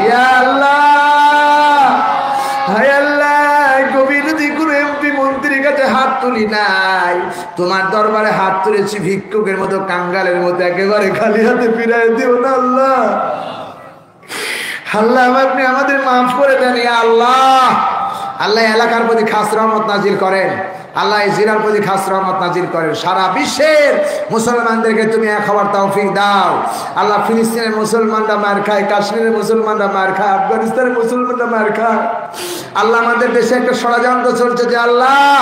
ইয়া আল্লাহ। হায় আল্লাহ, গভীর নদী কোনো এমপি মন্ত্রীর কাছে হাত তুলি নাই, তোমার দরবারে হাত তুলেছি ভিক্ষুকের মতো, কাঙ্গালের মতো, একেবারে খালি হাতে ফিরাই দিও না আল্লাহ। আল্লাহ, আপনি আমাদের মাফ করে দেন ইয়া আল্লাহ। আল্লাহ এলাকার প্রতি খাস রহমত নাজিল করেন, আল্লাহ এই জিলার প্রতি খাস রহমত নাজিল করেন। সারা বিশ্বের মুসলমানদেরকে তুমি এক হওয়ার তৌফিক দাও আল্লাহ। ফিলিস্তিনের মুসলমানরা মার খায়, কাশ্মীরের মুসলমানরা মার খায়, আফগানিস্তানের মুসলমানরা মার খায় আল্লাহ। আমাদের দেশে একটা ষড়যন্ত্র চলছে যে আল্লাহ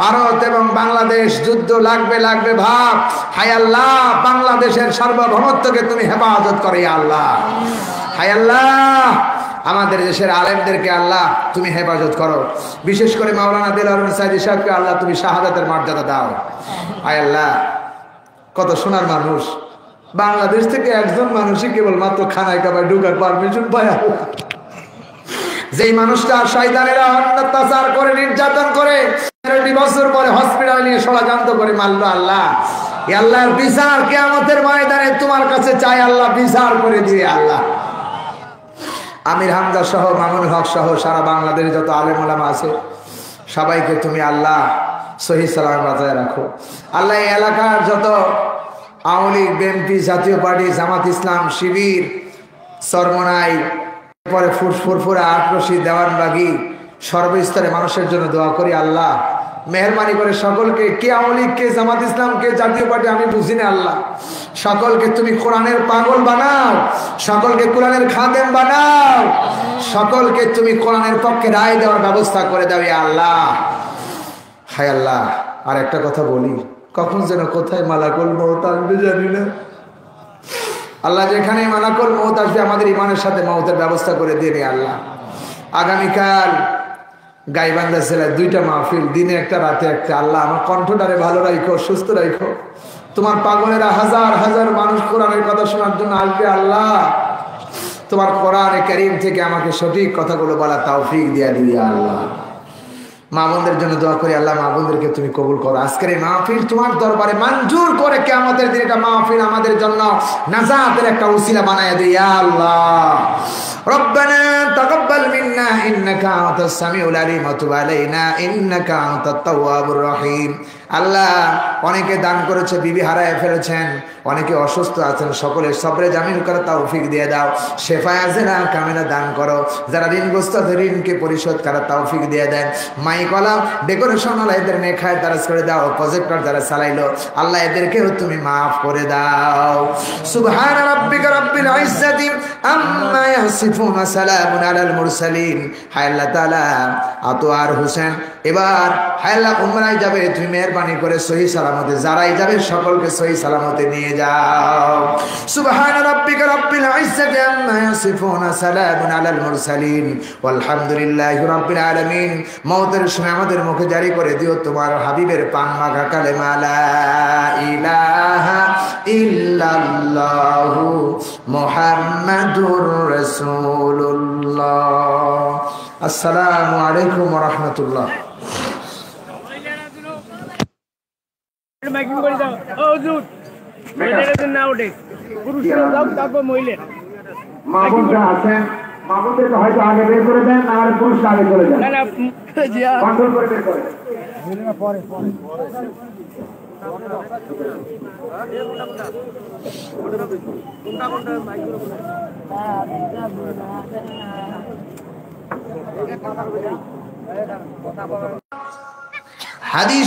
ভারত এবং বাংলাদেশ যুদ্ধ লাগবে লাগবে ভাব। হায় আল্লাহ, বাংলাদেশের সার্বভৌমত্বকে তুমি হেফাজত করে আল্লাহ। হায় আল্লাহ, আমাদের দেশের আলেমদেরকে আল্লাহ তুমি হেফাজত করো, বিশেষ করে মাওলানা দেলোয়ার হোসেন সাইদি সাহেবকে আল্লাহ তুমি শাহাদাতের মর্যাদা দাও। হায় আল্লাহ, কত সোনার মানুষ, বাংলাদেশ থেকে একজন মানুষই কেবলমাত্র খানায় কাবায় ঢুকার পারমিশন পায় আল্লাহ। যেই মানুষটা শয়তানেরা অত্যাচার করে, নির্যাতন করে, 13 বছর পরে হসপিটাল নিয়ে ষড়যন্ত্র করে মারলো আল্লাহ। আল্লাহর বিচার কিয়ামতের ময়দানে তোমার কাছে চাই আল্লাহ, বিচার করে দিয়ে আল্লাহ। আমির হামজা সহ, মামুন হক সহ সারা বাংলাদেশে যত আলেম ওলামা আছে সবাইকে তুমি আল্লাহ সহি সালাম বাজায় রাখো আল্লাহ। এই এলাকার যত আওয়ামী লীগ, বিএনপি, জাতীয় পার্টি, জামাত ইসলাম, শিবির, চরমনাই, পরে ফুরফুরা আটরশি দেওয়ানবাগি সর্বস্তরে মানুষের জন্য দোয়া করি, আল্লাহ মেহরবানি করে সকলকে, কে আওয়ামী লীগ, কে জামাত ইসলাম, কে জাতীয় পার্টি আমি বুঝি না, আল্লাহ সকলকে তুমি কোরআনের পাগল বানাও, সকলকে কোরআনের খাদেম বানাও, সকলকে তুমি কোরআনের পক্ষে রায় দেওয়ার ব্যবস্থা করে দাও ইয়া আল্লাহ। হায় আল্লাহ, আর একটা কথা বলি, কখন যেন কোথায় মালাকুল মউত আসবে জানি না। আল্লাহ যেখানে মালাকুল মউত আসবে আমাদের ইমানের সাথে মউতের ব্যবস্থা করে দিয়ে রে আল্লাহ। আগামীকাল গাইবান্ধা জেলায় 2টা মাহফিল, দিনে একটা রাতে একটা। আল্লাহ আমার কণ্ঠটারে ভালো রাখো, সুস্থ রাখো। তোমার পাগলেরা হাজার হাজার মানুষ কোরআনের কথা শোনার জন্য আসবে আল্লাহ। তোমার কোরআনে কারীম থেকে আমাকে সঠিক কথাগুলো বলা তৌফিক দিয়া দিও আল্লাহ। মা বোনদের জন্য দোয়া করি, আল্লাহ মা বোনদেরকে তুমি কবুল করো। আজকের এই মাহফিল তোমার দরবারে মঞ্জুর করে কিয়ামতের দিন এটা মাহফিল আমাদের জন্য নাজাতের একটা উসিলা বানায় দিও ইয়া আল্লাহ। ربنا تقبل منا إنك أنت السميع العليم وتب علينا إنك أنت التواب الرحيم। আল্লাহ অনেকে দান করেছে, বিবি হারায় ফেলেছেন, অনেকে অসুস্থ আছেন, সকলের সবরে জামিল করে তৌফিক দিয়ে দাও, শেফায়ে আজেলা কামিলা দান করো। যারা ঋণগ্রস্ত ঋণকে পরিশোধ করার তৌফিক দিয়ে দেন। মাইকলা ডেকোরেশন আল্লাহ এদের নেখায় দারাজ করে দাও। প্রজেক্টর যারা চালাইলো আল্লাহ এদেরকেও তুমি মাফ করে দাও। সুবহান রাব্বিকা রাব্বিল ইজ্জাতি আম্মা ইয়াসিফুন, সালামুন আলাল মুরসালিন। হায় আল্লাহ তাআলা আতোয়ার হোসেন এবার হায় আল্লাহ উমরায় যাবে, তুমি মেহেরবানি করে সহি সালামতে, যারাই যাবে সকলকে সহি সালামতে নিয়ে যাও। সুবহান রাব্বিকা রাব্বিল ইজ্জাতি আম্মা ইয়াসিফুন, সালামুন আলাল মুরসালিন, ওয়ালহামদুলিল্লাহি রাব্বিল আলামিন। মওতের সময় আমাদের মুখে জারি করে দিও তোমার হাবিবের পান মাখা কালেমা লা ইলাহা ইল্লাল্লাহু মুহাম্মাদুর রাসূলুল্লাহ। আসসালামু আলাইকুম ওয়া রাহমাতুল্লাহ। মাইকিং করে দাও ও হুজুর, মহিলাদের না ওঠে, পুরুষরা যাও, তারপর মহিলা। মা বোনরা আছেন, মা বোনদেরকে হয়তো আগে বের করে দেন, আর পুরুষরা আগে করে দেন, না না কন্ট্রোল করে বের করে। হাদিস